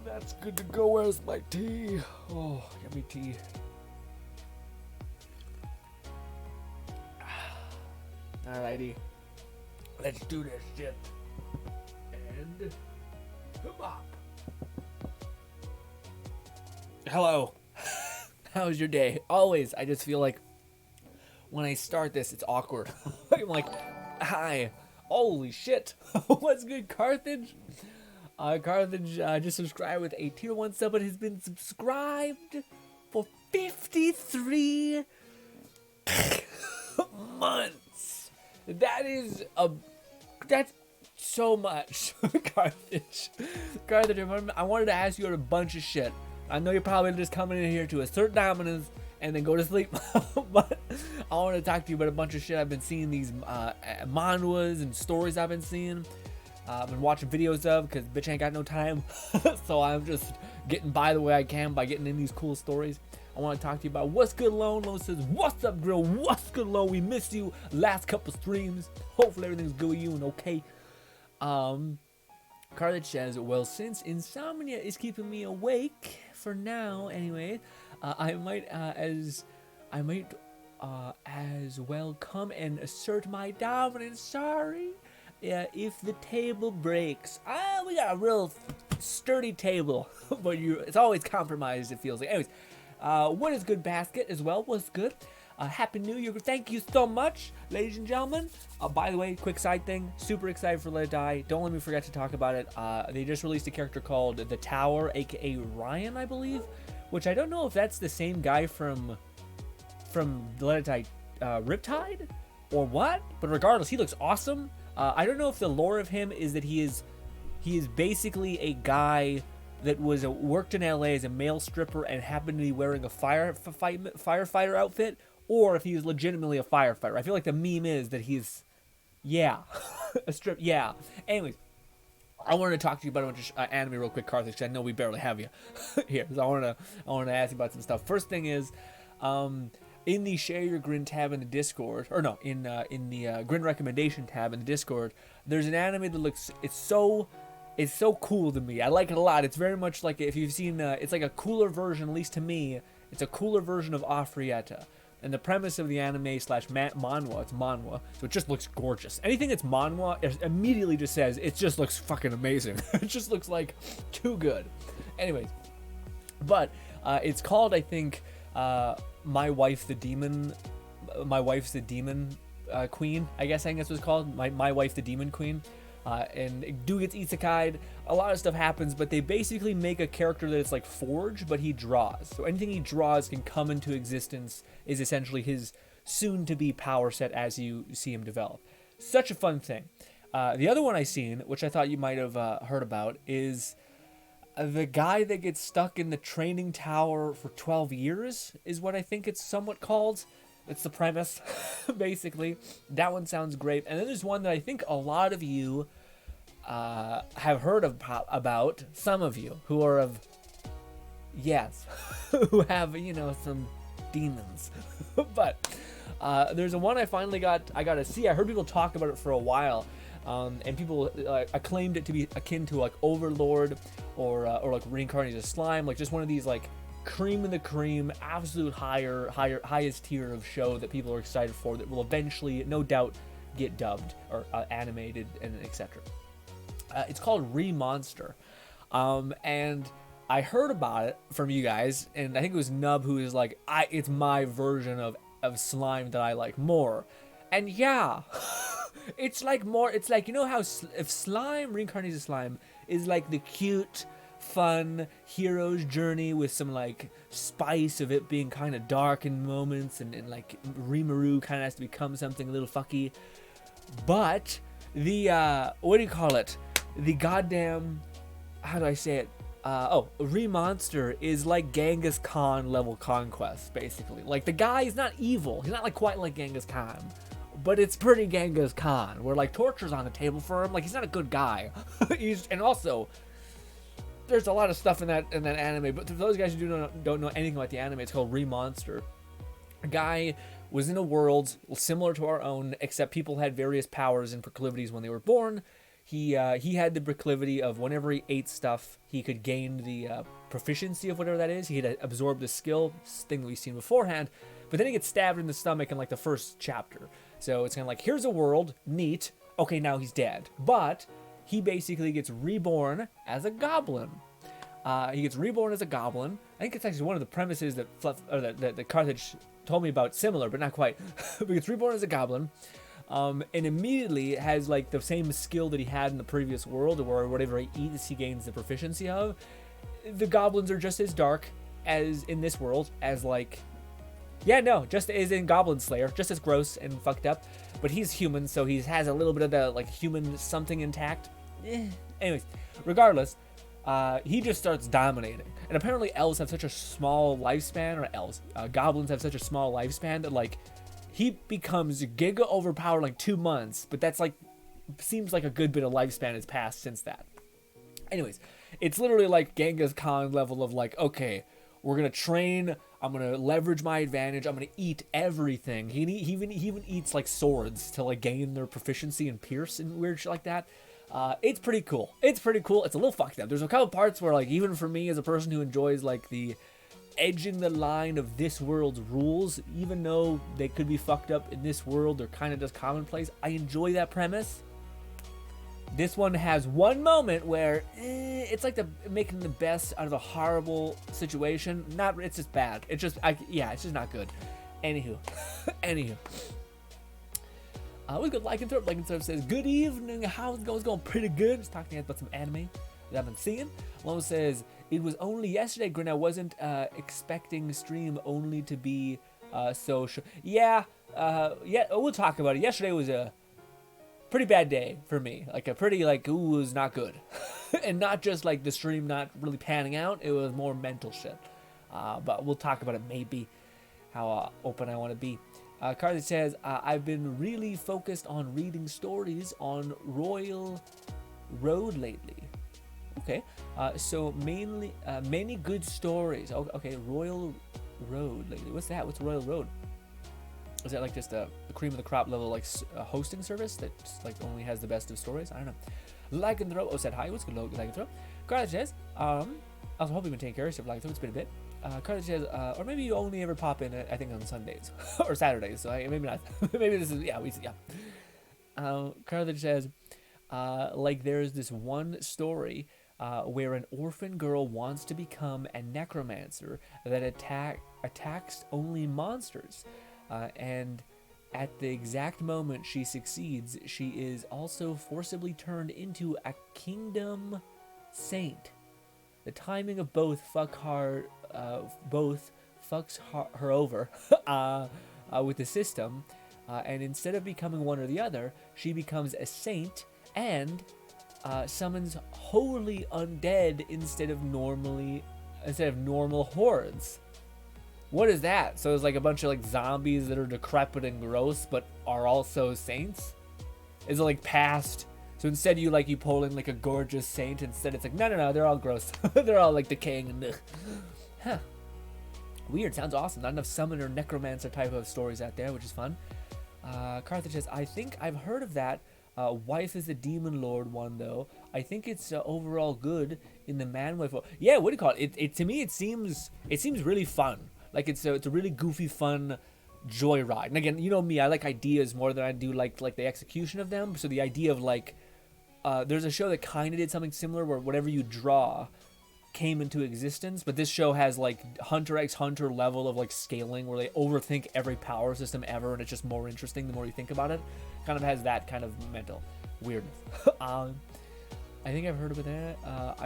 That's good to go. Where's my tea? Oh, yummy tea. Alrighty. Let's do this shit. And come up. Hello. How's your day? Always, I just feel like when I start this, it's awkward. I'm like, hi. Holy shit. What's good, Carthage? Carthage just subscribed with a tier 1 sub, but has been subscribed for 53 months. That's so much. Carthage, I wanted to ask you a bunch of shit. I know you're probably just coming in here to assert dominance and then go to sleep. But I want to talk to you about a bunch of shit. I've been seeing these manhwas and stories I've been seeing. I've been watching videos of because bitch ain't got no time. So I'm just getting by the way I can by getting in these cool stories. I want to talk to you about what's good, Lone. Lone says, what's up, Grill? What's good, Lone? We missed you last couple streams. Hopefully everything's good with you and okay. Carthage says, well, since insomnia is keeping me awake for now, anyway, I might as well come and assert my dominance. Sorry, if the table breaks. We got a real sturdy table, but it's always compromised. It feels like. Anyways, what is good, Basket? As well, what's good? Happy New Year. Thank you so much, ladies and gentlemen. By the way, quick side thing. Super excited for Let It Die. Don't let me forget to talk about it. They just released a character called The Tower, aka Ryan, I believe. Which I don't know if that's the same guy from Let It Die Riptide or what. But regardless, he looks awesome. I don't know if the lore of him is that he is basically a guy that worked in LA as a male stripper and happened to be wearing a firefighter outfit, or if he's legitimately a firefighter. I feel like the meme is that he's, a strip, yeah. Anyways, I wanted to talk to you about a bunch of anime real quick, Carthage, because I know we barely have you here. So I want to ask you about some stuff. First thing is, in the Share Your Grin tab in the Discord, or no, in the Grin recommendation tab in the Discord, there's an anime that looks, it's so cool to me. I like it a lot. It's very much like, if you've seen, it's like a cooler version, at least to me, it's a cooler version of Afrieta. And the premise of the anime slash manhwa, it's manhwa, so it just looks gorgeous. Anything that's manhwa, it immediately just says, it just looks fucking amazing. It just looks like too good. Anyways, but it's called, I think, My Wife's the Demon Queen, I guess that's what it's called. My Wife the Demon Queen. And dude gets isekai'd, a lot of stuff happens, but they basically make a character that's like Forge, but he draws. So anything he draws can come into existence, is essentially his soon-to-be power set as you see him develop. Such a fun thing. The other one I seen, which I thought you might have heard about, is the guy that gets stuck in the training tower for 12 years, is what I think it's somewhat called. It's the premise, basically. That one sounds great. And then there's one that I think a lot of you have heard about. Some of you who are of, yes, who have, some demons. But there's a one I finally got to see. I heard people talk about it for a while. And people acclaimed it to be akin to like Overlord or like reincarnated slime, like just one of these like cream of the cream, absolute highest tier of show that people are excited for, that will eventually, no doubt, get dubbed or animated and etc. It's called Remonster, and I heard about it from you guys, and I think it was Nub who is like, it's my version of slime that I like more, and yeah. It's like more, it's like, how if slime, reincarnated slime, is like the cute, fun hero's journey with some like spice of it being kind of dark in moments, and like Rimuru kind of has to become something a little fucky. But the, what do you call it? The goddamn, how do I say it? Remonster is like Genghis Khan level conquest, basically. Like the guy is not evil. He's not like quite like Genghis Khan. But it's pretty Genghis Khan, where like torture's on the table for him. Like he's not a good guy. And also, there's a lot of stuff in that anime. But for those guys who don't know anything about the anime, it's called Remonster. A guy was in a world similar to our own, except people had various powers and proclivities when they were born. he had the proclivity of whenever he ate stuff, he could gain the proficiency of whatever that is. He could absorb the skill, thing that we've seen beforehand. But then he gets stabbed in the stomach in like the first chapter. So it's kind of like, here's a world, neat. Okay, now he's dead. But he basically gets reborn as a goblin. He gets reborn as a goblin. I think it's actually one of the premises that Carthage told me about, similar, but not quite. But he gets reborn as a goblin. And immediately has like the same skill that he had in the previous world, or whatever he eats, he gains the proficiency of. The goblins are just as dark as in this world, as like, yeah, no, just as in Goblin Slayer, just as gross and fucked up. But he's human, so he has a little bit of the like human something intact. Anyways, regardless, he just starts dominating. And apparently elves have such a small lifespan, or goblins have such a small lifespan that like, he becomes giga overpowered like 2 months, but that's like, seems like a good bit of lifespan has passed since that. Anyways, it's literally like Genghis Khan level of like, okay, we're gonna train, I'm gonna leverage my advantage, I'm gonna eat everything. He even eats like swords to like gain their proficiency and pierce and weird shit like that. It's pretty cool. It's pretty cool. It's a little fucked up. There's a couple parts where like, even for me as a person who enjoys like the edging the line of this world's rules, even though they could be fucked up in this world, they're kind of just commonplace. I enjoy that premise. This one has one moment where it's like making the best out of a horrible situation. It's just bad. It's just it's just not good. Anywho. What's good, Lycanthrope? Lycanthrope says, good evening, how's it going? It's going pretty good. Just talking about some anime that I've been seeing. Lone says, it was only yesterday, Grin. I wasn't expecting stream only to be so short. Yeah, we'll talk about it. Yesterday was a pretty bad day for me. Like a pretty, like, it was not good. And not just like the stream not really panning out, it was more mental shit. But we'll talk about it maybe, how open I want to be. Carly says, I've been really focused on reading stories on Royal Road lately. Okay, so mainly many good stories. Okay, Royal Road lately. What's that? What's Royal Road? Is that like just a cream of the crop level like hosting service that just, like only has the best of stories? I don't know. Lycanthrope said hi. What's good, Lycanthrope? Carly says, I was hoping you've been taking care of yourself, Lycanthrope. It's been a bit. Carly says, or maybe you only ever pop in, I think, on Sundays or Saturdays. So maybe not. Maybe this is Carly says, like there's this one story where an orphan girl wants to become a necromancer that attacks only monsters. And at the exact moment she succeeds, she is also forcibly turned into a kingdom saint. The timing of both fucks her over with the system, and instead of becoming one or the other, she becomes a saint and summons holy undead instead of normal hordes. What is that? So it's like a bunch of like zombies that are decrepit and gross, but are also saints? Is it like past? So instead you pull in like a gorgeous saint, instead it's like, no, they're all gross. They're all like decaying and ugh. Huh. Weird, sounds awesome. Not enough summoner necromancer type of stories out there, which is fun. Carthage says, I think I've heard of that. Wife is the demon lord one though. I think it's overall good in the man wife. Yeah, what do you call it? It to me it seems really fun. Like it's a really goofy, fun joyride. And again, you know me, I like ideas more than I do like the execution of them. So the idea of like, there's a show that kind of did something similar where whatever you draw came into existence, but this show has like Hunter x Hunter level of like scaling where they overthink every power system ever, and it's just more interesting the more you think about it. Kind of has that kind of mental weirdness. I think I've heard about that. I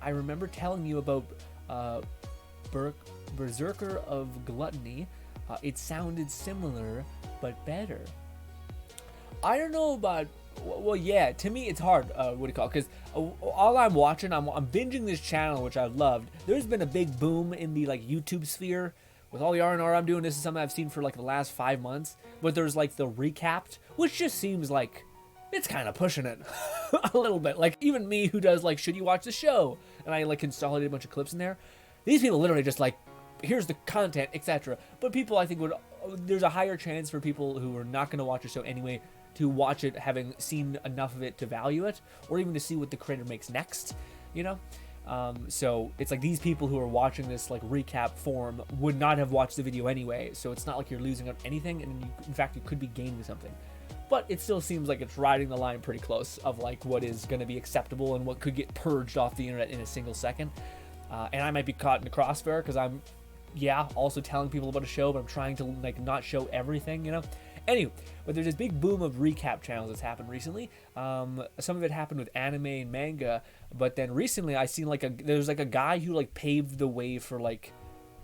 remember telling you about Berserker of Gluttony. It sounded similar but better. I don't know about. Well, yeah, to me it's hard, what do you call it? Because all I'm watching, I'm binging this channel, which I've loved. There's been a big boom in the like YouTube sphere. With all the R&R I'm doing, this is something I've seen for like the last 5 months. But there's like the recapped, which just seems like it's kind of pushing it a little bit. Like even me who does like, should you watch the show? And I like consolidate a bunch of clips in there. These people literally just like, here's the content, etc. But people I think there's a higher chance for people who are not going to watch the show anyway to watch it having seen enough of it to value it, or even to see what the creator makes next, you know? So it's like these people who are watching this like recap form would not have watched the video anyway, so it's not like you're losing out anything, and in fact you could be gaining something. But it still seems like it's riding the line pretty close of like what is going to be acceptable and what could get purged off the internet in a single second. And I might be caught in the crossfire because I'm, also telling people about a show, but I'm trying to like not show everything, you know? Anyway, but there's this big boom of recap channels that's happened recently. Some of it happened with anime and manga, but then recently I seen there's like a guy who like paved the way for like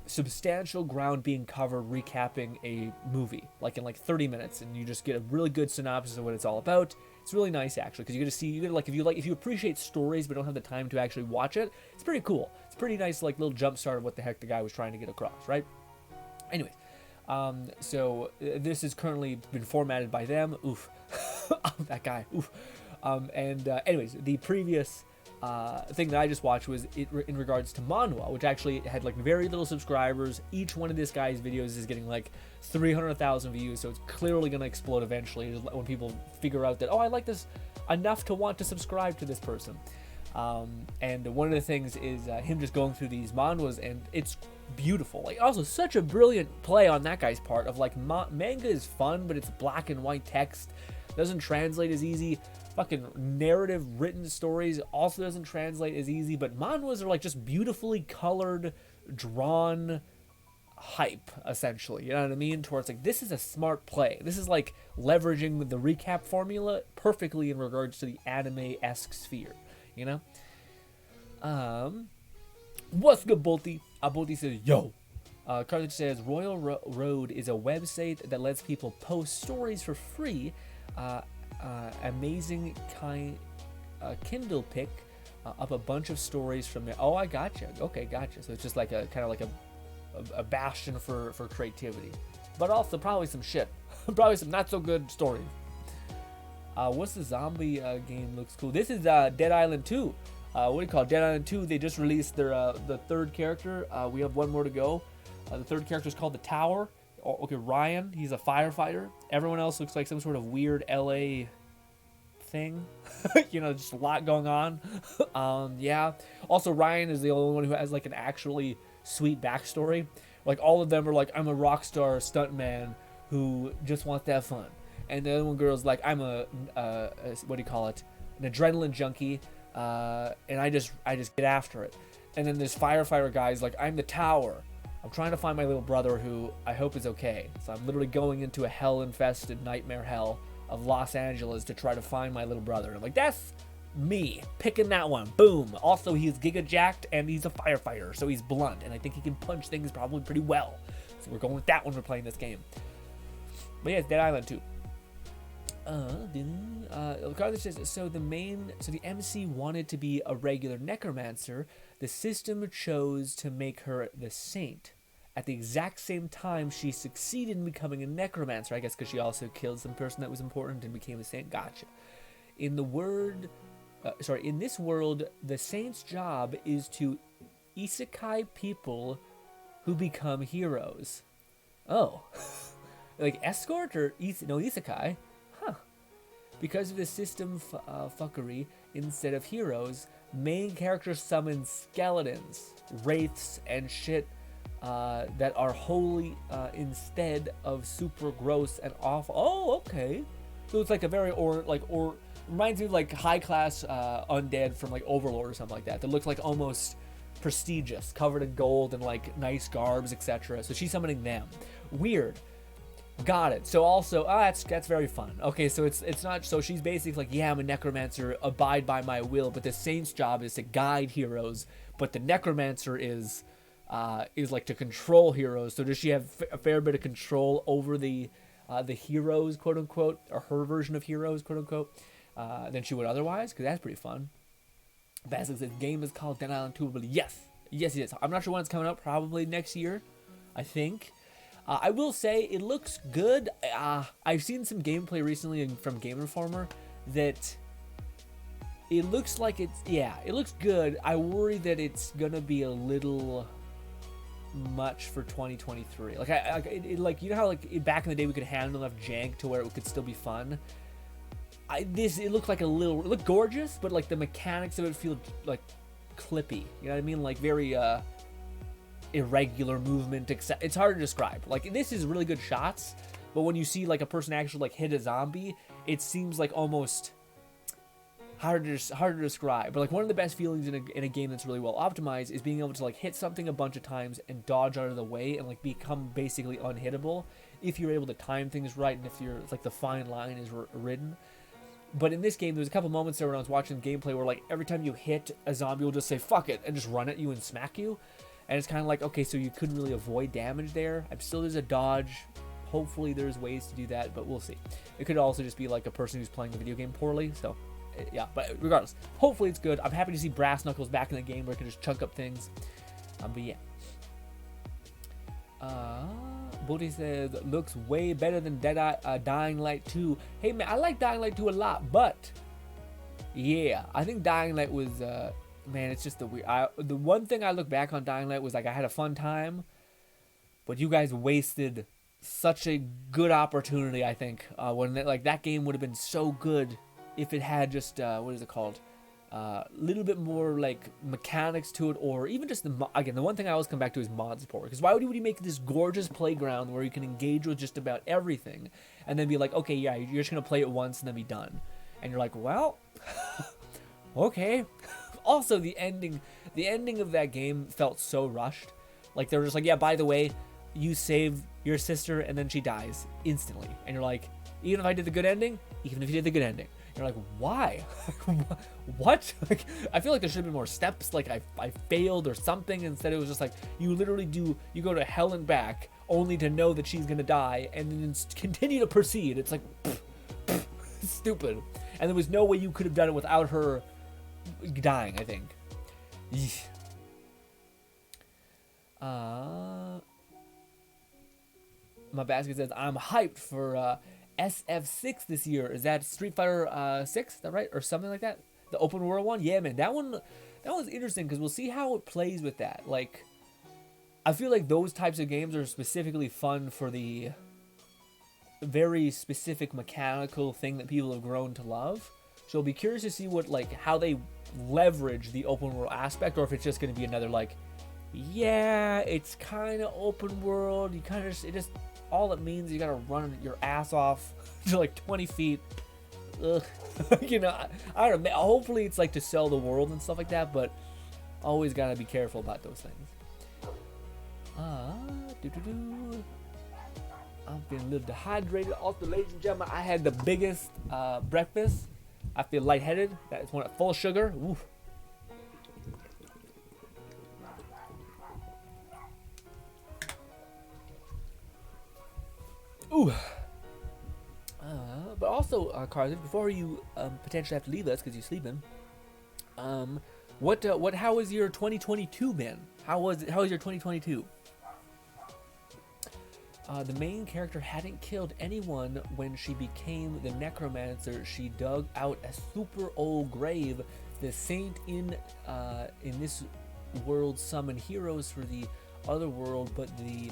substantial ground being covered recapping a movie like in like 30 minutes, and you just get a really good synopsis of what it's all about. It's really nice actually, because you get like if you appreciate stories but don't have the time to actually watch it, it's pretty cool. It's pretty nice like little jump start of what the heck the guy was trying to get across, right? Anyways, so this has currently been formatted by them. Oof. That guy. Oof. Anyways, the previous thing that I just watched was in regards to Manhwa, which actually had like very little subscribers. Each one of this guy's videos is getting like 300,000 views, so it's clearly going to explode eventually when people figure out that, oh, I like this enough to want to subscribe to this person. And one of the things is him just going through these manhwas, and it's beautiful. Like, also such a brilliant play on that guy's part of like manga is fun, but it's black and white text, doesn't translate as easy. Fucking narrative written stories also doesn't translate as easy, but manhwas are like just beautifully colored, drawn hype, essentially. You know what I mean? Towards like, this is a smart play. This is like leveraging the recap formula perfectly in regards to the anime-esque sphere, you know? What's good, Bolty? Bolty says, yo. Carthage says, Royal Road is a website that lets people post stories for free. Amazing Kindle pick up a bunch of stories from there. Oh, I gotcha. Okay, gotcha. So it's just like a kind of like a bastion for creativity, but also probably some shit. Probably some not so good stories. What's the zombie game? Looks cool. This is Dead Island 2. What do you call it? Dead Island 2. They just released their the third character. We have one more to go. The third character is called The Tower. Okay, Ryan, he's a firefighter. Everyone else looks like some sort of weird LA thing. You know, just a lot going on. Yeah. Also, Ryan is the only one who has like an actually sweet backstory. Like, all of them are like, I'm a rock star stuntman who just wants to have fun. And the other one girl's like, I'm a what do you call it? An adrenaline junkie. And I just get after it. And then this firefighter guy's like, I'm the Tower. I'm trying to find my little brother who I hope is okay. So I'm literally going into a hell-infested nightmare hell of Los Angeles to try to find my little brother. And I'm like, that's me picking that one. Boom. Also, he's giga-jacked and he's a firefighter, so he's blunt. And I think he can punch things probably pretty well. So we're going with that when we're playing this game. But yeah, it's Dead Island 2. Carter says, so the MC wanted to be a regular necromancer. The system chose to make her the saint. At the exact same time, she succeeded in becoming a necromancer, I guess because she also killed some person that was important and became a saint. Gotcha. In this world, the saint's job is to isekai people who become heroes. Oh. Like escort or isekai? Huh. Because of the system fuckery, instead of heroes, main characters summon skeletons, wraiths, and shit that are holy instead of super gross and awful. Oh, okay. So it's like a very reminds me of like high class undead from like Overlord or something like that. That looks like almost prestigious, covered in gold and like nice garbs, etc. So she's summoning them. Weird. Got it. So also, that's very fun. Okay, so it's not, so she's basically like, yeah, I'm a necromancer, abide by my will, but the saint's job is to guide heroes, but the necromancer is like to control heroes. So does she have a fair bit of control over the heroes, quote unquote, or her version of heroes, quote unquote, than she would otherwise? Because that's pretty fun. Basil says, game is called Dead Island 2, but yes. I'm not sure when it's coming out, probably next year, I think. I will say it looks good. I've seen some gameplay recently from Game Informer that it looks like it looks good. I worry that it's gonna be a little much for 2023. Like you know how like back in the day we could handle enough jank to where it could still be fun. it looked like it looked gorgeous, but like the mechanics of it feel like clippy. You know what I mean? Like very irregular movement. It's hard to describe. Like this is really good shots, but when you see like a person actually like hit a zombie, it seems like almost hard to describe. But like one of the best feelings in a game that's really well optimized is being able to like hit something a bunch of times and dodge out of the way and like become basically unhittable if you're able to time things right and if you're like the fine line is ridden. But in this game, there was a couple moments there when I was watching gameplay where like every time you hit, a zombie will just say fuck it and just run at you and smack you. And it's kind of like, okay, so you couldn't really avoid damage there. I'm still, there's a dodge. Hopefully there's ways to do that, but we'll see. It could also just be like a person who's playing the video game poorly. So yeah, but regardless, hopefully it's good. I'm happy to see Brass Knuckles back in the game where it can just chunk up things. But yeah. Booty says, looks way better than Dying Light 2. Hey man, I like Dying Light 2 a lot, but yeah, I think Dying Light was, man, it's just the one thing I look back on Dying Light was like I had a fun time, but you guys wasted such a good opportunity. I think when like that game would have been so good if it had just what is it called? Little bit more like mechanics to it, or even just the one thing I always come back to is mod support. Because why would you make this gorgeous playground where you can engage with just about everything, and then be like, okay, yeah, you're just gonna play it once and then be done, and you're like, well, okay. Also, the ending of that game felt so rushed. Like they were just like, yeah, by the way, you save your sister and then she dies instantly, and you're like, even if I did the good ending, even if you did the good ending. You're like, why? What? Like, I feel like there should have been more steps. Like I failed or something. Instead, it was just like you literally you go to hell and back only to know that she's gonna die and then continue to proceed. It's like stupid. And there was no way you could have done it without her dying, I think. My basket says, I'm hyped for SF6 this year. Is that Street Fighter 6? Is that right? Or something like that? The open world one? Yeah, man. That one's interesting because we'll see how it plays with that. Like, I feel like those types of games are specifically fun for the very specific mechanical thing that people have grown to love. So I'll be curious to see how they leverage the open world aspect, or if it's just going to be another yeah, it's kind of open world. You kind of all it means is you gotta run your ass off to like 20 feet. Ugh. You know, I don't know. Hopefully it's like to sell the world and stuff like that, but always gotta be careful about those things. I'm feeling a little dehydrated. Also, ladies and gentlemen, I had the biggest breakfast. I feel lightheaded. That's one full of sugar. Oof. Ooh. But also, Carlos, before you potentially have to leave us because you're sleeping, how was your 2022 been? How was your 2022? The main character hadn't killed anyone when she became the necromancer. She dug out a super old grave. The saint in this world summoned heroes for the other world, but the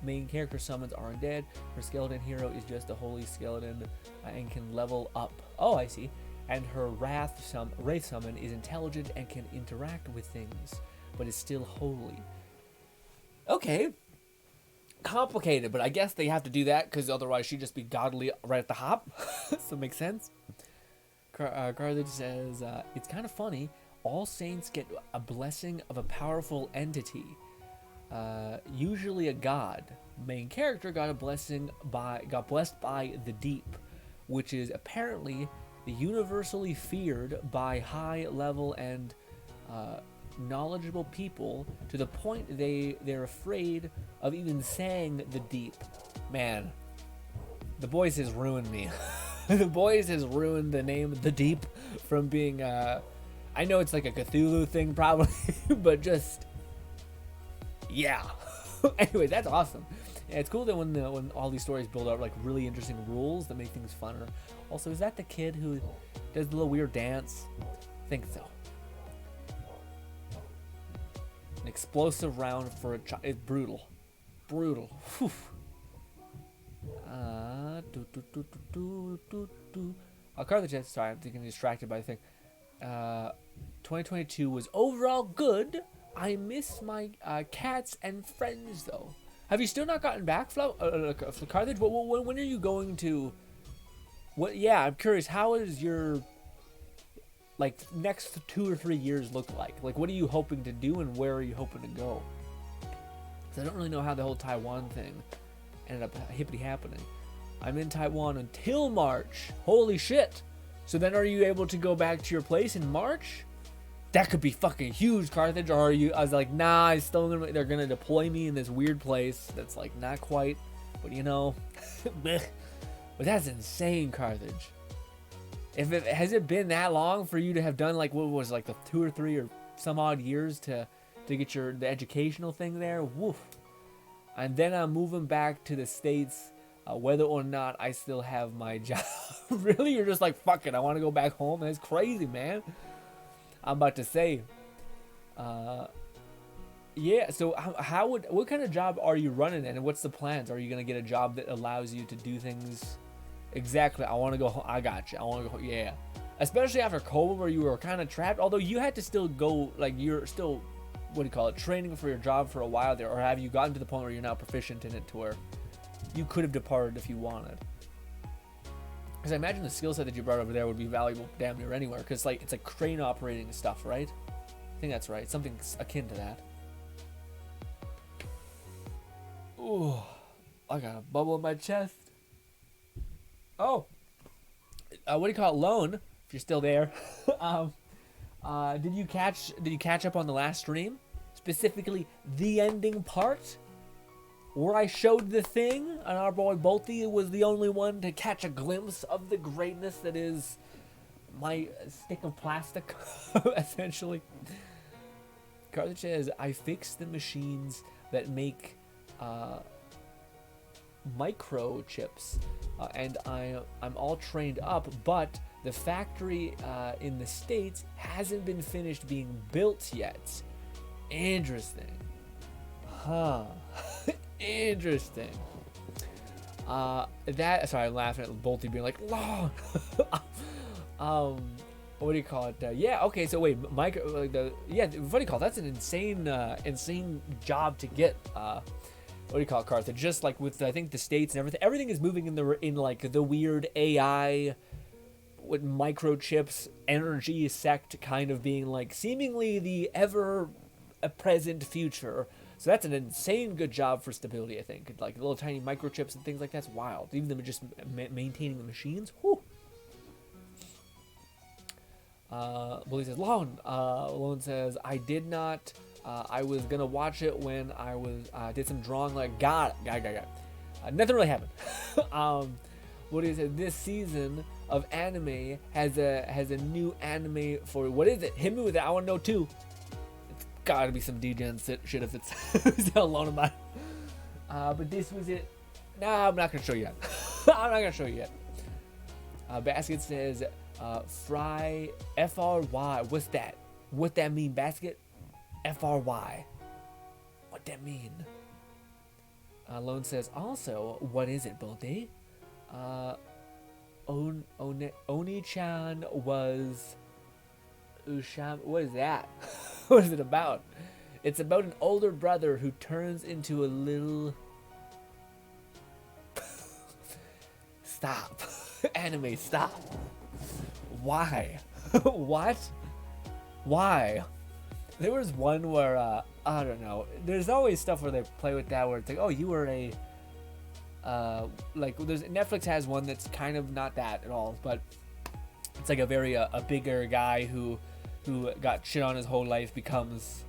main character summons are undead. Her skeleton hero is just a holy skeleton and can level up. Oh, I see. And her wraith summon is intelligent and can interact with things, but is still holy. Okay. Complicated, but I guess they have to do that because otherwise she'd just be godly right at the hop. So it makes sense. Carthage says, it's kind of funny. All saints get a blessing of a powerful entity. Usually a god. Main character got blessed by the deep, which is apparently universally feared by high level and knowledgeable people to the point they're afraid of even saying the deep. Man, the boys has ruined me. The boys has ruined the name the deep from being I know it's like a Cthulhu thing probably, but just yeah. Anyway, that's awesome. Yeah, it's cool that when all these stories build up like really interesting rules that make things funner. Also, is that the kid who does the little weird dance? I think so. An explosive round for a child. It's brutal. Brutal. Whew. Carthage. Sorry, I'm getting distracted by the thing. 2022 was overall good. I miss my cats and friends though. Have you still not gotten back, Carthage? When are you going to? What? Yeah, I'm curious. How is your like next 2 or 3 years look like? Like, what are you hoping to do, and where are you hoping to go? Because I don't really know how the whole Taiwan thing ended up hippity happening. I'm in Taiwan until March. Holy shit! So then, are you able to go back to your place in March? That could be fucking huge, Carthage. Or are you? I was like, nah. I still gonna. They're gonna deploy me in this weird place that's like not quite, but you know, but that's insane, Carthage. Has it been that long for you to have done like what was like the 2 or 3 or some odd years to get the educational thing there? Woof. And then I'm moving back to the States, whether or not I still have my job. Really, you're just like, fuck it. I want to go back home. That's crazy, man. I'm about to say, yeah. So what kind of job are you running, and what's the plans? Are you gonna get a job that allows you to do things? Exactly. I want to go home. I got you. I want to go home. Yeah. Especially after COVID, where you were kind of trapped. Although you had to still go, like you're still, what do you call it, training for your job for a while there, or have you gotten to the point where you're now proficient in it to where you could have departed if you wanted? Because I imagine the skill set that you brought over there would be valuable damn near anywhere. Because like it's like crane operating stuff, right? I think that's right. Something akin to that. Ooh, I got a bubble in my chest. Oh, what do you call it, Lone? If you're still there, did you catch up on the last stream, specifically the ending part, where I showed the thing, and our boy Bolty was the only one to catch a glimpse of the greatness that is my stick of plastic, essentially. Carthage says, I fixed the machines that make microchips, and I'm all trained up, but the factory in the States hasn't been finished being built yet. Interesting. Huh. Interesting. Sorry, I'm laughing at Bolty being like, long. What do you call it? Yeah, okay, so wait, what do you call it? That's an insane job to get. What do you call it, Carthage? Just like with, I think, the States and everything is moving in like the weird AI with microchips energy sect kind of being like seemingly the ever present future. So that's an insane good job for stability, I think. Like little tiny microchips and things like that's wild. Even them just maintaining the machines. Whew. Bully says, Lone says, I did not. I was gonna watch it when I was did some drawing. Like, got it. Nothing really happened. What is it? This season of anime has a new anime for, what is it? Hit me with it. I want to know too. It's gotta be some degen shit if it's alone about it. But this was it. Nah, I'm not gonna show you yet. I'm not gonna show you yet. Basket says, Fry FRY. What's that? What that mean, Basket? FRY. What that mean? Lone says, also, what is it, Bolty? Oni-chan was... What is that? What is it about? It's about an older brother who turns into a little... Stop. Anime, stop. Why? What? Why? There was one where, I don't know. There's always stuff where they play with that where it's like, oh, you were a, like, Netflix has one that's kind of not that at all, but it's like a very, a bigger guy who got shit on his whole life becomes,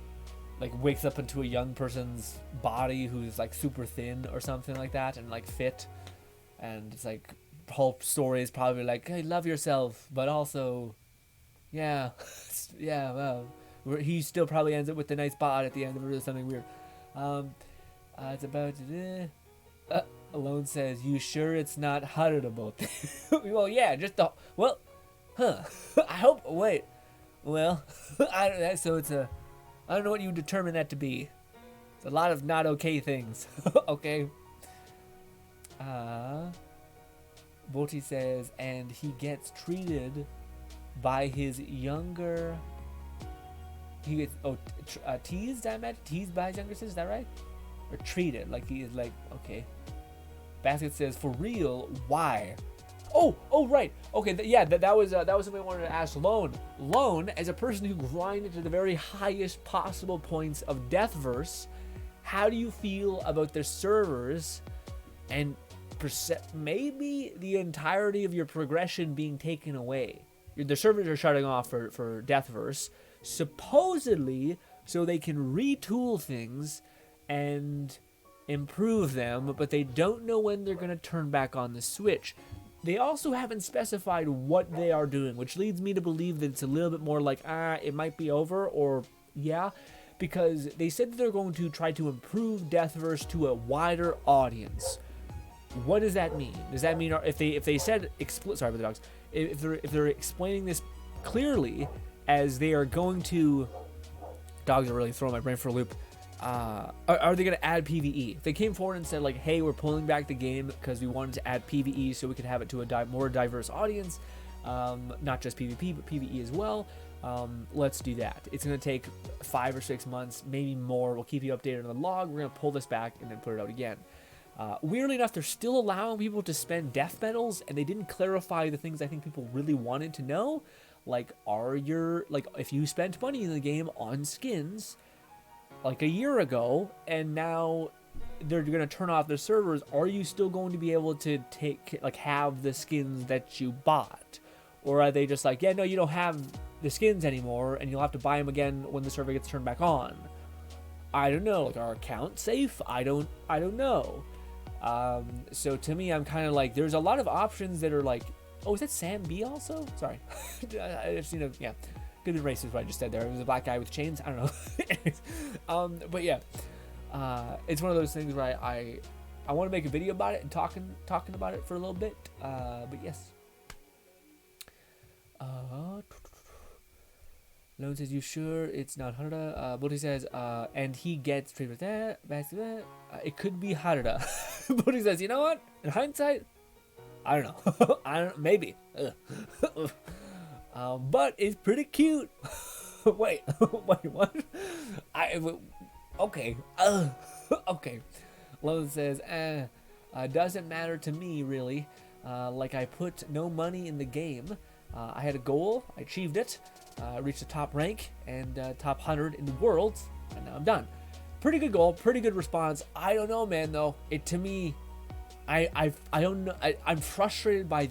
like, wakes up into a young person's body who's, like, super thin or something like that and, like, fit. And it's like, whole story is probably like, hey, love yourself, but also, yeah, yeah, well, he still probably ends up with a nice bod at the end of it or something weird. It's about, Alone says, you sure it's not Haruto? Well, yeah, just the, well, huh, I hope, wait, well, I don't, so it's a, I don't know what you determine that to be. It's a lot of not okay things, okay? Boti says, and he gets treated by his younger. He gets teased. I meant teased by his younger sister. Is that right? Or treated like he is like okay. Basket says, for real, why? Oh, right. Okay, that was something I wanted to ask Lone. Lone, as a person who grinded to the very highest possible points of Deathverse, how do you feel about the servers and maybe the entirety of your progression being taken away? The servers are shutting off for Deathverse, supposedly so they can retool things and improve them, but they don't know when they're going to turn back on the switch. They also haven't specified what they are doing, which leads me to believe that it's a little bit more like, it might be over, or yeah, because they said that they're going to try to improve Deathverse to a wider audience. What does that mean? Does that mean if they said sorry about the dogs, if they're explaining this clearly as they are going to, dogs are really throwing my brain for a loop. Are they going to add PvE? If they came forward and said like, hey, we're pulling back the game because we wanted to add PvE so we could have it to a more diverse audience, not just PvP but PvE as well, let's do that. It's going to take 5 or 6 months, maybe more. We'll keep you updated on the log. We're going to pull this back and then put it out again. Weirdly enough, they're still allowing people to spend death medals, and they didn't clarify the things I think people really wanted to know. Like, if you spent money in the game on skins like a year ago, and now they're going to turn off the servers, are you still going to be able to have the skins that you bought? Or are they just like, yeah, no, you don't have the skins anymore, and you'll have to buy them again when the server gets turned back on? I don't know. Like, our account safe? I don't know. So to me, I'm kind of like, there's a lot of options that are like, oh, is that Sam B also? Sorry. I've seen yeah. Could be racist what I just said there. It was a black guy with chains. I don't know. But yeah, it's one of those things where I want to make a video about it and talking about it for a little bit. But yes. Lone says, you sure it's not Harada? Bodhi says, and he gets treated with that. It could be Harada. Bodhi says, you know what? In hindsight, I don't know. Maybe. But it's pretty cute. Wait, what? Okay. Okay. Lone says, doesn't matter to me, really. Like, I put no money in the game. I had a goal. I achieved it. Reached the top rank and top 100 in the world. And now I'm done. Pretty good goal. Pretty good response. I don't know, man, though. To me, I don't know. I'm frustrated by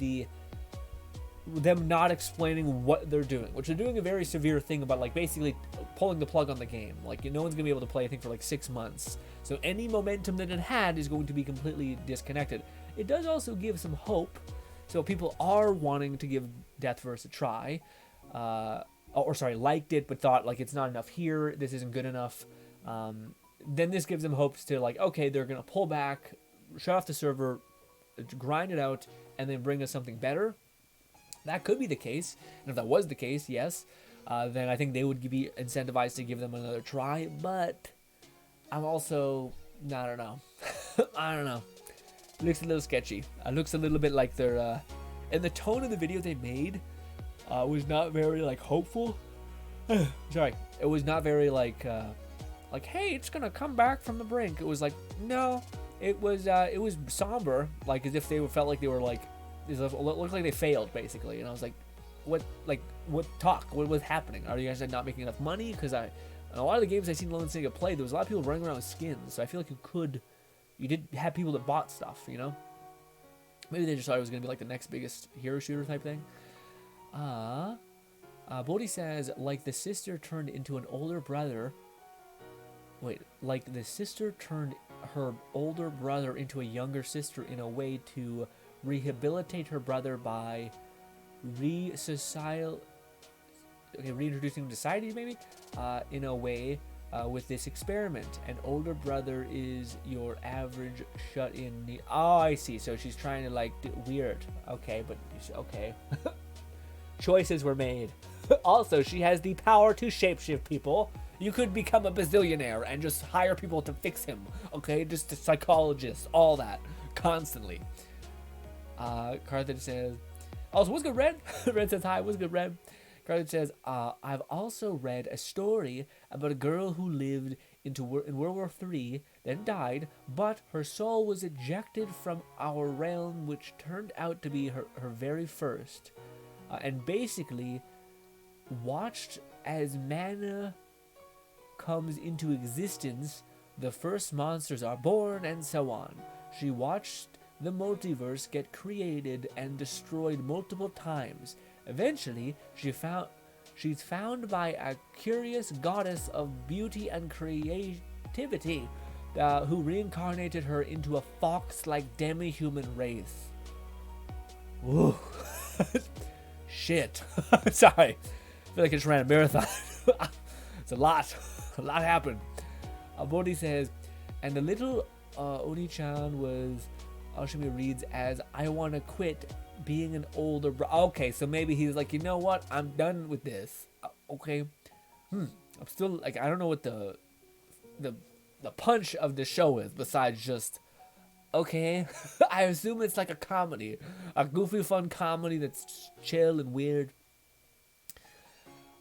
them not explaining what they're doing, which they're doing a very severe thing about, like, basically pulling the plug on the game. Like, no one's gonna be able to play, I think, for like 6 months. So any momentum that it had is going to be completely disconnected. It does also give some hope. So people are wanting to give Deathverse a try, liked it but thought like it's not enough here. This isn't good enough. Then this gives them hopes to like, okay, they're gonna pull back, shut off the server, grind it out, and then bring us something better. That could be the case, and if that was the case, yes, then I think they would be incentivized to give them another try. But I'm also, I don't know. I don't know. Looks a little sketchy. Looks a little bit like they're, and the tone of the video they made was not very like hopeful. Sorry, it was not very like, hey, it's gonna come back from the brink. It was like, no, it was somber, like as if they felt like they were like, it looked like they failed basically. And I was like, what was happening? Are you guys not making enough money? Because in a lot of the games I've seen Lone Sega play, there was a lot of people running around with skins, so I feel like you did have people that bought stuff, you know? Maybe they just thought it was going to be like the next biggest hero shooter type thing. Bodhi says, like the sister turned into an older brother. Wait, like the sister turned her older brother into a younger sister in a way to rehabilitate her brother by reintroducing him to society, maybe? In a way. With this experiment, an older brother is your average shut-in. Oh, I see. So she's trying to like do weird. Okay, but okay. Choices were made. Also, she has the power to shapeshift people. You could become a bazillionaire and just hire people to fix him. Okay, just a psychologist, all that, constantly. Carthage says, also, what's good, Red? Red says, hi, what's good, Red? Carthage says, I've also read a story about a girl who lived in World War III, then died, but her soul was ejected from our realm, which turned out to be her very first. And basically watched as mana comes into existence, the first monsters are born, and so on. She watched the multiverse get created and destroyed multiple times. Eventually, she's found by a curious goddess of beauty and creativity, who reincarnated her into a fox-like demi-human race. Woo. Shit. Sorry. I feel like I just ran a marathon. It's a lot. A lot happened. Bodhi says, and the little Oni-chan was, Ashimi reads as, I want to quit being an older okay, so maybe he's like, you know what? I'm done with this. Okay. I'm still, like, I don't know what the punch of the show is besides just, okay. I assume it's like a comedy. A goofy, fun comedy that's chill and weird.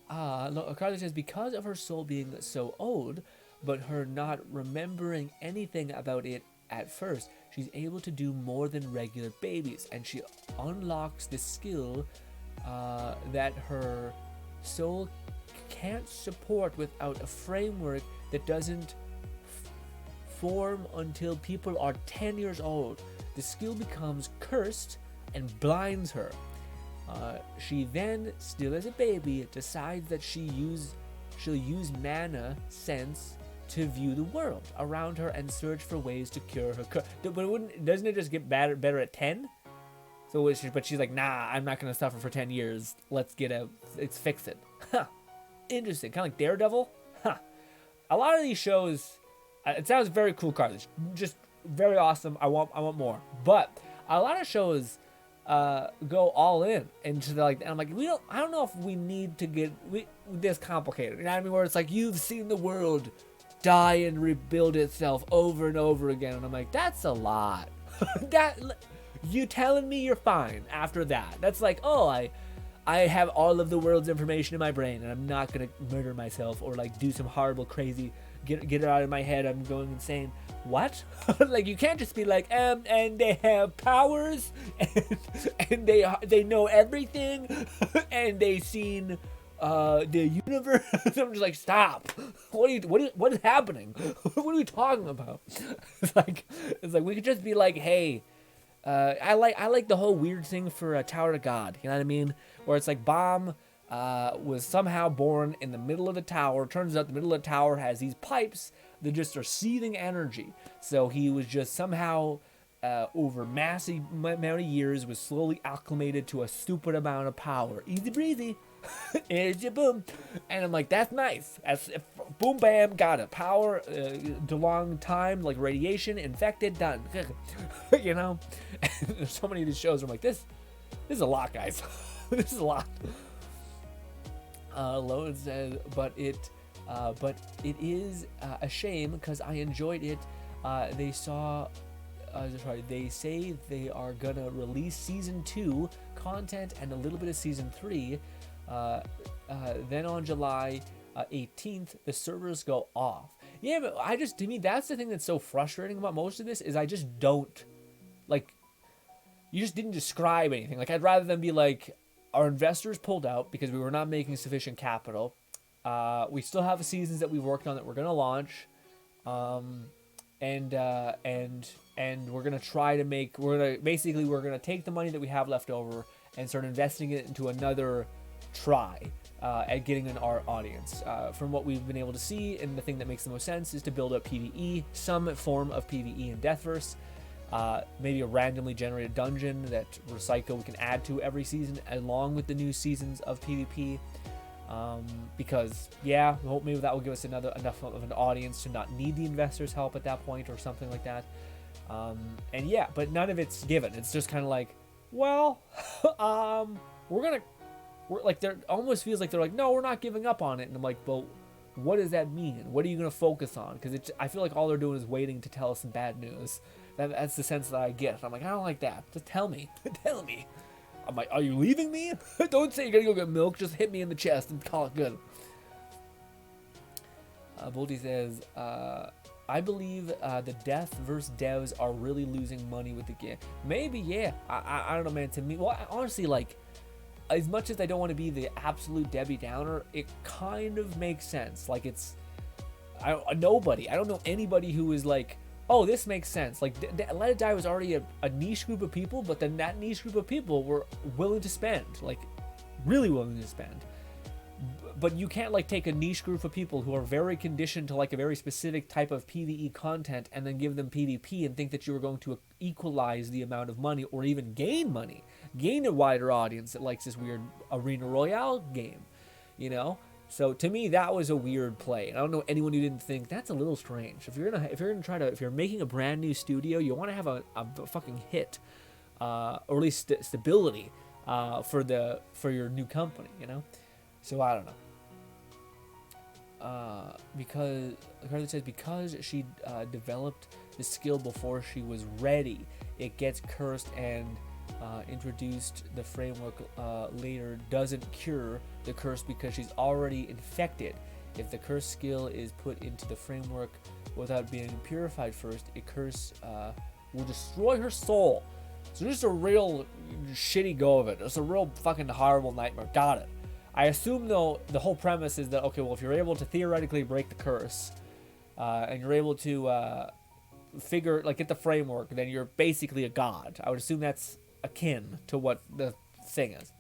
Carla says, because of her soul being so old, but her not remembering anything about it at first, she's able to do more than regular babies, and she unlocks the skill that her soul can't support without a framework that doesn't form until people are 10 years old. The skill becomes cursed and blinds her. She then, still as a baby, decides that she'll use mana sense to view the world around her and search for ways to cure her curse. But doesn't it just get better at 10? So, but she's like, nah, I'm not gonna suffer for 10 years. Let's fix it. Huh. Interesting. Kind of like Daredevil. Huh. A lot of these shows, it sounds very cool, Carlos. Just very awesome. I want more. But a lot of shows go all in into the, like, and I'm like, I don't know if we need to get this complicated. You know what I mean? Where it's like, you've seen the world die and rebuild itself over and over again, and I'm like, that's a lot. That, you telling me you're fine after that? That's like, oh, I have all of the world's information in my brain, and I'm not gonna murder myself or like do some horrible, crazy, get it out of my head, I'm going insane. What? Like, you can't just be like, and they have powers, and they know everything, and they've seen the universe. I'm just like, stop. What is happening? What are we talking about? It's like we could just be like, hey, I like the whole weird thing for Tower of God. You know what I mean? Where it's like Bomb was somehow born in the middle of the tower. Turns out the middle of the tower has these pipes that just are seething energy. So he was just somehow, over massive amount of years, was slowly acclimated to a stupid amount of power. Easy breezy. Easy boom. And I'm like, that's nice. That's boom bam, got it. Power, to long time, like radiation, infected, done. You know? And there's so many of these shows where I'm like, this is a lot, guys. This is a lot. Loan says, but it is a shame because I enjoyed it. They say they are gonna release season 2 content and a little bit of season 3. Then on July 18th, the servers go off. Yeah, but to me, that's the thing that's so frustrating about most of this is I just don't, like, you just didn't describe anything. Like, I'd rather than be like, our investors pulled out because we were not making sufficient capital. We still have seasons that we've worked on that we're gonna launch, and we're gonna try to make. We're gonna take the money that we have left over and start investing it into another try at getting our audience. From what we've been able to see, and the thing that makes the most sense is to build up PvE, some form of PvE in Deathverse. Maybe a randomly generated dungeon that Recycle we can add to every season along with the new seasons of PvP. Because yeah, maybe that will give us enough of an audience to not need the investors' help at that point or something like that. And yeah, but none of it's given. It's just kind of like, well, we're like, there almost feels like they're like, no, we're not giving up on it. And I'm like, well, what does that mean? What are you going to focus on? Because I feel like all they're doing is waiting to tell us some bad news. That's the sense that I get. I'm like, I don't like that. Just tell me. Tell me. I'm like, are you leaving me? Don't say you're gonna go get milk. Just hit me in the chest and call it good. Volty says, I believe the Death versus devs are really losing money with the game. Maybe, yeah. I don't know, man. To me, well, honestly, like, as much as I don't want to be the absolute Debbie Downer, it kind of makes sense. Like, it's nobody. I don't know anybody who is like, oh, this makes sense. Like, Let It Die was already a niche group of people, but then that niche group of people were willing to spend, like, really willing to spend. But you can't, like, take a niche group of people who are very conditioned to, like, a very specific type of PvE content and then give them PvP and think that you are going to equalize the amount of money or even gain money. Gain a wider audience that likes this weird Arena Royale game, you know? So to me, that was a weird play. And I don't know anyone who didn't think that's a little strange. If you're making a brand new studio, you want to have a fucking hit, or at least stability, for your new company, you know? So I don't know. Because Carly says because she developed the skill before she was ready, it gets cursed and introduced the framework later doesn't cure the curse because she's already infected. If the curse skill is put into the framework without being purified first, a curse will destroy her soul. So just a real shitty go of it. It's a real fucking horrible nightmare. Got it. I assume, though, the whole premise is that, okay, well, if you're able to theoretically break the curse, and you're able to get the framework, then you're basically a god. I would assume that's akin to what the thing is.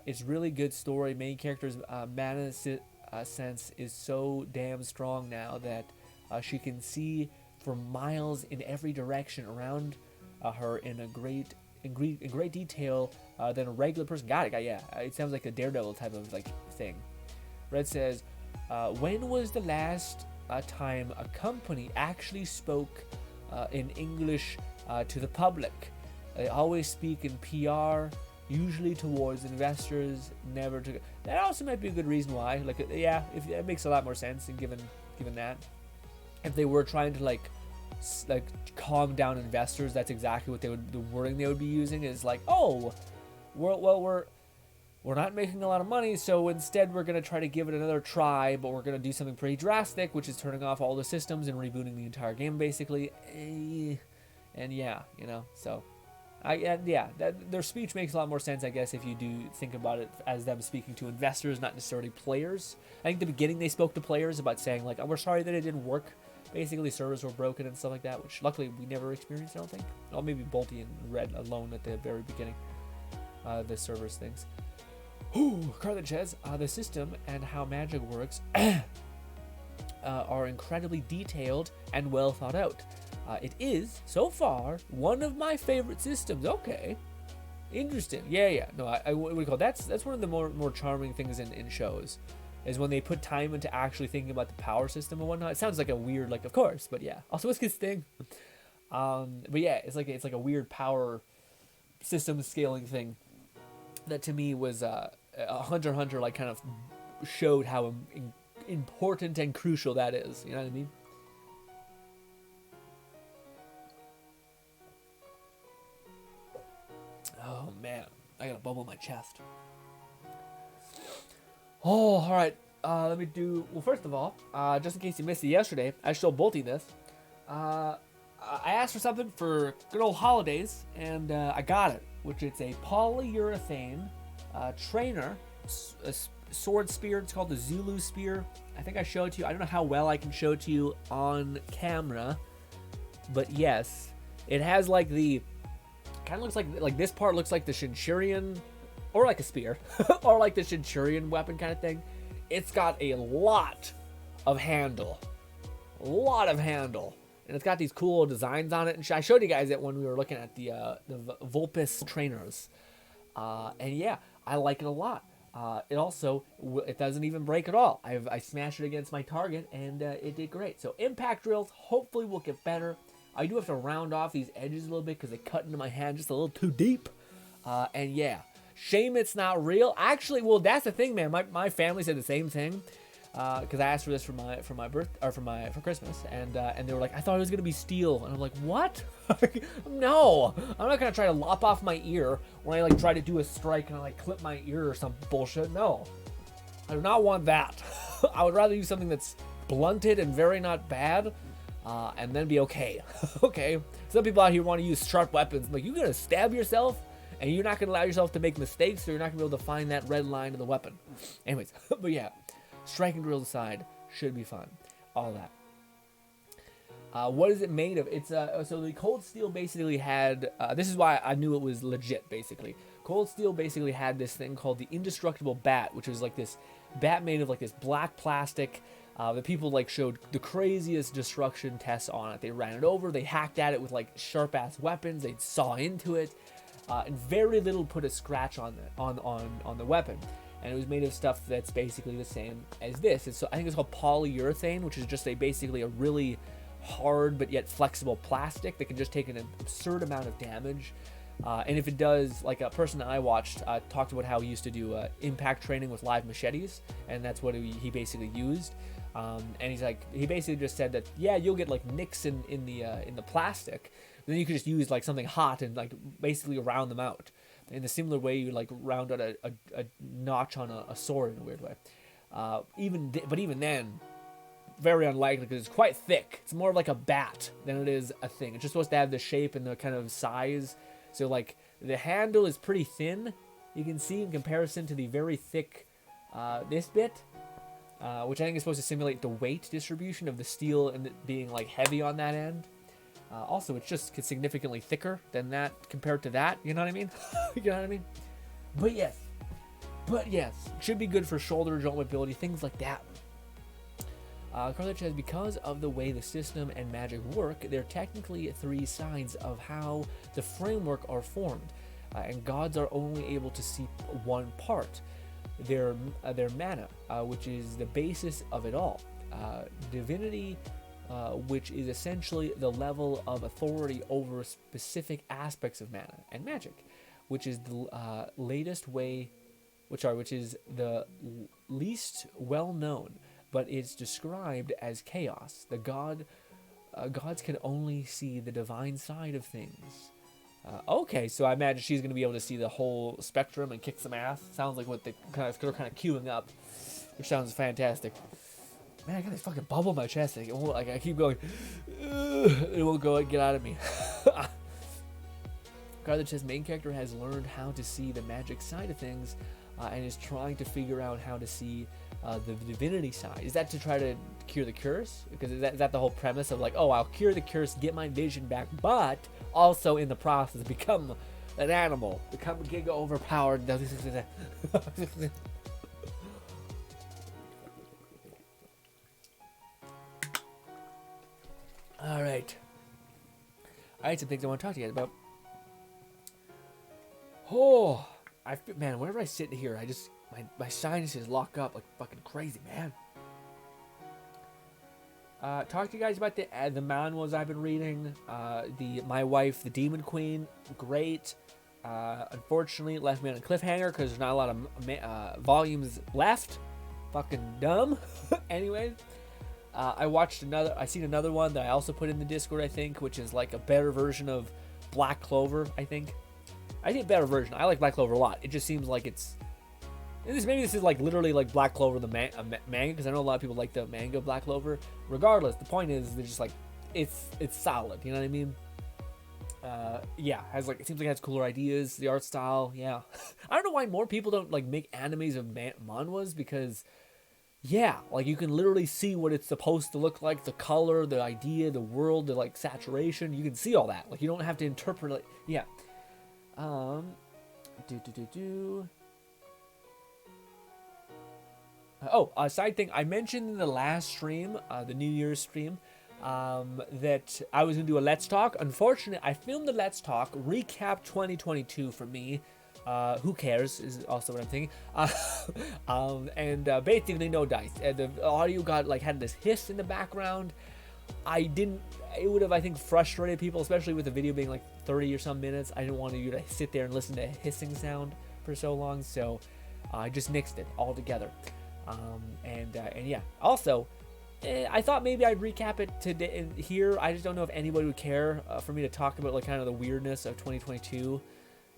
It's really good story. Main character's mana sense is so damn strong now that she can see for miles in every direction around her in great detail than a regular person. Got it. Yeah, it sounds like a Daredevil type of like thing. Red says, when was the last time a company actually spoke in English to the public? They always speak in PR, usually towards investors, never to. That also might be a good reason why. Like, yeah, if it makes a lot more sense. And given that, if they were trying to like calm down investors, that's exactly what the wording they would be using is like, oh, we're not making a lot of money, so instead we're going to try to give it another try, but we're going to do something pretty drastic, which is turning off all the systems and rebooting the entire game basically. And yeah, you know, so their speech makes a lot more sense, I guess, if you do think about it as them speaking to investors, not necessarily players. I think at the beginning they spoke to players about saying like, oh, we're sorry that it didn't work. Basically, servers were broken and stuff like that, which luckily we never experienced, I don't think. Or maybe Bolty and Red alone at the very beginning. The servers things. Carlin says, the system and how magic works are incredibly detailed and well thought out. It is, so far, one of my favorite systems. Okay. Interesting. Yeah. No, I would call that's one of the more charming things in shows. Is when they put time into actually thinking about the power system and whatnot. It sounds like a weird, like, of course, but yeah. Also, it's his thing. But yeah, it's like a weird power system scaling thing that to me was Hunter x Hunter, like, kind of showed how important and crucial that is. You know what I mean? Oh man, I got a bubble in my chest. Oh, all right. Let me do. Well, first of all, just in case you missed it yesterday, I showed Bolty this. I asked for something for good old holidays, and I got it, which is a polyurethane trainer, a sword spear. It's called the Zulu spear. I think I showed it to you. I don't know how well I can show it to you on camera, but yes, it has like the kind of looks like this part looks like the Shinshirian. Or like a spear, or like the Centurion weapon kind of thing. It's got a lot of handle. And it's got these cool designs on it. And I showed you guys it when we were looking at the Vulpes trainers. And yeah, I like it a lot. It doesn't even break at all. I smashed it against my target, and it did great. So impact drills hopefully will get better. I do have to round off these edges a little bit because they cut into my hand just a little too deep. And yeah. Shame it's not real. Actually, well, that's the thing, man. My family said the same thing. because I asked for this for Christmas, and they were like, I thought it was gonna be steel, and I'm like, what? No, I'm not gonna try to lop off my ear when I like try to do a strike and I like clip my ear or some bullshit. No, I do not want that. I would rather use something that's blunted and very not bad, and then be okay. Okay, some people out here want to use sharp weapons. I'm like, you're gonna stab yourself, and you're not gonna allow yourself to make mistakes, so you're not gonna be able to find that red line of the weapon. Anyways, but yeah. Striking drills aside, should be fun. All that. What is it made of? It's so the Cold Steel basically had. This is why I knew it was legit. Basically, Cold Steel basically had this thing called the Indestructible Bat, which was like this bat made of like this black plastic. The people like showed the craziest destruction tests on it. They ran it over. They hacked at it with like sharp ass weapons. They'd saw into it, and very little put a scratch on the weapon. And it was made of stuff that's basically the same as this. I think it's called polyurethane, which is just basically a really hard but yet flexible plastic that can just take an absurd amount of damage. And if it does, like a person that I watched talked about how he used to do impact training with live machetes, and that's what he basically used. And he basically just said that, yeah, you'll get like nicks in the plastic, but then you could just use like something hot and like basically round them out. In a similar way, you like round out a notch on a sword in a weird way. But even then, very unlikely because it's quite thick. It's more of like a bat than it is a thing. It's just supposed to have the shape and the kind of size. So like the handle is pretty thin. You can see in comparison to the very thick this bit, which I think is supposed to simulate the weight distribution of the steel and it being like heavy on that end. Also, it's just significantly thicker than that compared to that. You know what I mean? You know what I mean? But yes, should be good for shoulder joint mobility, things like that. Carlich says, because of the way the system and magic work, there are technically three sides of how the framework are formed, and gods are only able to see one part, their mana, which is the basis of it all. Divinity, which is essentially the level of authority over specific aspects of mana, and magic, which is the which is the least well known, but it's described as chaos. The gods can only see the divine side of things. Okay, so I imagine she's going to be able to see the whole spectrum and kick some ass. Sounds like what they're kind of queuing up, which sounds fantastic. Man, I got this fucking bubble in my chest. I keep going. It won't get out of me. Carlich's main character has learned how to see the magic side of things, and is trying to figure out how to see the divinity side. Is that to try to cure the curse? Because is that the whole premise of like, oh, I'll cure the curse, get my vision back, but also in the process become an animal, become giga overpowered. All right, some things I want to talk to you guys about. Oh, man, whenever I sit here, I just my sinuses lock up like fucking crazy, man. Talk to you guys about the manhwas I've been reading. My Wife, the Demon Queen, great. Unfortunately, it left me on a cliffhanger because there's not a lot of volumes left. Fucking dumb. Anyways, I seen another one that I also put in the Discord, I think, which is like a better version of Black Clover, I think. I think a better version. I like Black Clover a lot. It just seems like maybe this is like literally like Black Clover the manga, because I know a lot of people like the manga Black Clover. Regardless, the point is they're just like it's solid. You know what I mean? Yeah, it seems like it has cooler ideas. The art style, yeah. I don't know why more people don't like make animes of manhwas, because yeah, like you can literally see what it's supposed to look like, the color, the idea, the world, the like saturation. You can see all that. Like you don't have to interpret it. Yeah. Side thing, I mentioned in the last stream, the New Year's stream, that I was going to do a Let's Talk. Unfortunately, I filmed the Let's Talk, recap 2022 for me. Who cares is also what I'm thinking. And basically no dice. The audio had this hiss in the background. It would have, I think, frustrated people, especially with the video being like 30 or some minutes. I didn't want you to sit there and listen to a hissing sound for so long, so I just nixed it altogether. And yeah, also, I thought maybe I'd recap it today here. I just don't know if anybody would care for me to talk about like kind of the weirdness of 2022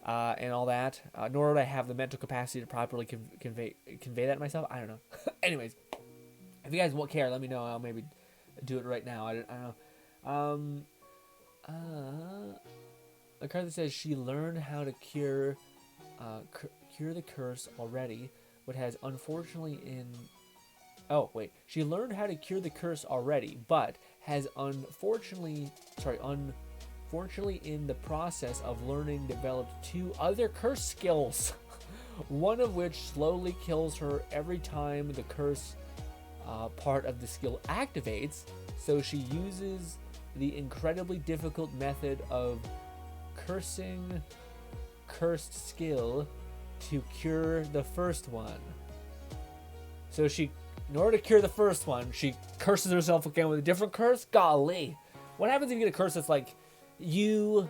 and all that. Nor would I have the mental capacity to properly convey that to myself. I don't know. Anyways, if you guys won't care, let me know. I'll maybe do it right now. I don't know. The card that says she learned how to cure the curse already, but has unfortunately she learned how to cure the curse already, but has unfortunately in the process of learning developed 2 other curse skills, one of which slowly kills her every time the curse part of the skill activates. So she uses the incredibly difficult method of cursing cursed skill to cure the first one. So in order to cure the first one, she curses herself again with a different curse? Golly. What happens if you get a curse that's like, you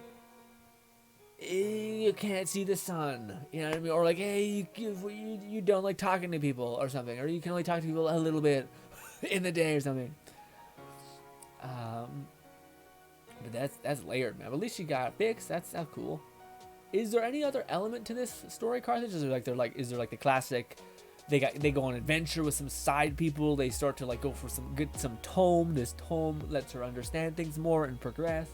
can't see the sun? You know what I mean? Or like, hey, you don't like talking to people or something. Or you can only talk to people a little bit in the day or something. But that's layered, man. But at least she got fixed. That's cool. Is there any other element to this story, Carthage? Is there like the classic? They go on adventure with some side people. They start to like go for some tome. This tome lets her understand things more and progress.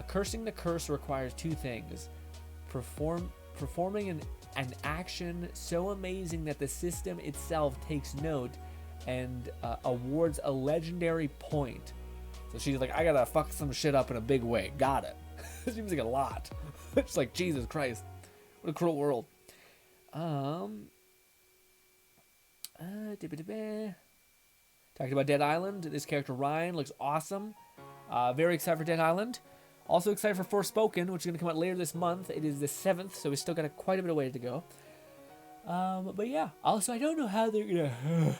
Cursing the curse requires 2 things: performing an action so amazing that the system itself takes note and awards a legendary point. So she's like, I gotta fuck some shit up in a big way. Got it. It seems like a lot. It's like, Jesus Christ, what a cruel world. Talking about Dead Island, this character Ryan looks awesome. Very excited for Dead Island. Also excited for Forspoken, which is going to come out later this month. It is the 7th, so we still got quite a bit of way to go. But yeah, also I don't know how they're going to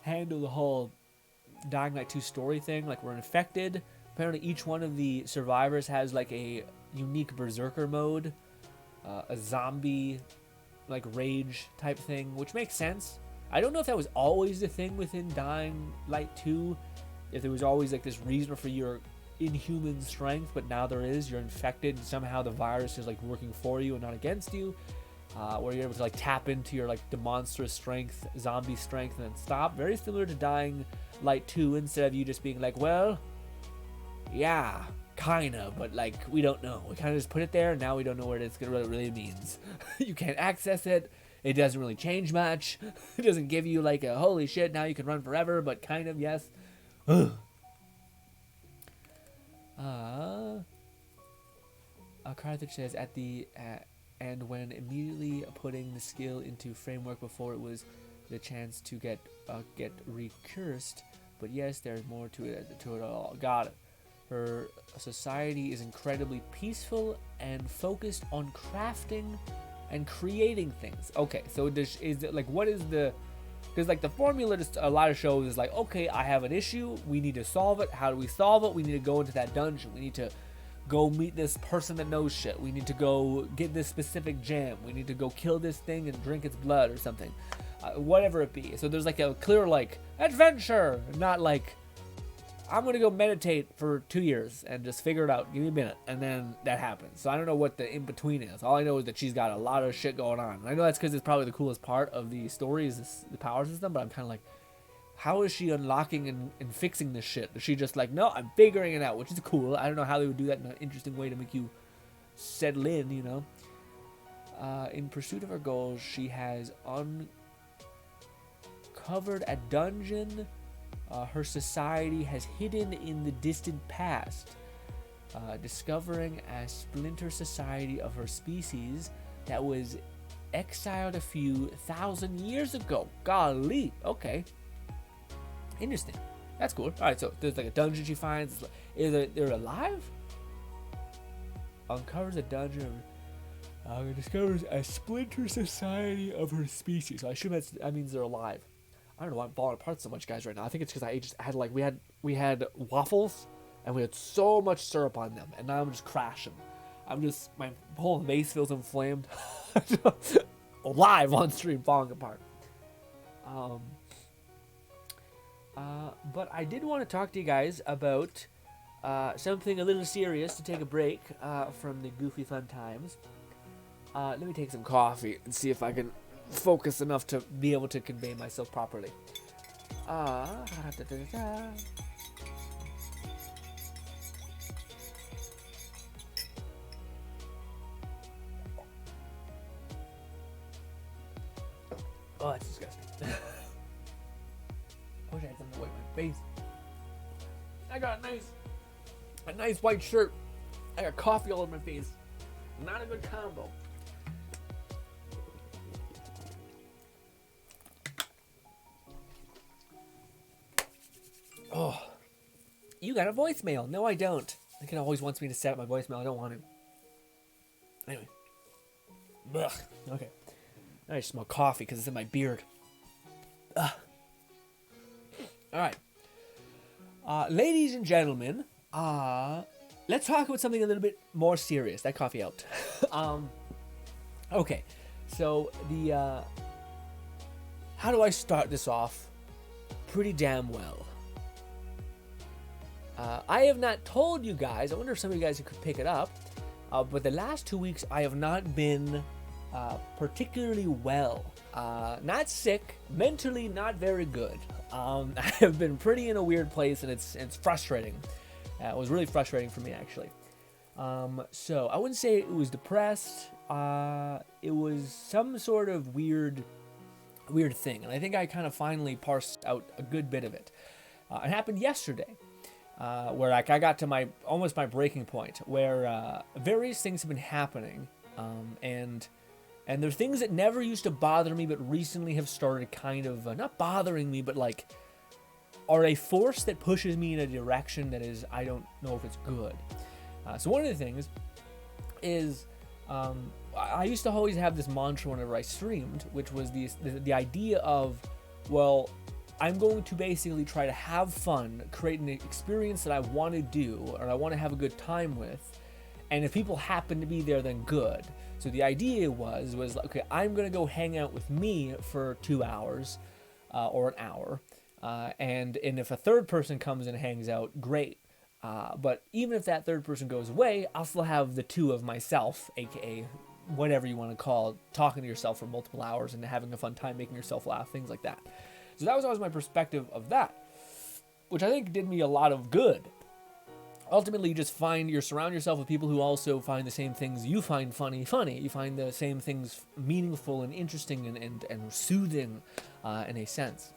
handle the whole Dying Light 2 story thing. Like, we're infected. Apparently each one of the survivors has like a unique berserker mode, a zombie like rage type thing, which makes sense. I don't know if that was always the thing within Dying Light 2, if there was always like this reason for your inhuman strength, but now there is. You're infected and somehow the virus is like working for you and not against you, where you're able to like tap into your like the monstrous strength, zombie strength, and then stop. Very similar to Dying Light 2, instead of you just being like, well, yeah, kinda, but like we don't know. We kind of just put it there and now we don't know what it really means. You can't access it. It doesn't really change much. It doesn't give you like a holy shit, now you can run forever, but kind of, yes. Carthage says and when immediately putting the skill into framework before it was the chance to get recursed, but yes, there's more to it all. Got it. Her society is incredibly peaceful and focused on crafting and creating things. Okay, so is it like, what is the, because like the formula to a lot of shows is like, okay, I have an issue, we need to solve it. How do we solve it? We need to go into that dungeon, we need to go meet this person that knows shit, we need to go get this specific gem, we need to go kill this thing and drink its blood or something, whatever it be. So there's like a clear like adventure, not like I'm gonna go meditate for 2 years and just figure it out, give me a minute, and then that happens. So I don't know what the in-between is. All I know is that she's got a lot of shit going on. And I know that's because it's probably the coolest part of the story is the power system, but I'm kind of like, how is she unlocking and fixing this shit? Is she just like, no, I'm figuring it out, which is cool. I don't know how they would do that in an interesting way to make you settle in, you know? In pursuit of her goals, she has uncovered a dungeon her society has hidden in the distant past, discovering a splinter society of her species that was exiled a few thousand years ago. Golly, okay. Interesting. That's cool. Alright, so there's like a dungeon she finds. They're alive? Uncovers a dungeon. Discovers a splinter society of her species. So I assume that means they're alive. I don't know why I'm falling apart so much, guys, right now. I think it's because I just had like, we had waffles and we had so much syrup on them, and now I'm just crashing. My whole face feels inflamed. Live on stream, falling apart. Um, but I did want to talk to you guys about something a little serious to take a break from the goofy fun times. Let me take some coffee and see if I can focus enough to be able to convey myself properly. Da, da, da, da. Oh, that's disgusting. I wish I had something to wipe my face. I got a nice white shirt. I got coffee all over my face. Not a good combo. Oh, you got a voicemail. No, I don't. The kid always wants me to set up my voicemail. I don't want to. Anyway. Ugh. Okay. I just smell coffee because it's in my beard. Ugh. All right. Ladies and gentlemen, let's talk about something a little bit more serious. That coffee helped. Okay. So, how do I start this off? Pretty damn well. I have not told you guys, I wonder if some of you guys could pick it up, but the last 2 weeks I have not been particularly well. Not sick, mentally not very good. I have been pretty in a weird place, and it's frustrating. It was really frustrating for me, actually. So I wouldn't say it was depressed. It was some sort of weird thing, and I think I kind of finally parsed out a good bit of it. It happened yesterday. Where like I got to almost my breaking point, where various things have been happening, and there are things that never used to bother me, but recently have started kind of not bothering me, but like are a force that pushes me in a direction that is, I don't know if it's good. So one of the things is I used to always have this mantra whenever I streamed, which was the idea of, well, I'm going to basically try to have fun, create an experience that I want to do, or I want to have a good time with, and if people happen to be there, then good. So the idea was like, okay, I'm going to go hang out with me for 2 hours, or an hour, and if a third person comes and hangs out, great. But even if that third person goes away, I'll still have the two of myself, aka whatever you want to call it, talking to yourself for multiple hours and having a fun time, making yourself laugh, things like that. So that was always my perspective of that, which I think did me a lot of good. Ultimately, you surround yourself with people who also find the same things you find funny. You find the same things meaningful and interesting and soothing in a sense.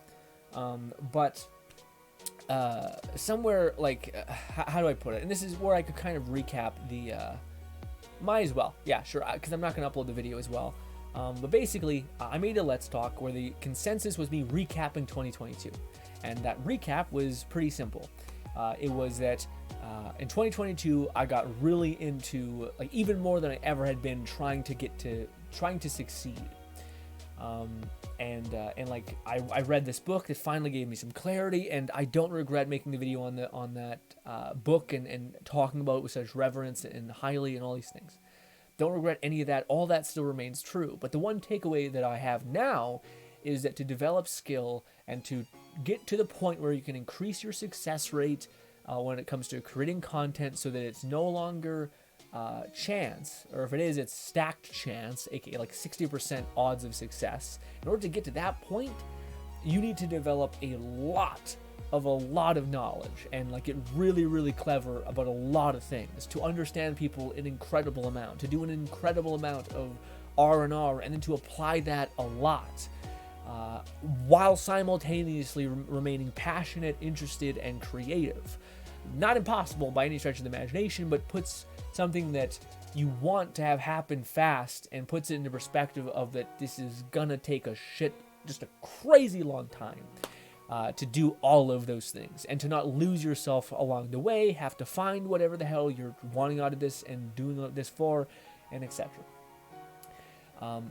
But somewhere like, how do I put it? And this is where I could kind of recap might as well. Yeah, sure, because I'm not going to upload the video as well. But basically, I made a Let's Talk where the consensus was me recapping 2022. And that recap was pretty simple. It was that in 2022, I got really into, like, even more than I ever had been trying to succeed. And like, I read this book that finally gave me some clarity, and I don't regret making the video on that book and talking about it with such reverence and highly and all these things. Don't regret any of that. All that still remains true. But the one takeaway that I have now is that to develop skill and to get to the point where you can increase your success rate when it comes to creating content, so that it's no longer chance, or if it is, it's stacked chance, aka like 60% odds of success. In order to get to that point, you need to develop a lot of knowledge and like get really, really clever about a lot of things, to understand people an incredible amount, to do an incredible amount of R&R, and then to apply that a lot, while simultaneously remaining passionate, interested, and creative. Not impossible by any stretch of the imagination, but puts something that you want to have happen fast and puts it into perspective of that this is gonna take just a crazy long time to do all of those things, and to not lose yourself along the way, have to find whatever the hell you're wanting out of this and doing this for, and etc.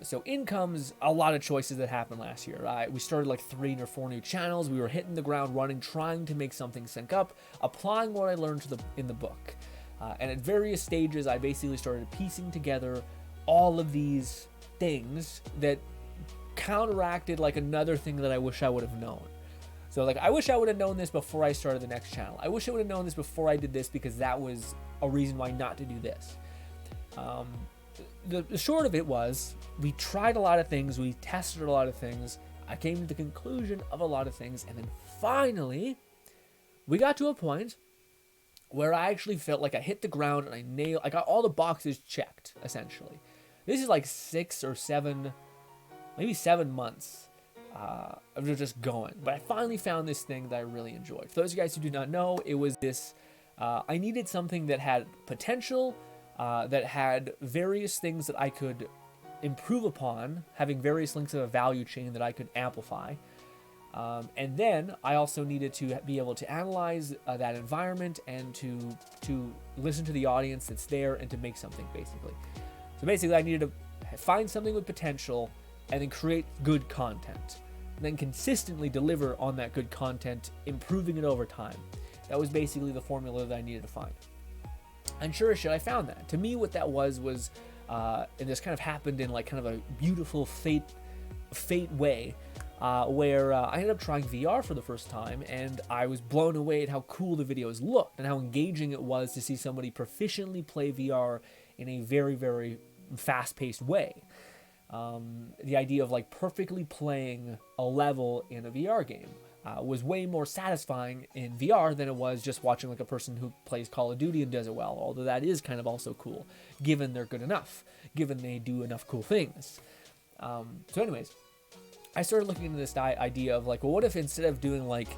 So in comes a lot of choices that happened last year. We started like 3 or 4 new channels. We were hitting the ground running, trying to make something sync up, applying what I learned in the book. And at various stages, I basically started piecing together all of these things that counteracted like another thing that I wish I would have known. So like, I wish I would have known this before I started the next channel. I wish I would have known this before I did this, because that was a reason why not to do this. The short of it was, we tried a lot of things, we tested a lot of things, I came to the conclusion of a lot of things, and then finally, we got to a point where I actually felt like I hit the ground and I got all the boxes checked, essentially. This is like 6 or 7, maybe 7 months of just going. But I finally found this thing that I really enjoyed. For those of you guys who do not know, it was this, I needed something that had potential, that had various things that I could improve upon, having various links of a value chain that I could amplify. And then I also needed to be able to analyze that environment and to listen to the audience that's there and to make something, basically. So basically, I needed to find something with potential and then create good content. And then consistently deliver on that good content, improving it over time. That was basically the formula that I needed to find. And sure as shit, I found that. To me, what that was, and this kind of happened in like kind of a beautiful fate way, where I ended up trying VR for the first time, and I was blown away at how cool the videos looked and how engaging it was to see somebody proficiently play VR in a very, very fast-paced way. The idea of like perfectly playing a level in a VR game was way more satisfying in VR than it was just watching like a person who plays Call of Duty and does it well, although that is kind of also cool, given they're good enough, given they do enough cool things. So anyways, I started looking into this idea of like, well, what if instead of doing like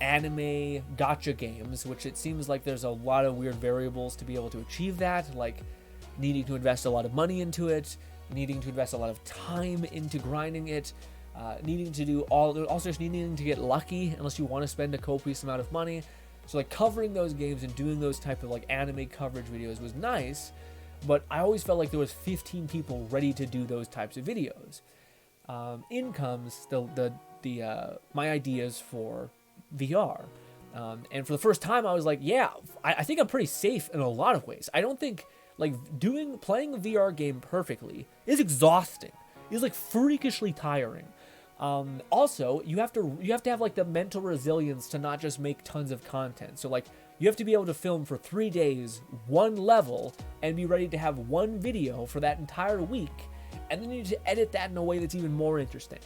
anime gacha games, which it seems like there's a lot of weird variables to be able to achieve that, like needing to invest a lot of money into it, needing to invest a lot of time into grinding it, needing to do also just needing to get lucky unless you want to spend a copious amount of money. So like covering those games and doing those type of like anime coverage videos was nice, but I always felt like there was 15 people ready to do those types of videos. In comes my ideas for VR. And for the first time, I was like, yeah, I think I'm pretty safe in a lot of ways. I don't think like playing a VR game perfectly is exhausting. It's like freakishly tiring. Also, you have to have like the mental resilience to not just make tons of content. So like you have to be able to film for 3 days, one level, and be ready to have one video for that entire week. And then you need to edit that in a way that's even more interesting.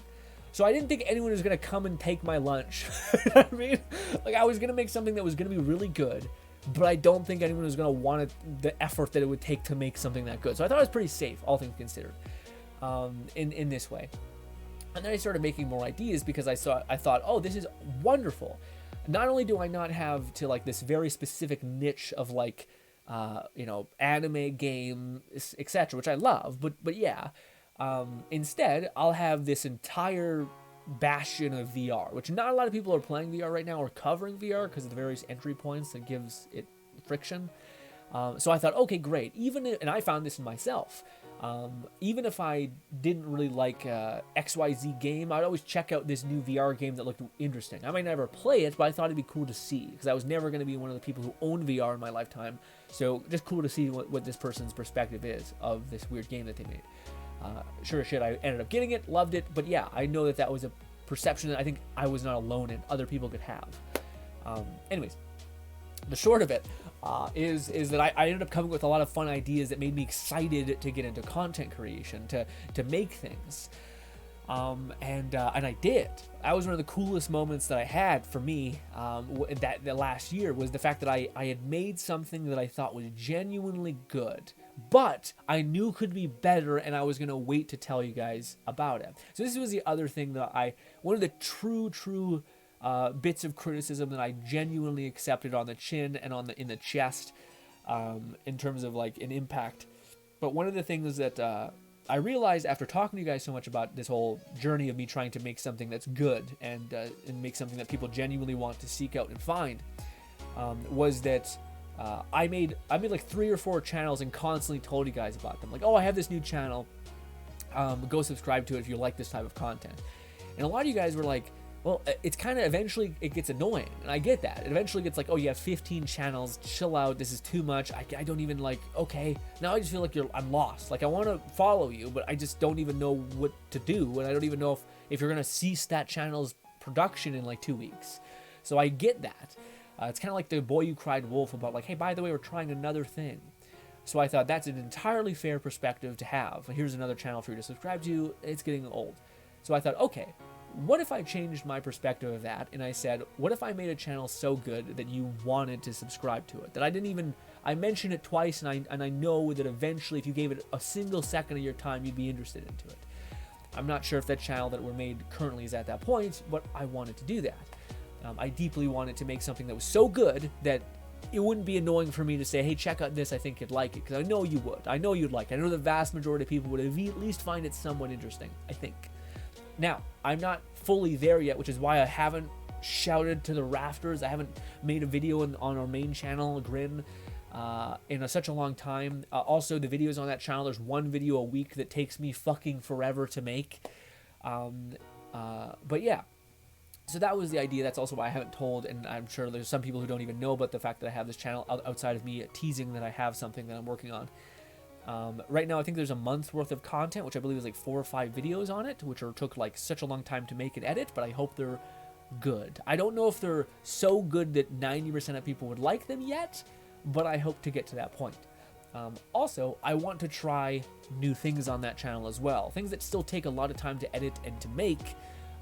So I didn't think anyone was going to come and take my lunch. You know what I mean? Like I was going to make something that was going to be really good, but I don't think anyone was going to want the effort that it would take to make something that good. So I thought it was pretty safe, all things considered, in this way. And then I started making more ideas because I thought, oh, this is wonderful. Not only do I not have to like this very specific niche of like, anime game, etc., which I love, but yeah, instead I'll have this entire bastion of VR, which not a lot of people are playing VR right now or covering VR because of the various entry points that gives it friction. So I thought, okay, great. And I found this in myself. Even if I didn't really like XYZ game, I'd always check out this new VR game that looked interesting. I might never play it, but I thought it'd be cool to see because I was never going to be one of the people who own VR in my lifetime. So just cool to see what this person's perspective is of this weird game that they made. Sure as shit, I ended up getting it, loved it, but yeah, I know that was a perception that I think I was not alone in. Other people could have. Anyways, the short of it is that I ended up coming with a lot of fun ideas that made me excited to get into content creation, to make things. And I did. That was one of the coolest moments that I had for me that last year, was the fact that I had made something that I thought was genuinely good, but I knew could be better, and I was going to wait to tell you guys about it. So this was the other thing that one of the true bits of criticism that I genuinely accepted on the chin and in the chest, in terms of like an impact. But one of the things that I realized after talking to you guys so much about this whole journey of me trying to make something that's good and make something that people genuinely want to seek out and find, was that I made like 3 or 4 channels and constantly told you guys about them. Like, oh, I have this new channel. Go subscribe to it if you like this type of content. And a lot of you guys were like, Well, it's kind of eventually it gets annoying, and I get that. It eventually gets like, oh, you have 15 channels, chill out, this is too much. I don't even like, okay, now I just feel like I'm lost. Like I want to follow you, but I just don't even know what to do, and I don't even know if you're gonna cease that channel's production in like 2 weeks. So I get that. It's kind of like the Boy You Cried Wolf about like, hey, by the way, we're trying another thing. So I thought that's an entirely fair perspective to have. Here's another channel for you to subscribe to. It's getting old. So I thought, okay, what if I changed my perspective of that and I said, what if I made a channel so good that you wanted to subscribe to it? That I mentioned it twice, and I know that eventually if you gave it a single second of your time, you'd be interested into it. I'm not sure if that channel that we're made currently is at that point, but I wanted to do that. I deeply wanted to make something that was so good that it wouldn't be annoying for me to say, hey, check out this, I think you'd like it, because I know you would. I know you'd like it. I know the vast majority of people would at least find it somewhat interesting, I think. Now, I'm not fully there yet, which is why I haven't shouted to the rafters. I haven't made a video on our main channel, Grin, in such a long time. Also, the videos on that channel, there's one video a week that takes me fucking forever to make. But yeah, so that was the idea. That's also why I haven't told, and I'm sure there's some people who don't even know about the fact that I have this channel outside of me teasing that I have something that I'm working on. Right now, I think there's a month's worth of content, which I believe is like 4 or 5 videos on it, which took like such a long time to make and edit, but I hope they're good. I don't know if they're so good that 90% of people would like them yet, but I hope to get to that point. Also, I want to try new things on that channel as well. Things that still take a lot of time to edit and to make,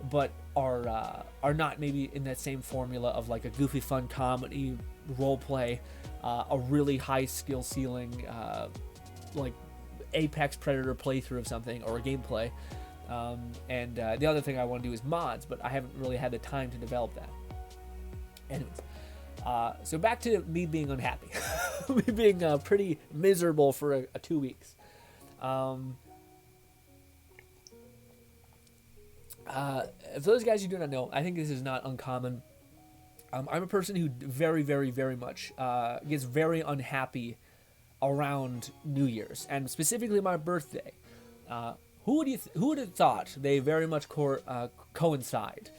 but are not maybe in that same formula of like a goofy fun comedy role play, a really high skill ceiling, like Apex Predator playthrough of something, or a gameplay. And the other thing I want to do is mods, but I haven't really had the time to develop that. Anyways, so back to me being unhappy, me being pretty miserable for 2 weeks. For those guys who do not know, I think this is not uncommon. I'm a person who very, very, very much gets very unhappy around New Year's, and specifically my birthday. Who would have thought they very much coincide?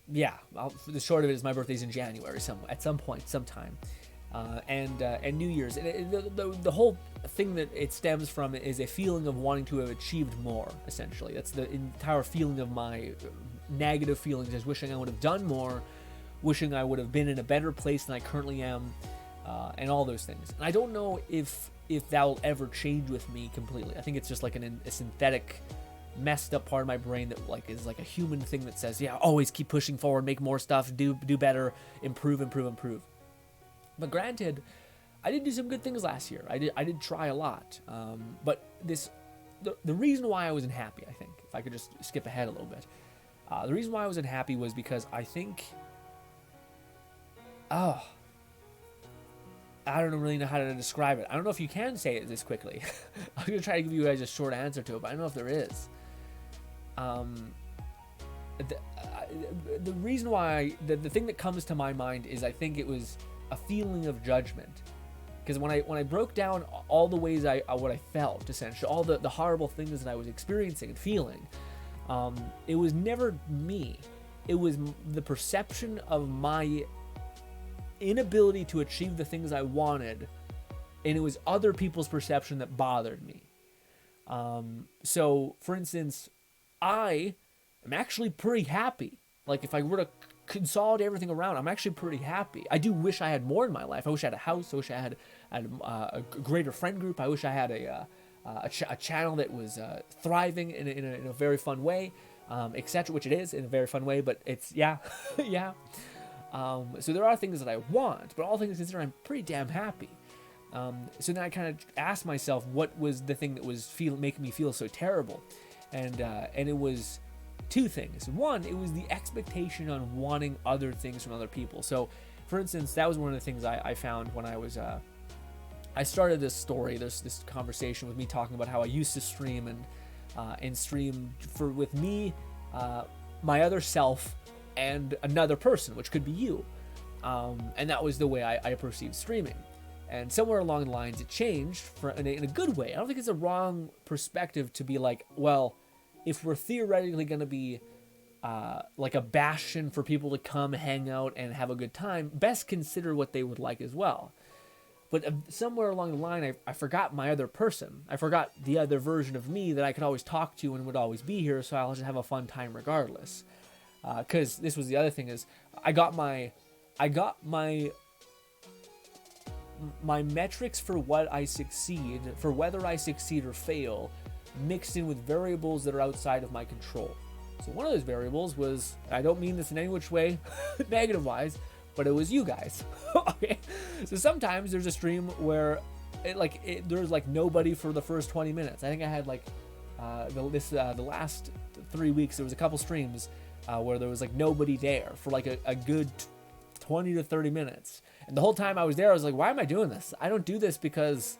Yeah, the short of it is my birthday's in January, at some point, sometime, and New Year's. And the whole thing that it stems from is a feeling of wanting to have achieved more. Essentially, that's the entire feeling of my negative feelings, is wishing I would have done more, wishing I would have been in a better place than I currently am. And all those things. And I don't know if that will ever change with me completely. I think it's just like a synthetic, messed up part of my brain that like is like a human thing that says, yeah, always keep pushing forward, make more stuff, do better, improve. But granted, I did do some good things last year. I did try a lot. But the reason why I wasn't happy, I think, if I could just skip ahead a little bit, the reason why I wasn't happy was because I think, I don't really know how to describe it. I don't know if you can say it this quickly. I'm going to try to give you guys a short answer to it, but I don't know if there is. The reason why, the thing that comes to my mind is I think it was a feeling of judgment. Because when I broke down all the ways what I felt, essentially, all the horrible things that I was experiencing and feeling, it was never me. It was the perception of my inability to achieve the things I wanted, and it was other people's perception that bothered me. So, for instance, I am actually pretty happy. Like, if I were to consolidate everything around, I'm actually pretty happy. I do wish I had more in my life. I wish I had a house. I wish I had a greater friend group. I wish I had a channel that was thriving in a very fun way, etc., which it is in a very fun way, but it's, yeah. So there are things that I want, but all things considered, I'm pretty damn happy. So then I kind of asked myself, what was the thing that was making me feel so terrible? And it was 2 things. One, it was the expectation on wanting other things from other people. So, for instance, that was one of the things I found when I was, I started this story, this conversation with me talking about how I used to stream and stream with me, my other self, and another person, which could be you. And that was the way I perceived streaming. And somewhere along the lines, it changed in a good way. I don't think it's a wrong perspective to be like, well, if we're theoretically going to be like a bastion for people to come hang out and have a good time, best consider what they would like as well. But somewhere along the line, I forgot my other person. I forgot the other version of me that I could always talk to and would always be here, so I'll just have a fun time regardless. Because this was the other thing is, I got my metrics for what I succeed, for whether I succeed or fail, mixed in with variables that are outside of my control. So one of those variables was, I don't mean this in any which way, negative-wise, but it was you guys. Okay, so sometimes there's a stream where there's like nobody for the first 20 minutes. I think I had like the last 3 weeks there was a couple streams where there was like nobody there for like a good 20 to 30 minutes, and the whole time I was there I was like, why am I doing this? I don't do this because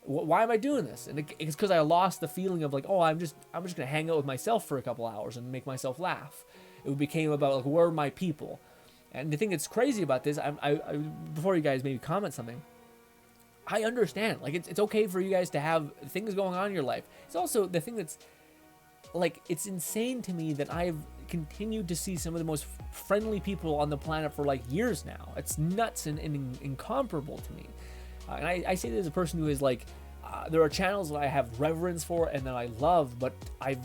why am I doing this? And it's because I lost the feeling of like, oh, I'm just gonna hang out with myself for a couple hours and make myself laugh. It became about like, where are my people? And the thing that's crazy about this, I before you guys maybe comment something, I understand. Like, it's okay for you guys to have things going on in your life. It's also the thing that's, like, it's insane to me that I've continued to see some of the most friendly people on the planet for, like, years now. It's nuts and incomparable to me. And I say this as a person who is, like, there are channels that I have reverence for and that I love, but I've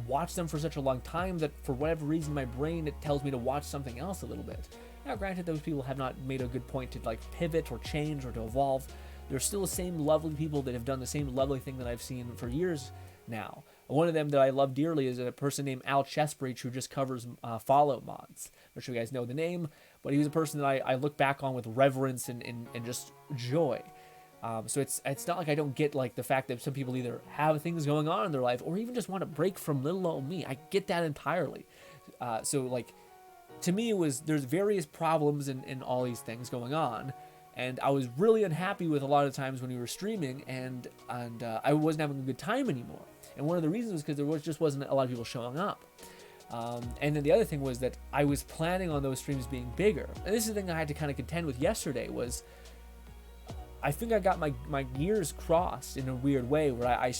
watched them for such a long time that for whatever reason my brain, it tells me to watch something else a little bit. Now granted, those people have not made a good point to like pivot or change or to evolve. They're still the same lovely people that have done the same lovely thing that I've seen for years now. One of them that I love dearly is a person named Al Chessbreach, who just covers Fallout mods. I'm not sure you guys know the name, but he was a person that I look back on with reverence and just joy. So it's not like I don't get like the fact that some people either have things going on in their life or even just want to break from little old me. I get that entirely. So like, to me, there's various problems in all these things going on, and I was really unhappy with a lot of times when we were streaming, and I wasn't having a good time anymore. And one of the reasons was because there wasn't a lot of people showing up. And then the other thing was that I was planning on those streams being bigger. And this is the thing I had to kind of contend with yesterday was, I think I got my gears crossed in a weird way where I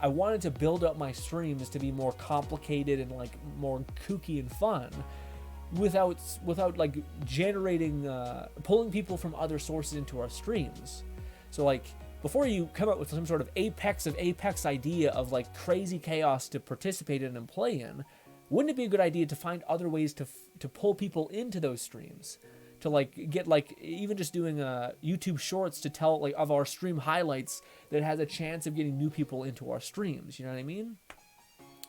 wanted to build up my streams to be more complicated and like more kooky and fun without like generating, pulling people from other sources into our streams. So like, before you come up with some sort of apex idea of like crazy chaos to participate in and play in, wouldn't it be a good idea to find other ways to pull people into those streams? To like get like even just doing YouTube shorts to tell like of our stream highlights that has a chance of getting new people into our streams. You know what I mean?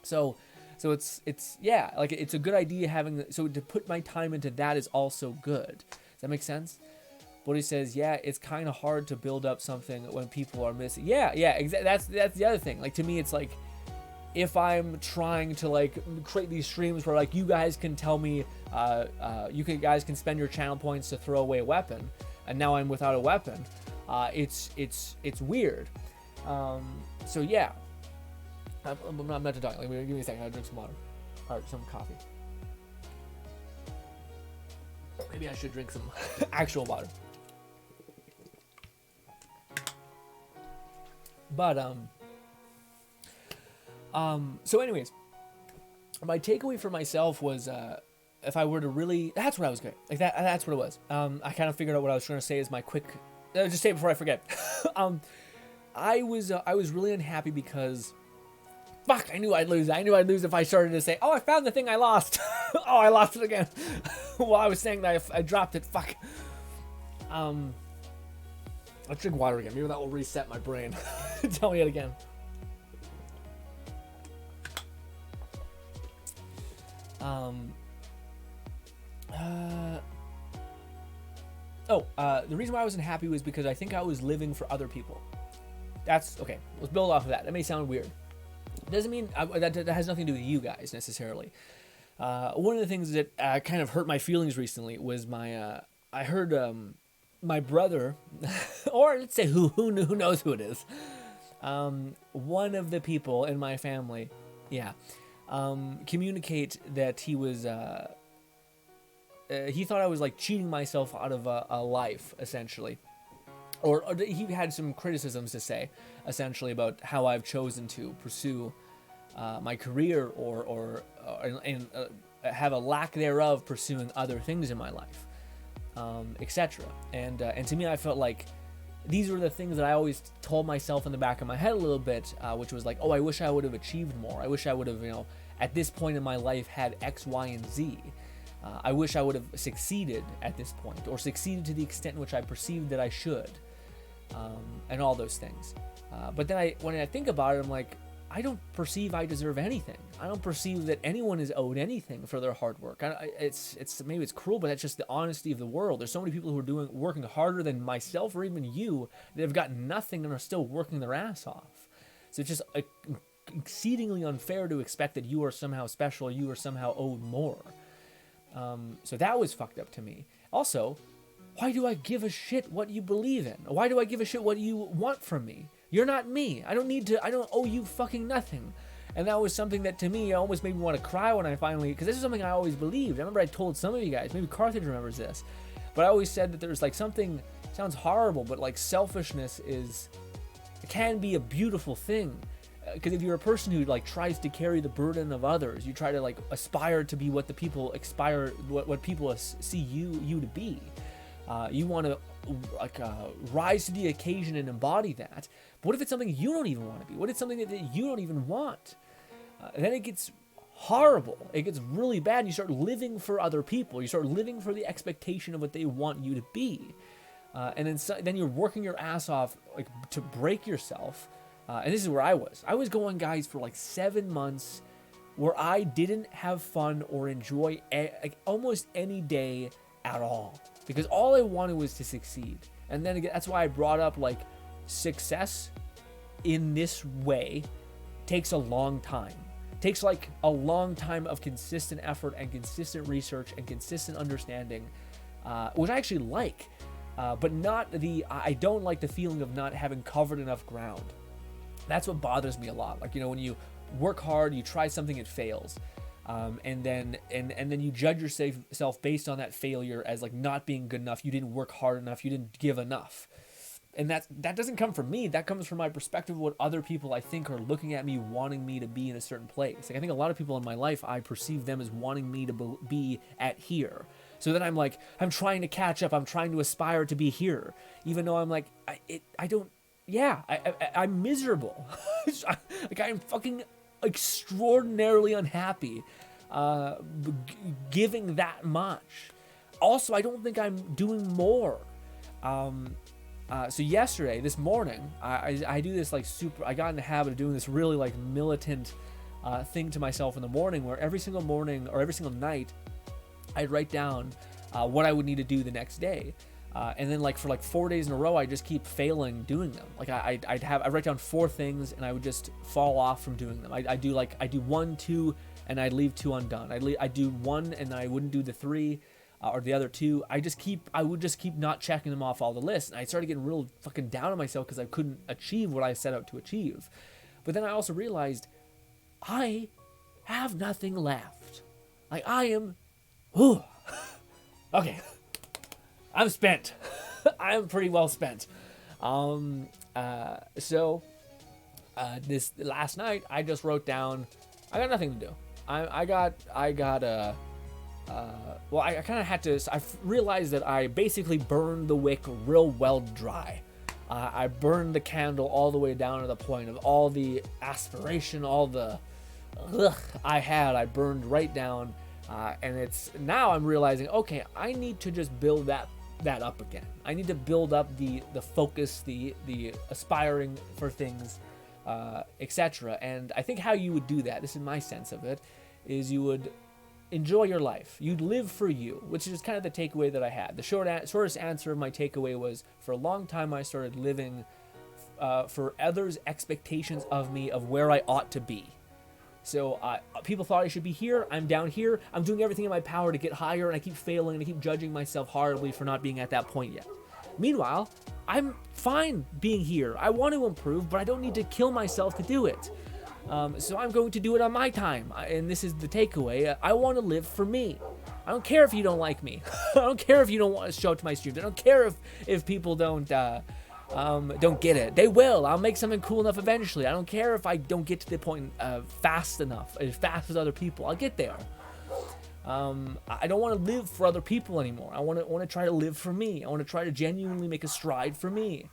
So it's yeah, like it's a good idea so to put my time into that is also good. Does that make sense? But he says, yeah, it's kind of hard to build up something when people are missing. Yeah, that's the other thing. Like, to me, it's like, if I'm trying to like create these streams where like you guys can tell me, guys can spend your channel points to throw away a weapon, and now I'm without a weapon, it's weird. So yeah, I'm not meant to talk. Like, give me a second. I'll drink some water, or some coffee. Maybe I should drink some actual water. But so anyways, my takeaway for myself was, if I were to really, that's what I was good. Like that's what it was. I kind of figured out what I was trying to say as my quick, just say it before I forget. I was really unhappy because, fuck, I knew I'd lose if I started to say, oh, I found the thing I lost. Oh, I lost it again. Well, I was saying that I dropped it. Fuck. Let's drink water again. Maybe that will reset my brain. Tell me it again. The reason why I wasn't happy was because I think I was living for other people. That's okay. Let's build off of that. That may sound weird. It doesn't mean that has nothing to do with you guys necessarily. One of the things that kind of hurt my feelings recently was I heard my brother, or let's say who knows who it is. One of the people in my family, communicate that he was he thought I was like cheating myself out of a life, essentially, or he had some criticisms to say, essentially, about how I've chosen to pursue my career, or have a lack thereof pursuing other things in my life, etc. And to me, I felt like these were the things that I always told myself in the back of my head a little bit, which was like, oh, I wish I would have achieved more. I wish I would have, at this point in my life had X, Y, and Z. I wish I would have succeeded at this point, or succeeded to the extent in which I perceived that I should, and all those things. But then when I think about it, I'm like, I don't perceive I deserve anything. I don't perceive that anyone is owed anything for their hard work. It's maybe it's cruel, but that's just the honesty of the world. There's so many people who are working harder than myself or even you that have got nothing and are still working their ass off. So it's just exceedingly unfair to expect that you are somehow special, you are somehow owed more. So that was fucked up to me. Also, why do I give a shit what you believe in? Why do I give a shit what you want from me? You're not me. I don't owe you fucking nothing. And that was something that to me almost made me want to cry when I finally, because this is something I always believed. I remember I told some of you guys, maybe Carthage remembers this, but I always said that there's like something, sounds horrible, but like selfishness can be a beautiful thing. Because if you're a person who like tries to carry the burden of others, you try to like aspire to be what the people what people see you to be. You want to rise to the occasion and embody that. But what if it's something you don't even want to be? What if it's something that you don't even want? Then it gets horrible. It gets really bad. You start living for other people. You start living for the expectation of what they want you to be. And then you're working your ass off like to break yourself. And this is where I was. I was going, guys, for like 7 months where I didn't have fun or enjoy almost any day at all. Because all I wanted was to succeed. And then again, that's why I brought up like success in this way takes a long time. Takes like a long time of consistent effort and consistent research and consistent understanding, which I actually like. But I don't like the feeling of not having covered enough ground. That's what bothers me a lot. Like, when you work hard, you try something, it fails. And then you judge yourself based on that failure as like not being good enough. You didn't work hard enough. You didn't give enough. And that doesn't come from me. That comes from my perspective of what other people I think are looking at me, wanting me to be in a certain place. Like I think a lot of people in my life, I perceive them as wanting me to be at here. So then I'm like, I'm trying to catch up. I'm trying to aspire to be here, even though I'm like, I'm miserable. Like I'm fucking extraordinarily unhappy giving that much. Also, I don't think I'm doing more. So this morning, I do this like I got in the habit of doing this really like militant thing to myself in the morning, where every single morning or every single night I'd write down what I would need to do the next day. And then for 4 days in a row, I just keep failing doing them. Like I write down 4 things and I would just fall off from doing them. I do 1, 2, and I'd leave 2 undone. I do 1 and I wouldn't do the 3 or the other 2. I would just keep not checking them off all the lists. And I started getting real fucking down on myself because I couldn't achieve what I set out to achieve. But then I also realized I have nothing left. Like I am, okay. I'm spent. I'm pretty well spent. This last night I just wrote down, I got nothing to do. I kind of had to, I realized that I basically burned the wick real well dry. I burned the candle all the way down to the point of all the aspiration, all the I burned right down. And it's now I'm realizing, okay, I need to just build that up again. I need to build up the focus, the aspiring for things, etc. And I think how you would do that, this is my sense of it, is you would enjoy your life. You'd live for you, which is kind of the takeaway that I had. The shortest answer of my takeaway was, for a long time I started living for others' expectations of me, of where I ought to be. So people thought I should be here. I'm down here. I'm doing everything in my power to get higher, and I keep failing, and I keep judging myself horribly for not being at that point yet. Meanwhile, I'm fine being here. I want to improve, but I don't need to kill myself to do it. So I'm going to do it on my time. And this is the takeaway. I want to live for me. I don't care if you don't like me. I don't care if you don't want to show up to my streams. I don't care if people don't get it. They will. I'll make something cool enough eventually. I don't care if I don't get to the point fast enough, as fast as other people. I'll get there. I don't want to live for other people anymore. I want to try to live for me. I want to try to genuinely make a stride for me.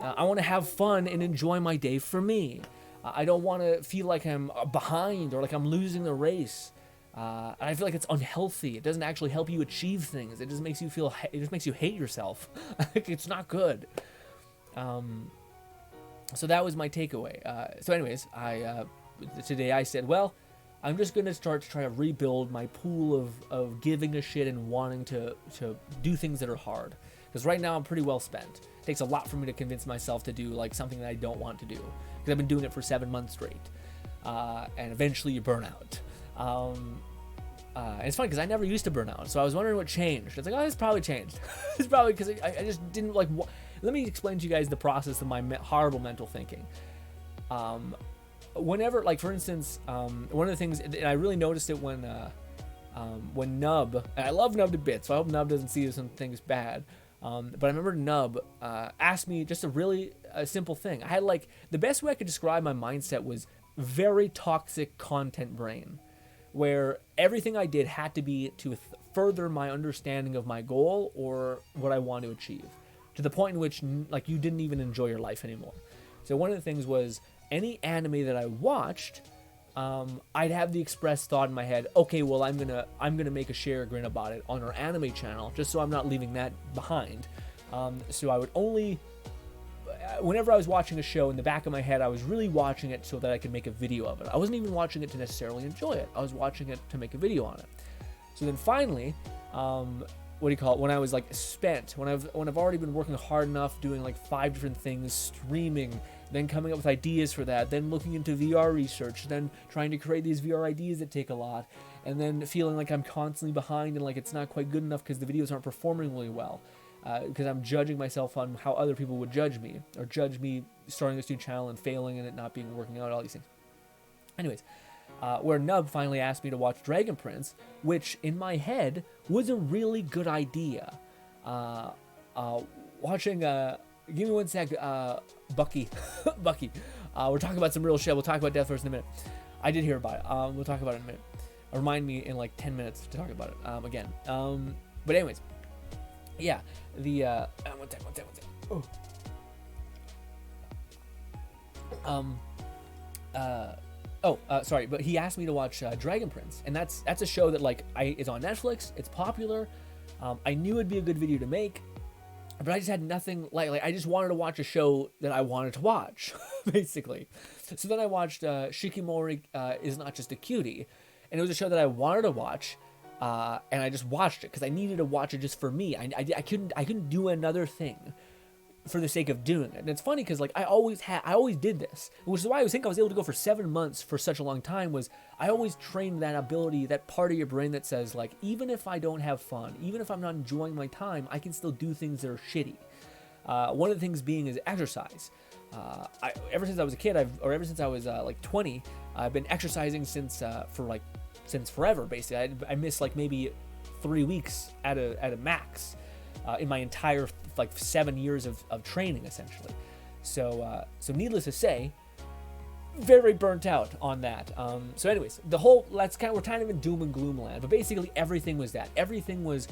I want to have fun and enjoy my day for me. I don't want to feel like I'm behind or like I'm losing the race. I feel like it's unhealthy. It doesn't actually help you achieve things. It just makes you feel. It just makes you hate yourself. It's not good. So that was my takeaway. So anyways, today I said, well, I'm just gonna start to try to rebuild my pool of giving a shit and wanting to do things that are hard. Because right now I'm pretty well spent. It takes a lot for me to convince myself to do like something that I don't want to do. Because I've been doing it for 7 months straight. And eventually you burn out. And it's funny because I never used to burn out. So I was wondering what changed. It's like, oh, this probably changed. It's probably because I just didn't like... Let me explain to you guys the process of my horrible mental thinking. Whenever, like for instance, one of the things, and I really noticed it when Nub, and I love Nub to bits, so I hope Nub doesn't see some things bad. But I remember Nub asked me just a simple thing. I had like, the best way I could describe my mindset was very toxic content brain, where everything I did had to be to further my understanding of my goal or what I want to achieve, to the point in which like you didn't even enjoy your life anymore. So one of the things was any anime that I watched, I'd have the express thought in my head, okay, well I'm gonna make a share grin about it on our anime channel, just so I'm not leaving that behind. So I would only, whenever I was watching a show, in the back of my head, I was really watching it so that I could make a video of it. I wasn't even watching it to necessarily enjoy it. I was watching it to make a video on it. So then finally, when I was like spent, when I've already been working hard enough, doing like 5 different things, streaming, then coming up with ideas for that, then looking into VR research, then trying to create these VR ideas that take a lot, and then feeling like I'm constantly behind and like it's not quite good enough because the videos aren't performing really well, because I'm judging myself on how other people would judge me, or judge me starting this new channel and failing and it not working out, all these things. Anyways, where Nub finally asked me to watch Dragon Prince, which in my head was a really good idea. Watching, give me one sec, Bucky, Bucky. We're talking about some real shit. We'll talk about Death Force in a minute. I did hear about it. We'll talk about it in a minute. Remind me in like 10 minutes to talk about it again. But anyways, yeah, the one sec. Sorry, but he asked me to watch Dragon Prince, and that's a show that like is on Netflix. It's popular. I knew it'd be a good video to make, but I just had nothing like I just wanted to watch a show that I wanted to watch, basically. So then I watched Shikimori is Not Just a Cutie, and it was a show that I wanted to watch, and I just watched it because I needed to watch it just for me. I couldn't do another thing for the sake of doing it. And it's funny because like I always did this, which is why I think I was able to go for 7 months for such a long time. Was I always trained that ability, that part of your brain that says like, even if I don't have fun, even if I'm not enjoying my time, I can still do things that are shitty. One of the things being is exercise. Ever since I was a kid, ever since I was like 20, I've been exercising since forever. Basically, I missed like maybe 3 weeks at a max in my entire like 7 years of training, essentially. So needless to say, very burnt out on that. So anyways, we're kind of in doom and gloom land, but basically everything was that. Everything was,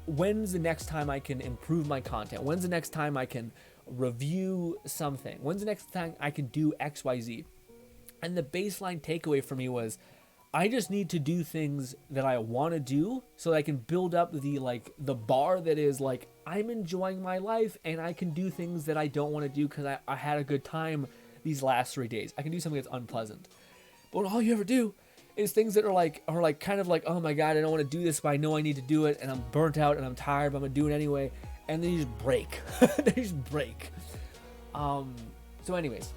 when's the next time I can improve my content? When's the next time I can review something? When's the next time I can do XYZ? And the baseline takeaway for me was, I just need to do things that I want to do so that I can build up the bar that is like, I'm enjoying my life and I can do things that I don't want to do because I had a good time these last 3 days. I can do something that's unpleasant. But when all you ever do is things that are kind of like, oh my God, I don't want to do this, but I know I need to do it and I'm burnt out and I'm tired, but I'm going to do it anyway. And then you just break. So anyways,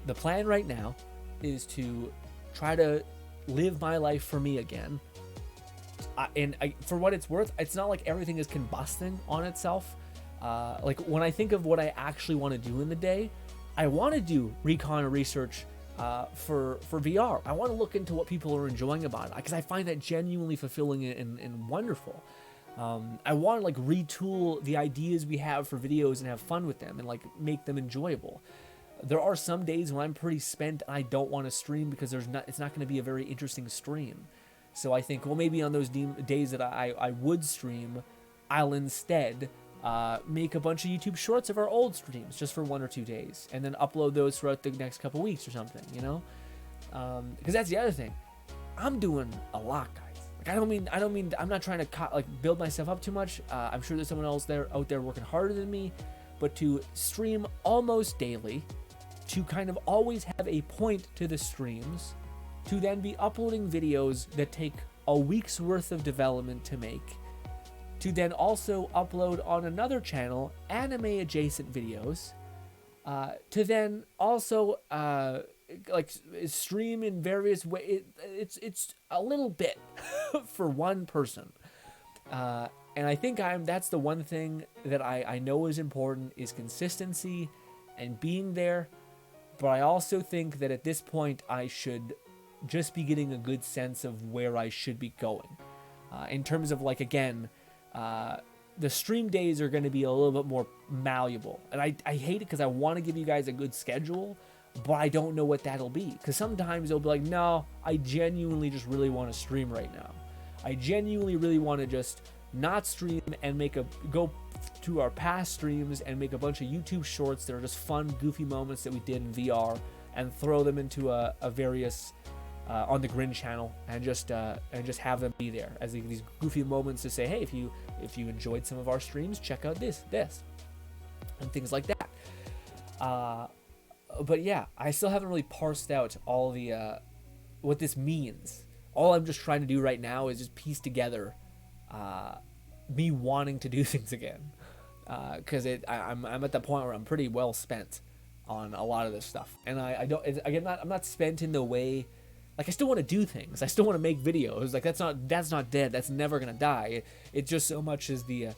the plan right now is to try to live my life for me again. For what it's worth, it's not like everything is combusting on itself. Like when I think of what I actually want to do in the day, I want to do recon or research for VR. I want to look into what people are enjoying about it because I find that genuinely fulfilling and wonderful. I want to like retool the ideas we have for videos and have fun with them and like make them enjoyable. There are some days when I'm pretty spent and I don't want to stream because it's not going to be a very interesting stream. So I think, well, maybe on those days that I would stream, I'll instead make a bunch of YouTube shorts of our old streams just for 1 or 2 days, and then upload those throughout the next couple weeks or something, you know? Because that's the other thing. I'm doing a lot, guys. Like, I'm not trying to build myself up too much. I'm sure there's someone else out there working harder than me, but to stream almost daily, to kind of always have a point to the streams, to then be uploading videos that take a week's worth of development to make, to then also upload on another channel anime adjacent videos, to then also stream in various ways. It's a little bit for one person, and I think that's the one thing that I know is important, is consistency and being there. But I also think that at this point I should just be getting a good sense of where I should be going, in terms of, like, again, the stream days are going to be a little bit more malleable, and I hate it because I want to give you guys a good schedule, but I don't know what that'll be, because sometimes they'll be like, no, I genuinely just really want to stream right now. I genuinely really want to just not stream and go to our past streams and make a bunch of YouTube shorts that are just fun, goofy moments that we did in VR, and throw them into a various on the Grin channel, and just have them be there as these goofy moments to say, hey, if you enjoyed some of our streams, check out this, and things like that. But yeah, I still haven't really parsed out all the what this means. All I'm just trying to do right now is just piece together me wanting to do things again, because I'm at the point where I'm pretty well spent on a lot of this stuff, and I'm not spent in the way, like, I still want to do things, I still want to make videos, like, that's not dead, that's never gonna die. It just so much as the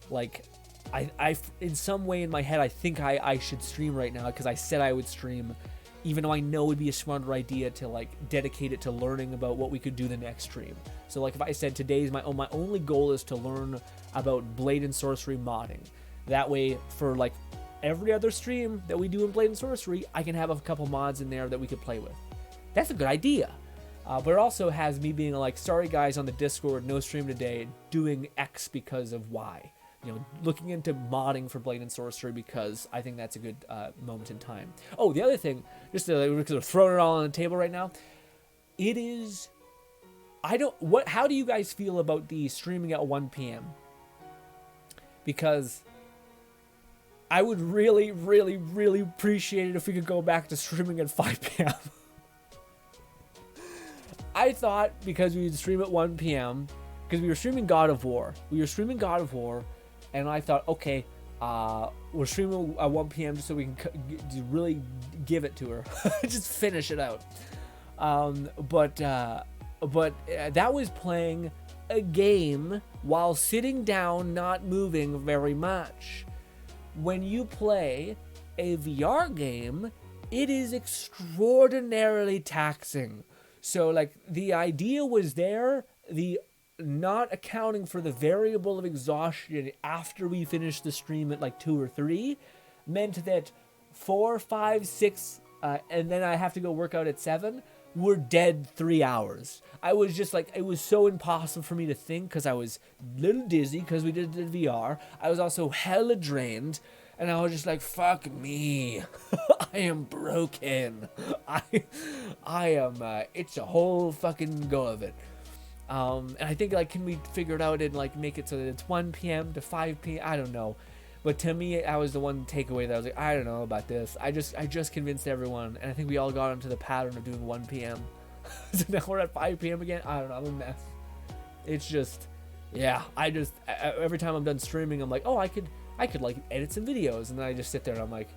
like, I in some way in my head I think I should stream right now, because I said I would stream, even though I know it would be a smarter idea to, like, dedicate it to learning about what we could do the next stream. So, like, if I said today's my only goal is to learn about Blade and Sorcery modding, that way for, like, every other stream that we do in Blade and Sorcery, I can have a couple mods in there that we could play with. That's a good idea. But it also has me being like, sorry guys on the Discord, no stream today, doing X because of Y. You know, looking into modding for Blade and Sorcery, because I think that's a good moment in time. Oh, the other thing, just because we're throwing it all on the table right now, it is, how do you guys feel about the streaming at 1 p.m.? Because I would really, really, really appreciate it if we could go back to streaming at 5 p.m. I thought because we would stream at 1 p.m., because we were streaming God of War. And I thought, okay, we're streaming at 1 p.m. just so we can really give it to her. Just finish it out. But that was playing a game while sitting down, not moving very much. When you play a VR game, it is extraordinarily taxing. So, like, the idea was there, the not accounting for the variable of exhaustion after we finished the stream at like 2 or 3 meant that 4, 5, 6, and then I have to go work out at 7, we're dead 3 hours. I was just like, it was so impossible for me to think, because I was a little dizzy because we did the VR. I was also hella drained, and I was just like, fuck me. I am broken. I am, it's a whole fucking go of it. And I think, like, can we figure it out and, like, make it so that it's 1 p.m. to 5 p.m.? I don't know. But to me, I was the one takeaway that I was like, I don't know about this. I just convinced everyone, and I think we all got into the pattern of doing 1 p.m. So now we're at 5 p.m. again. I don't know. I'm a mess. It's just, yeah. Every time I'm done streaming, I'm like, oh, I could like edit some videos, and then I just sit there and I'm like,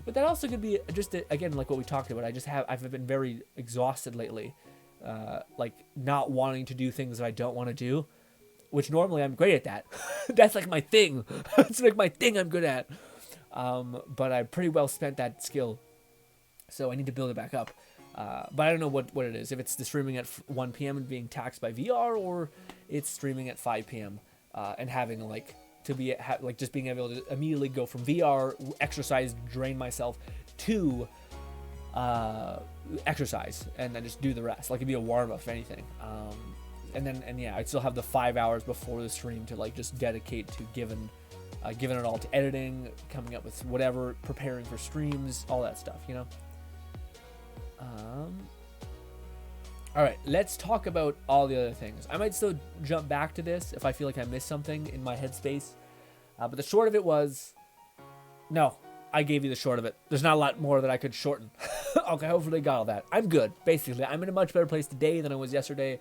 but that also could be just again like what we talked about. I've been very exhausted lately. Like, not wanting to do things that I don't want to do, which normally I'm great at that. That's like my thing. It's like my thing I'm good at. But I pretty well spent that skill, so I need to build it back up. But I don't know what it is. If it's the streaming at 1 p.m. and being taxed by VR, or it's streaming at 5 p.m. And having just being able to immediately go from VR, exercise, drain myself, to exercise and then just do the rest. Like it'd be a warm up if anything. And yeah, I'd still have the 5 hours before the stream to like just dedicate to giving it all to editing, coming up with whatever, preparing for streams, all that stuff, you know. All right, let's talk about all the other things. I might still jump back to this if I feel like I missed something in my headspace. But the short of it was, no, I gave you the short of it. There's not a lot more that I could shorten. Okay, hopefully I got all that. I'm good, basically. I'm in a much better place today than I was yesterday.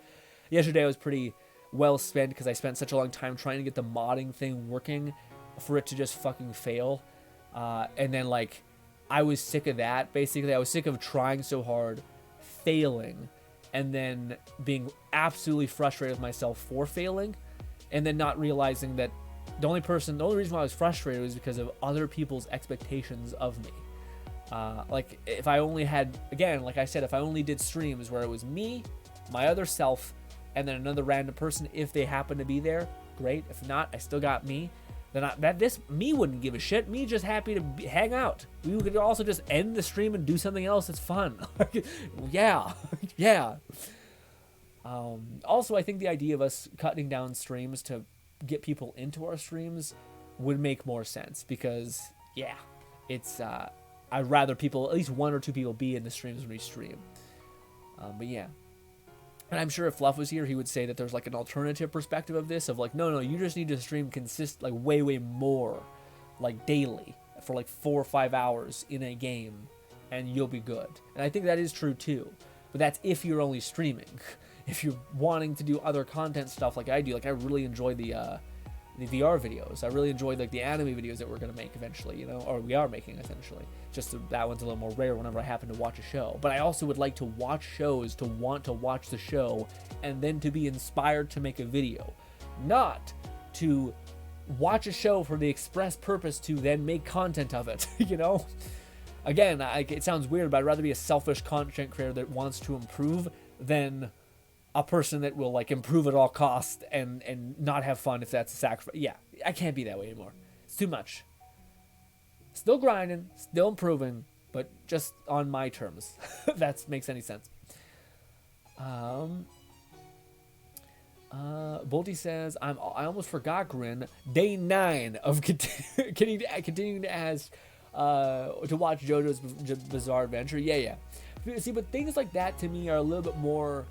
Yesterday I was pretty well spent because I spent such a long time trying to get the modding thing working for it to just fucking fail. And then, like, I was sick of that, basically. I was sick of trying so hard, failing, and then being absolutely frustrated with myself for failing, and then not realizing that the only reason why I was frustrated was because of other people's expectations of me. Like, if I only had, again, like I said, if I only did streams where it was me, my other self, and then another random person, if they happen to be there, great. If not, I still got me. Then me wouldn't give a shit. Me just happy to hang out. We could also just end the stream and do something else that's fun. Yeah, yeah. Also, I think the idea of us cutting down streams to get people into our streams would make more sense because, yeah, it's I'd rather people, at least one or two people, be in the streams when we stream. But yeah. And I'm sure if Fluff was here, he would say that there's like an alternative perspective of this, of like, no, you just need to stream like way more, like daily, for like 4 or 5 hours in a game, and you'll be good. And I think that is true too, but that's if you're only streaming. If you're wanting to do other content stuff like I do, like I really enjoy the VR videos. I really enjoy like the anime videos that we're gonna make eventually, you know, or we are making essentially. Just that one's a little more rare whenever I happen to watch a show. But I also would like to watch shows to want to watch the show and then to be inspired to make a video, not to watch a show for the express purpose to then make content of it. You know, again, it sounds weird, but I'd rather be a selfish content creator that wants to improve than a person that will like improve at all costs and not have fun if that's a sacrifice. Yeah, I can't be that way anymore. It's too much. Still grinding, still improving, but just on my terms. If that makes any sense. Bolty says, I almost forgot, Grin. Day 9 of continuing to ask to watch JoJo's Bizarre Adventure. Yeah. See, but things like that to me are a little bit more,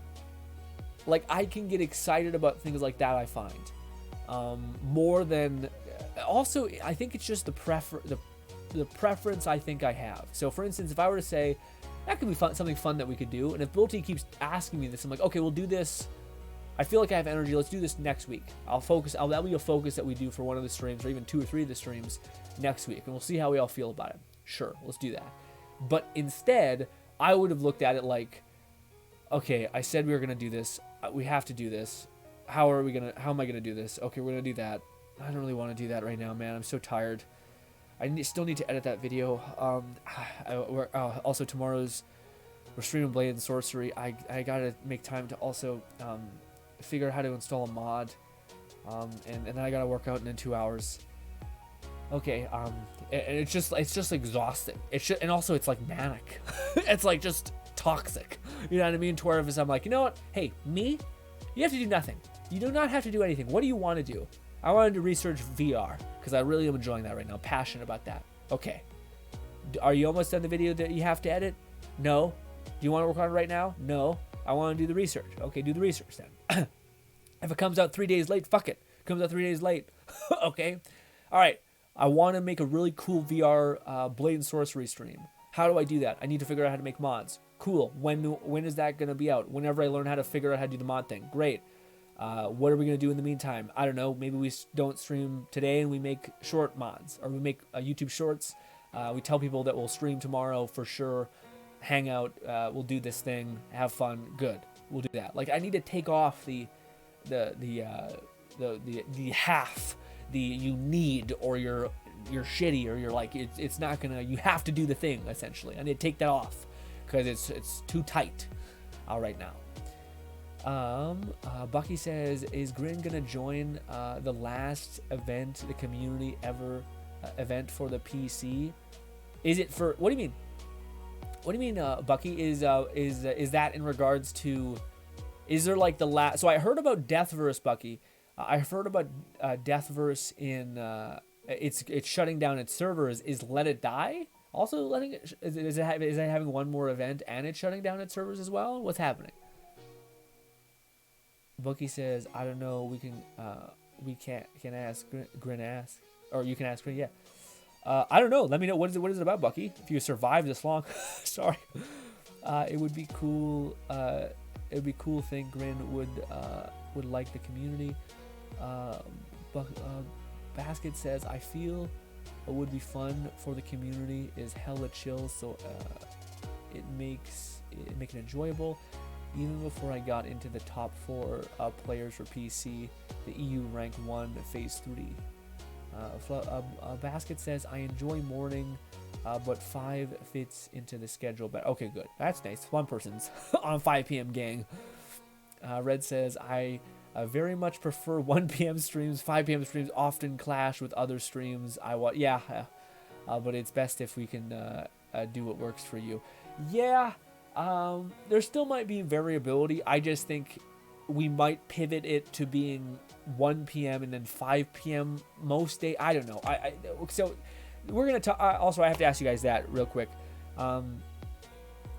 like, I can get excited about things like that, I find. More than, also, I think it's just the preference I think I have. So for instance, if I were to say that could be fun, something fun that we could do, and if Bolty keeps asking me this, I'm like, okay, we'll do this. I feel like I have energy. Let's do this next week. That'll be a focus that we do for one of the streams, or even 2 or 3 of the streams next week, and we'll see how we all feel about it. Sure, let's do that. But instead, I would have looked at it like, okay, I said we were gonna do this. We have to do this. How am I gonna do this? Okay, we're gonna do that. I don't really want to do that right now, man. I'm so tired. I still need to edit that video. Also, we're streaming Blade and Sorcery. I gotta make time to also figure out how to install a mod, and then I gotta work out in 2 hours. Okay, and it's just exhausting. And also it's like manic. It's like just toxic. You know what I mean? To where if I'm like, you know what? Hey, me, you have to do nothing. You do not have to do anything. What do you want to do? I wanted to research VR because I really am enjoying that right now. Passionate about that. Okay. Are you almost done the video that you have to edit? No. Do you want to work on it right now? No. I want to do the research. Okay, do the research then. If it comes out 3 days late, fuck it. Comes out 3 days late. Okay. All right. I want to make a really cool VR Blade and Sorcery stream. How do I do that? I need to figure out how to make mods. Cool. When is that going to be out? Whenever I learn how to figure out how to do the mod thing. Great. What are we going to do in the meantime? I don't know. Maybe we don't stream today and we make short mods, or we make YouTube shorts. We tell people that we'll stream tomorrow for sure. Hang out. We'll do this thing. Have fun. Good. We'll do that. Like, I need to take off the half, the you need, or you're shitty, or you're like, it's not gonna, you have to do the thing, essentially. I need to take that off because it's too tight right now. Bucky says, is Grin gonna join the last event, the community ever event for the PC? Is it for, what do you mean? What do you mean, Bucky? Is that in regards to? Is there like the last? So I heard about Deathverse, Bucky. I heard about Deathverse in it's shutting down its servers. Is Let It Die also letting it? Is it having one more event and it's shutting down its servers as well? What's happening? Bucky says, I don't know. We can ask Grin ask, or you can ask Grin. Yeah. I don't know. Let me know. What is it about, Bucky? If you survived this long, sorry. It would be cool. It would be cool. Think Grin would like the community. Basket says, I feel what would be fun for the community is hella chill, so it makes it enjoyable. Even before I got into the top 4 players for PC, the EU rank 1 phase 3. Basket says, I enjoy morning, but 5 fits into the schedule. But okay, good. That's nice. One person's on 5 p.m. gang. Red says, I very much prefer 1 p.m. streams. 5 p.m. streams often clash with other streams. But it's best if we can do what works for you. Yeah. There still might be variability. I just think we might pivot it to being 1 p.m. and then 5 p.m. most day. I don't know. So we're gonna talk. Also, I have to ask you guys that real quick.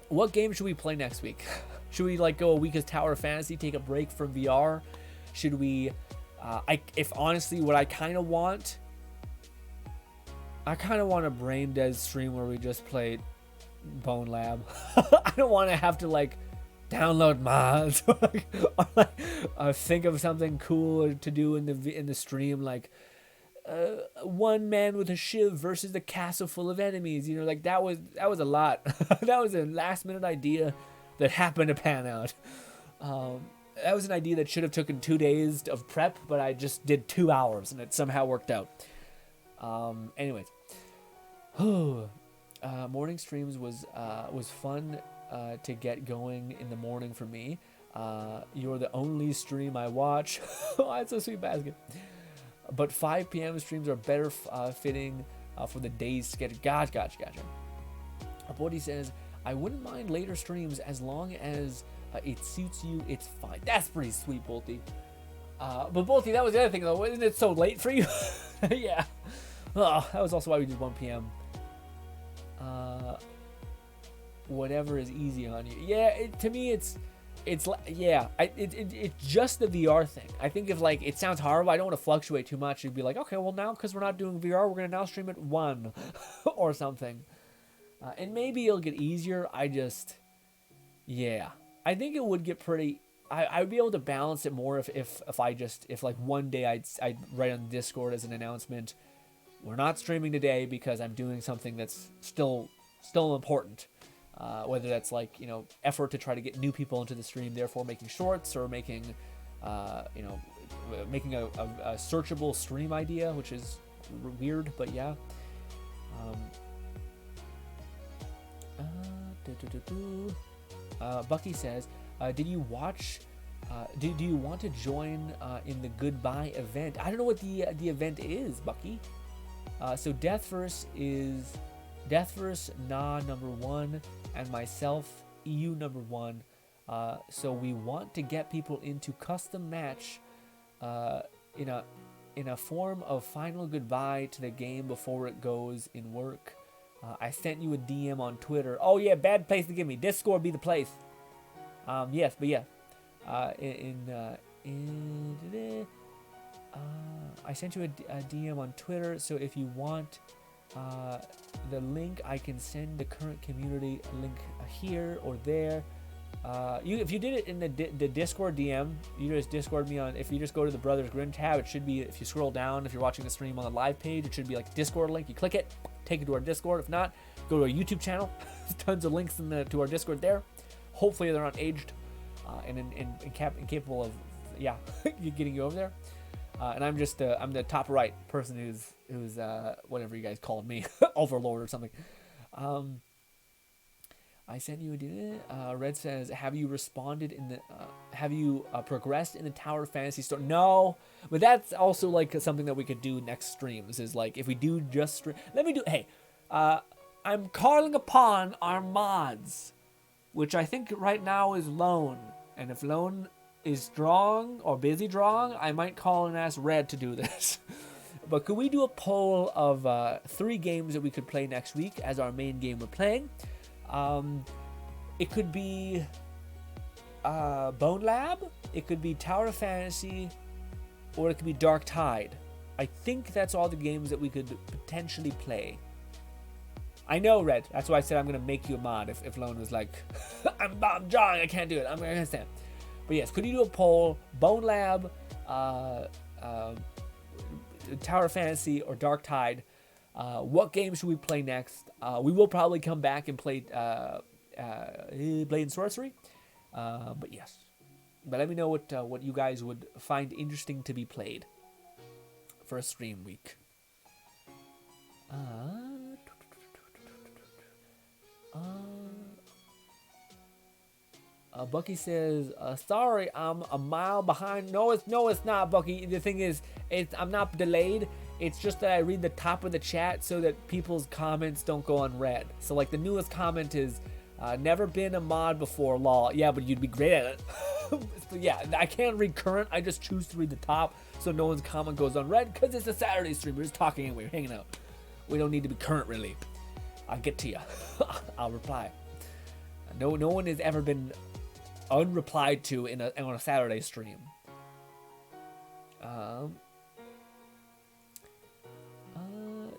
What game should we play next week? Should we like go a week as Tower of Fantasy, take a break from VR? Should we? If honestly, what I kind of want a Brain Dead stream where we just play Bone Lab. I don't want to have to like download mods or think of something cool to do in the stream, like one man with a shiv versus a castle full of enemies. You know, like that was a lot. That was a last minute idea that happened to pan out. That was an idea that should have taken 2 days of prep, but I just did 2 hours and it somehow worked out. Anyways. Morning streams was fun to get going in the morning for me. You're the only stream I watch. Oh, that's so sweet, Basket. But 5 p.m. streams are better fitting for the day's schedule. Gotcha. Bodhi says, I wouldn't mind later streams as long as it suits you. It's fine. That's pretty sweet, Bolty. But Bolty, that was the other thing though. Isn't it so late for you? Yeah. Oh, that was also why we did 1 p.m. Whatever is easy on you. Yeah, to me it's just the VR thing. I think if like it sounds horrible, I don't want to fluctuate too much. You'd be like, okay, well now because we're not doing VR, we're gonna now stream at 1 or something, and maybe it'll get easier. I think it would get pretty. I would be able to balance it more if like one day I'd write on Discord as an announcement, we're not streaming today because I'm doing something that's still important. Whether that's like, you know, effort to try to get new people into the stream, therefore making shorts or making a searchable stream idea, which is weird, but yeah. Bucky says, did you watch? Do you want to join in the goodbye event? I don't know what the event is, Bucky. So Deathverse Na number 1 and myself EU number 1. So we want to get people into custom match in a form of final goodbye to the game before it goes in work. I sent you a DM on Twitter. Oh yeah, bad place to give me. Discord be the place. Yes, but yeah. I sent you a DM on Twitter, so if you want the link, I can send the current community link here or there. If you did it in the Discord DM, you just Discord me on. If you just go to the Brothers Grin tab, it should be. If you scroll down, if you're watching the stream on the live page, it should be like a Discord link. You click it, take you to our Discord. If not, go to our YouTube channel. There's tons of links to our Discord there. Hopefully they're not aged and capable of getting you over there. And I'm just I'm the top right person who's whatever you guys called me, Overlord or something. I sent you a Red says, have you responded in the have you progressed in the Tower Fantasy store? No, but that's also like something that we could do next streams. Is like if we do just stream, let me do. Hey, I'm calling upon our mods, which I think right now is Lone. And if Lone is drawing or busy drawing, I might call and ask Red to do this. But could we do a poll of 3 games that we could play next week as our main game we're playing? It could be Bone Lab, it could be Tower of Fantasy, or it could be Dark Tide. I think that's all the games that we could potentially play. I know, Red. That's why I said I'm going to make you a mod if Lone was like, I'm drawing, I can't do it. I'm going to stand. But yes, could you do a poll? Bone Lab, Tower of Fantasy, or Dark Tide? What game should we play next? We will probably come back and play Blade and Sorcery. But yes. But let me know what you guys would find interesting to be played for a stream week. Bucky says, sorry, I'm a mile behind. No, it's not, Bucky. The thing is, I'm not delayed. It's just that I read the top of the chat so that people's comments don't go unread. So, like, the newest comment is, never been a mod before, lol. Yeah, but you'd be great at it. So, yeah, I can't read current. I just choose to read the top so no one's comment goes unread because it's a Saturday stream. We're just talking anyway. We're hanging out. We don't need to be current, really. I'll get to you. I'll reply. No one has ever been unreplied to on a Saturday stream.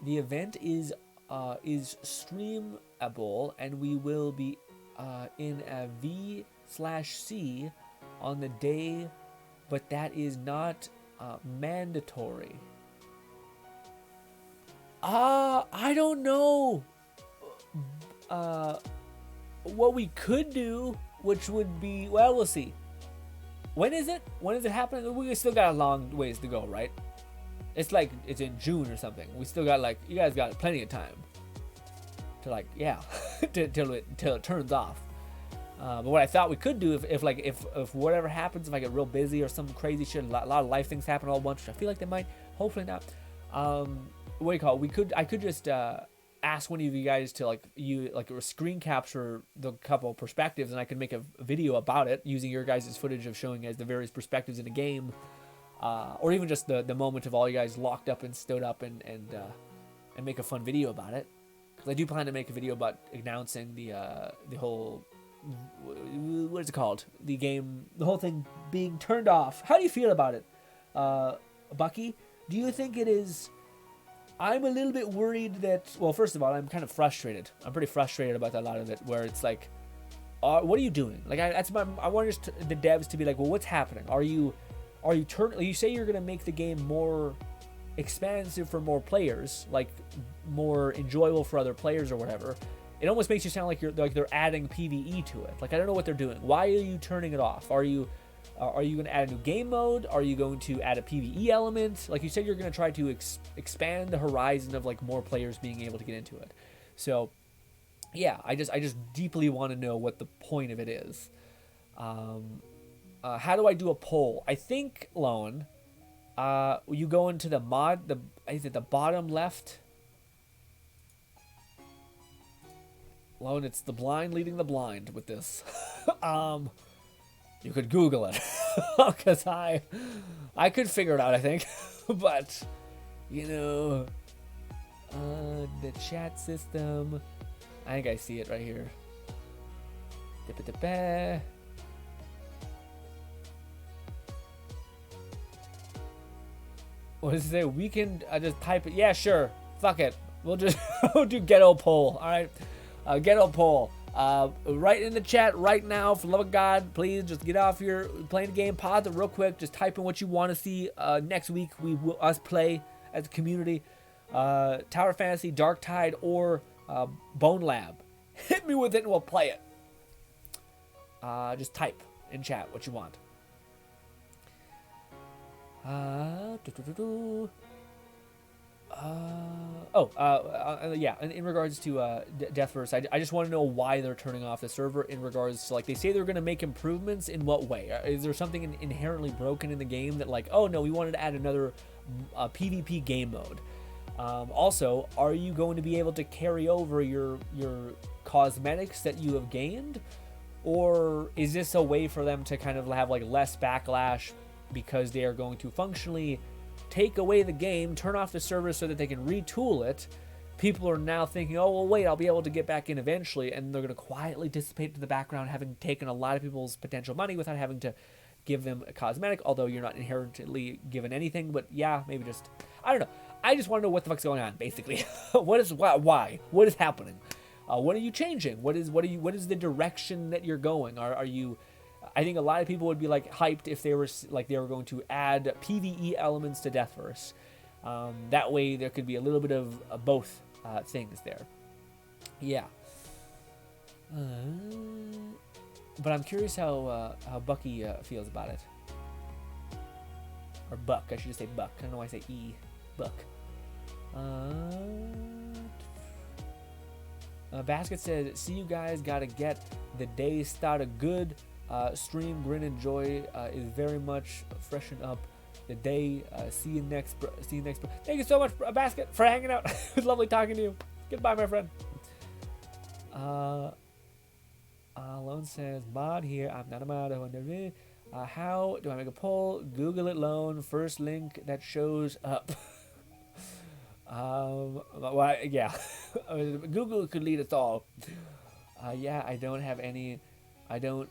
The event is streamable, and we will be in a V/C on the day, but that is not mandatory. I don't know. What we could do, which would be, well, we'll see. When is it? When is it happening? We still got a long ways to go, right? It's like it's in June or something. We still got, like, you guys got plenty of time to, like, yeah, till it turns off. But what I thought we could do, if whatever happens, if I get real busy or some crazy shit, a lot of life things happen all at once, which I feel like they might, hopefully not. What do you call it? I could just ask one of you guys to like screen capture the couple perspectives, and I can make a video about it using your guys' footage of showing guys the various perspectives in a game, or even just the moment of all you guys locked up and stood up and make a fun video about it. Because I do plan to make a video about announcing the whole, what is it called? The game, the whole thing being turned off. How do you feel about it, Bucky? Do you think it is? I'm a little bit worried that, well, first of all, I'm kind of frustrated. I'm pretty frustrated about a lot of it, where it's like, what are you doing? Like, I want the devs to be like, well, what's happening? You say you're going to make the game more expansive for more players, like more enjoyable for other players or whatever. It almost makes you sound like they're adding PvE to it. Like, I don't know what they're doing. Why are you turning it off? Are you going to add a new game mode? Are you going to add a PvE element? Like you said, you're going to try to expand the horizon of like more players being able to get into it. So, yeah, I just deeply want to know what the point of it is. How do I do a poll? I think, Lone, you go into the mod, is it the bottom left? Lone, it's the blind leading the blind with this. You could Google it, because I could figure it out, I think. But, you know, the chat system, I think I see it right here. What does it say? We can just type it. Yeah, sure. Fuck it. We'll just do ghetto poll. All right. Ghetto poll. Right in the chat right now, for the love of God, please just get off your playing the game, pause it real quick, just type in what you want to see next week. Us play as a community, Tower Fantasy, Dark Tide, or Bone Lab. Hit me with it and we'll play it. Just type in chat what you want. Yeah, in regards to Deathverse, I just want to know why they're turning off the server in regards to, like, they say they're going to make improvements. In what way? Is there something inherently broken in the game that, like, oh no, we wanted to add another PvP game mode? Also, are you going to be able to carry over your cosmetics that you have gained, or is this a way for them to kind of have like less backlash because they are going to functionally take away the game, turn off the server so that they can retool it? People are now thinking, oh, well, wait, I'll be able to get back in eventually, and they're going to quietly dissipate to the background, having taken a lot of people's potential money without having to give them a cosmetic, although you're not inherently given anything. But yeah, maybe just, I don't know. I just want to know what the fuck's going on, basically. Why? What is happening? What are you changing? What is the direction that you're going? Are you? I think a lot of people would be like hyped if they were going to add PvE elements to Deathverse. That way there could be a little bit of both things there. Yeah. But I'm curious how Bucky feels about it. Or Buck, I should just say Buck. I don't know why I say E. Buck. Basket says, see you guys, gotta get the day started good. Stream, grin, and joy is very much freshen up the day. See you next. Thank you so much, Basket, for hanging out. It was lovely talking to you. Goodbye, my friend. Lone says, mod here. I'm not a mod. How do I make a poll? Google it, Lone. First link that shows up. Well, yeah. Google could lead us all. Yeah, I don't have any. I don't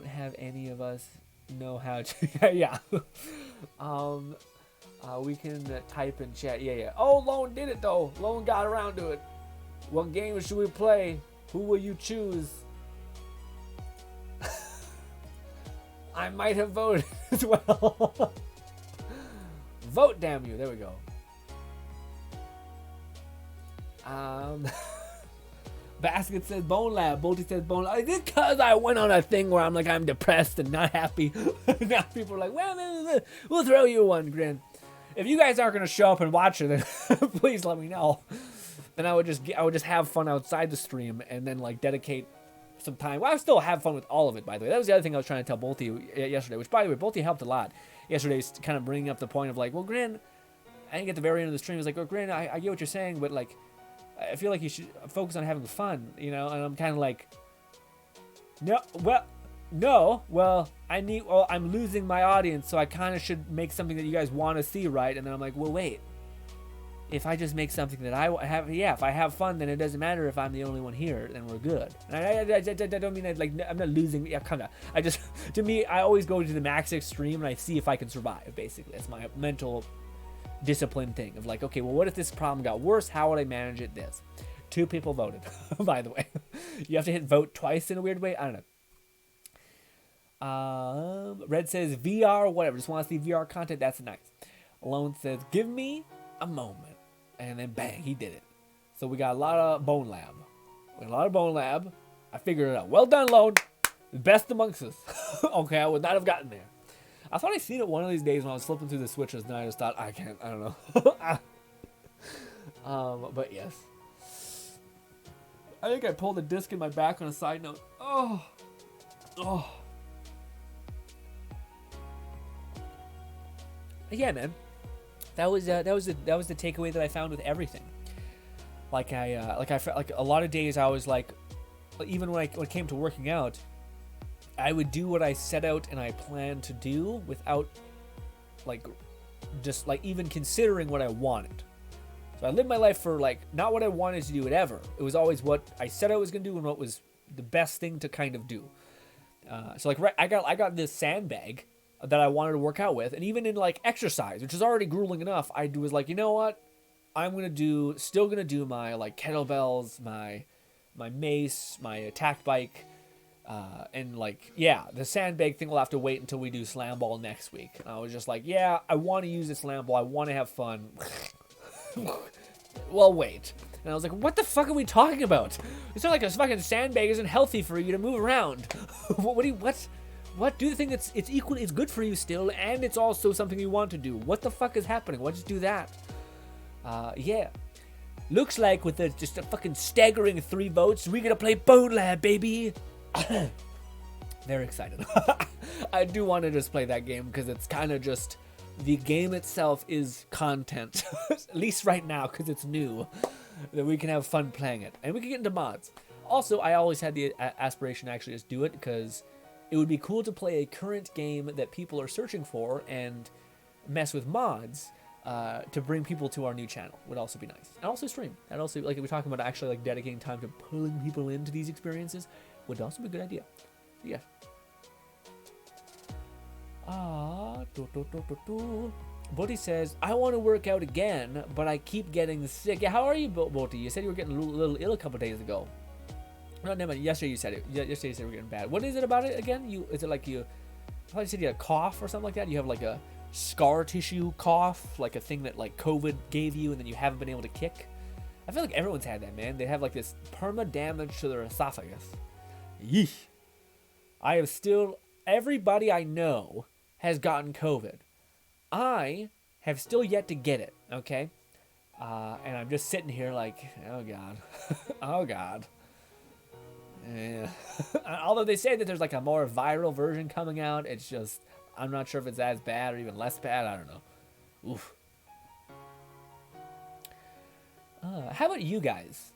have any of us know how to. Yeah. We can type in chat. Yeah. Oh, Lone did it though. Lone got around to it. What game should we play? Who will you choose? I might have voted as well. Vote, damn you. There we go. Basket says Bone Lab. Bolty says Bone Lab. Is it because I went on a thing where I'm depressed and not happy? Now people are like, well, we'll throw you one, Grin. If you guys aren't going to show up and watch it, then please let me know. Then I would just have fun outside the stream and then dedicate some time. Well, I still have fun with all of it, by the way. That was the other thing I was trying to tell Bolty yesterday, which, by the way, Bolty helped a lot yesterday, kind of bringing up the point of well, Grin, I think at the very end of the stream, he was like, oh, Grin, I get what you're saying, but I feel like you should focus on having fun, and I'm kind of like, I'm losing my audience, so I kind of should make something that you guys want to see, right? And then I'm like, well, wait. If I just make something that I have, if I have fun, then it doesn't matter if I'm the only one here, then we're good. And I don't mean that, I'm not losing, kind of. To me, I always go to the max extreme and I see if I can survive, basically. That's my mental discipline thing of okay, well, what if this problem got worse? How would I manage it? 2 people voted, by the way. You have to hit vote twice in a weird way. I don't know. Red says VR, whatever. Just want to see VR content. That's nice. Lone says, give me a moment. And then bang, he did it. So we got a lot of Bone Lab. I figured it out. Well done, Lone. Best amongst us. Okay, I would not have gotten there. I thought I'd seen it one of these days when I was flipping through the switches, and I just thought, I don't know. But yes. I think I pulled a disc in my back on a side note. Oh. Yeah, man. That was the takeaway that I found with everything. I felt a lot of days I was even when it came to working out, I would do what I set out and I planned to do without even considering what I wanted. So I lived my life for not what I wanted to do ever. It was always what I said I was gonna do and what was the best thing to kind of do. I got this sandbag that I wanted to work out with, and even in exercise, which is already grueling enough, I was you know what, I'm still gonna do my kettlebells, my mace, my attack bike, and the sandbag thing will have to wait until we do slam ball next week. And I was just I want to use this slam ball, I want to have fun. Well, wait. And I was what the fuck are we talking about? It's not a fucking sandbag isn't healthy for you to move around. What? Do the thing it's good for you still, and it's also something you want to do. What the fuck is happening? Why just do that? Yeah. Looks like with just a fucking staggering 3 votes, we're gonna play Bone Lab, baby. Very excited. I do want to just play that game because it's kind of just The game itself is content, at least right now, because it's new, that we can have fun playing it. And we can get into mods. Also, I always had the aspiration to actually just do it, because it would be cool to play a current game that people are searching for and mess with mods to bring people to our new channel. Would also be nice. And also stream. And also, like, if we're talking about actually like dedicating time to pulling people into these experiences, would also be a good idea. So, yeah. Boti says, I want to work out again, but I keep getting sick. Yeah, how are you, Boti? You said you were getting a little ill a couple days ago. No, never mind. Yesterday you said it. Yesterday you said you were getting bad. What is it about it again? Is it like you, I thought you said you had a cough or something like that? You have like a scar tissue cough, like a thing that like COVID gave you and then you haven't been able to kick? I feel like everyone's had that, man. They have like this perma damage to their esophagus. Yeesh. I have still, everybody I know has gotten COVID. I have still yet to get it, okay? And I'm just sitting here like, oh God. Oh God. Yeah. Although they say that there's like a more viral version coming out, it's just, I'm not sure if it's as bad or even less bad. I don't know. Oof. How about you guys?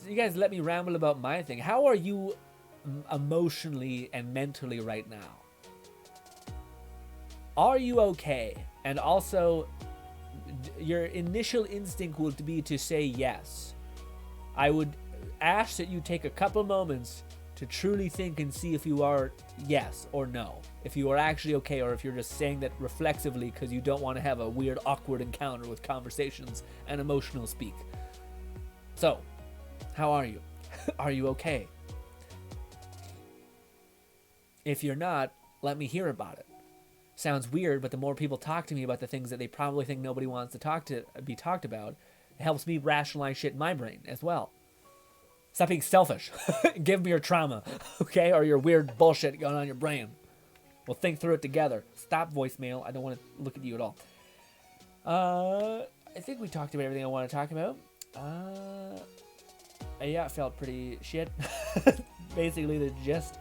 You guys let me ramble about my thing. How are you emotionally and mentally right now? Are you okay? And also, your initial instinct would be to say yes. I would ask that you take a couple moments to truly think and see if you are yes or no. If you are actually okay, or if you're just saying that reflexively because you don't want to have a weird, awkward encounter with conversations and emotional speak. So, how are you? Are you okay? If you're not, let me hear about it. Sounds weird, but the more people talk to me about the things that they probably think nobody wants to be talked about, it helps me rationalize shit in my brain as well. Stop being selfish. Give me your trauma, okay? Or your weird bullshit going on in your brain. We'll think through it together. Stop voicemail. I don't want to look at you at all. I think we talked about everything I want to talk about. Yeah, it felt pretty shit. Basically, the gist.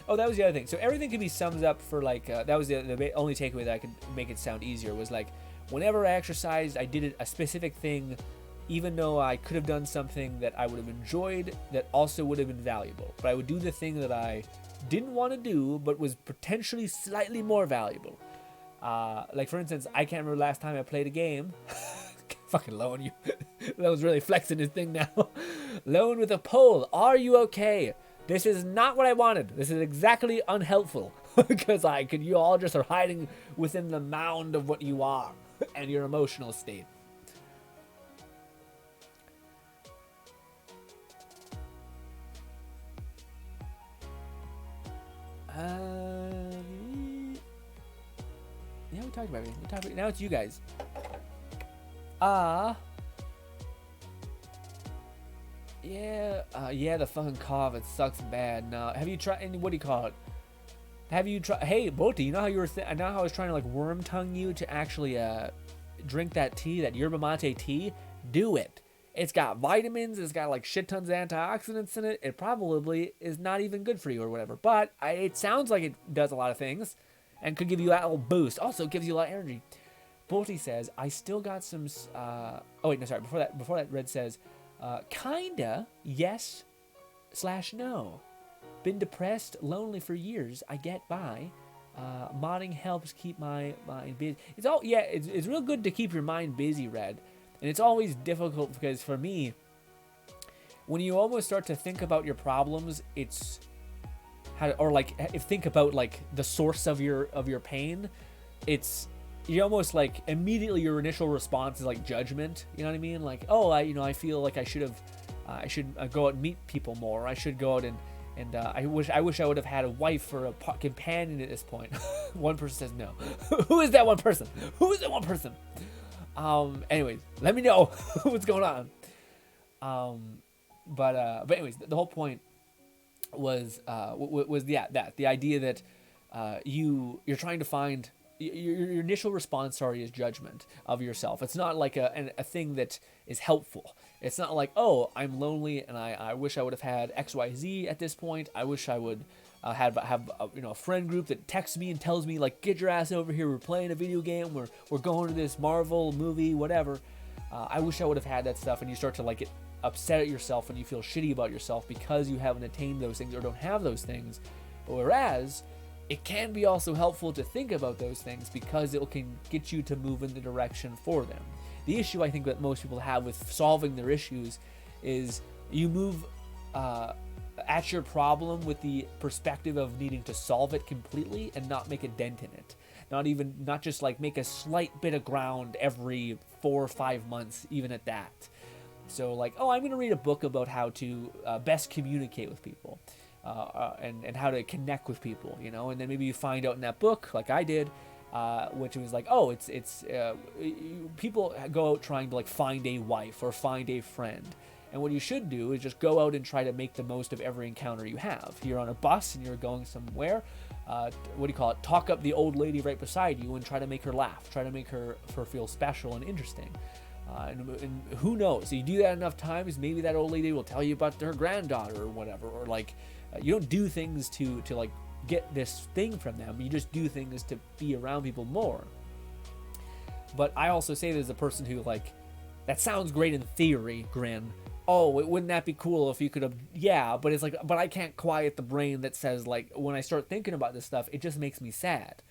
Oh, that was the other thing. So everything can be summed up for like, that was the only takeaway that I could make it sound easier was like, whenever I exercised, I did a specific thing, even though I could have done something that I would have enjoyed that also would have been valuable. But I would do the thing that I didn't want to do, but was potentially slightly more valuable. Like for instance, I can't remember the last time I played a game. Fucking Lowen, you. That was really flexing his thing now. Lowen with a poll. Are you okay? This is not what I wanted. This is exactly unhelpful. Because you all just are hiding within the mound of what you are and your emotional state. Yeah, we talked about everything. Now it's you guys. Yeah, the fucking cough, it sucks bad. Now, have you tried, what do you call it? Have you tried, hey, Boti, you know how you were, I know how I was trying to like worm tongue you to actually, drink that tea, that yerba mate tea? Do it. It's got vitamins, it's got like shit tons of antioxidants in it. It probably is not even good for you or whatever, but it sounds like it does a lot of things and could give you that little boost. Also, it gives you a lot of energy. Boti says, I still got some, oh wait, no, sorry, before that, Red says, kinda, yes / no. Been depressed, lonely for years, I get by. Modding helps keep my mind busy. It's real good to keep your mind busy, Red. And it's always difficult because for me, when you almost start to think about your problems, it's think about like the source of your pain, you almost like immediately your initial response is like judgment. You know what I mean? Like, oh, I feel like I should go out and meet people more. I should go out and I wish I would have had a wife or a companion at this point. One person says no. Who is that one person? Anyways, let me know what's going on. But anyways, the whole point was the idea that you're trying to find your initial response, sorry, is judgment of yourself. It's not like a thing that is helpful. It's not like, oh, I'm lonely and I wish I would have had XYZ at this point. I wish I would have a friend group that texts me and tells me like, get your ass over here. We're playing a video game. We're going to this Marvel movie, whatever. I wish I would have had that stuff. And you start to like get upset at yourself and you feel shitty about yourself because you haven't attained those things or don't have those things. Whereas it can be also helpful to think about those things because it can get you to move in the direction for them. The issue I think that most people have with solving their issues is you move at your problem with the perspective of needing to solve it completely and not make a dent in it. Not just like make a slight bit of ground every 4 or 5 months, even at that. So like, oh, I'm going to read a book about how to best communicate with people. And how to connect with people, and then maybe you find out in that book, like I did, which was like, oh, it's people go out trying to like find a wife or find a friend, and what you should do is just go out and try to make the most of every encounter you have. You're on a bus and you're going somewhere, talk up the old lady right beside you and try to make her laugh, try to make her feel special and interesting. And who knows? So you do that enough times, maybe that old lady will tell you about her granddaughter or whatever, or like you don't do things to like get this thing from them. You just do things to be around people more. But I also say this as a person who like, that sounds great in theory, Grin. Oh, wouldn't that be cool if you could have, yeah, but it's like, but I can't quiet the brain that says like, when I start thinking about this stuff, it just makes me sad.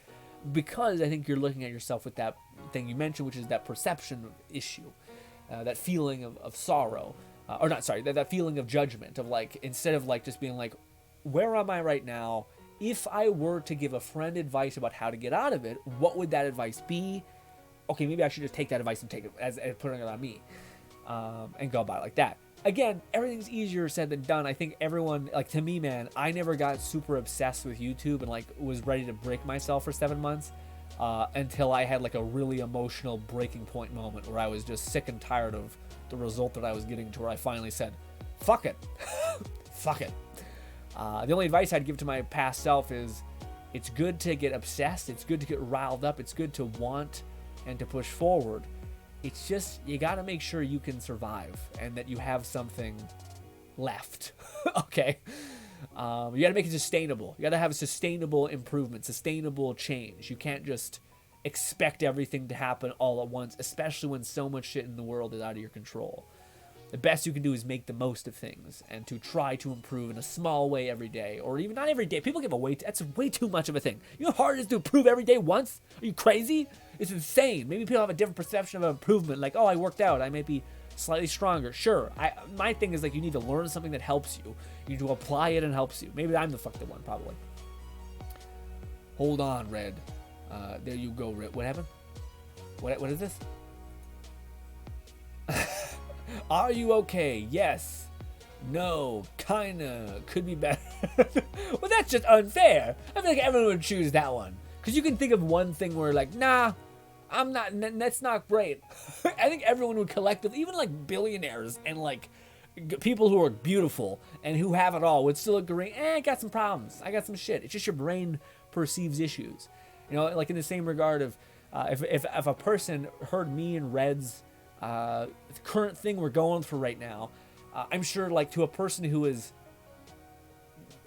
Because I think you're looking at yourself with that thing you mentioned, which is that perception issue, that feeling of sorrow, that feeling of judgment, of like, instead of like just being like, where am I right now? If I were to give a friend advice about how to get out of it, what would that advice be? Okay, maybe I should just take that advice and take it as putting it on me, and go about it like that. Again, everything's easier said than done. I think everyone, like to me, man, I never got super obsessed with YouTube and like was ready to break myself for 7 months until I had like a really emotional breaking point moment where I was just sick and tired of the result that I was getting to, where I finally said, fuck it. Fuck it. The only advice I'd give to my past self is it's good to get obsessed. It's good to get riled up. It's good to want and to push forward. It's just, you got to make sure you can survive and that you have something left. Okay. You got to make it sustainable. You got to have a sustainable improvement, sustainable change. You can't just expect everything to happen all at once, especially when so much shit in the world is out of your control. The best you can do is make the most of things and to try to improve in a small way every day, or even not every day. People give that's way too much of a thing. You know how hard it is to improve every day once? Are you crazy? It's insane. Maybe people have a different perception of improvement. Like, oh, I worked out. I may be slightly stronger. Sure. My thing is like, you need to learn something that helps you. You need to apply it and helps you. Maybe I'm the fucked up one, probably. Hold on, Red. There you go, Red. What happened? What is this? Are you okay? Yes. No. Kinda. Could be better. Well, that's just unfair. I feel like everyone would choose that one. Because you can think of one thing where like, nah, I'm not, that's not great. I think everyone would collectively, even like billionaires and like people who are beautiful and who have it all would still agree, I got some problems. I got some shit. It's just your brain perceives issues. You know, like in the same regard of if a person heard me and Red's current thing we're going through right now, I'm sure like to a person who has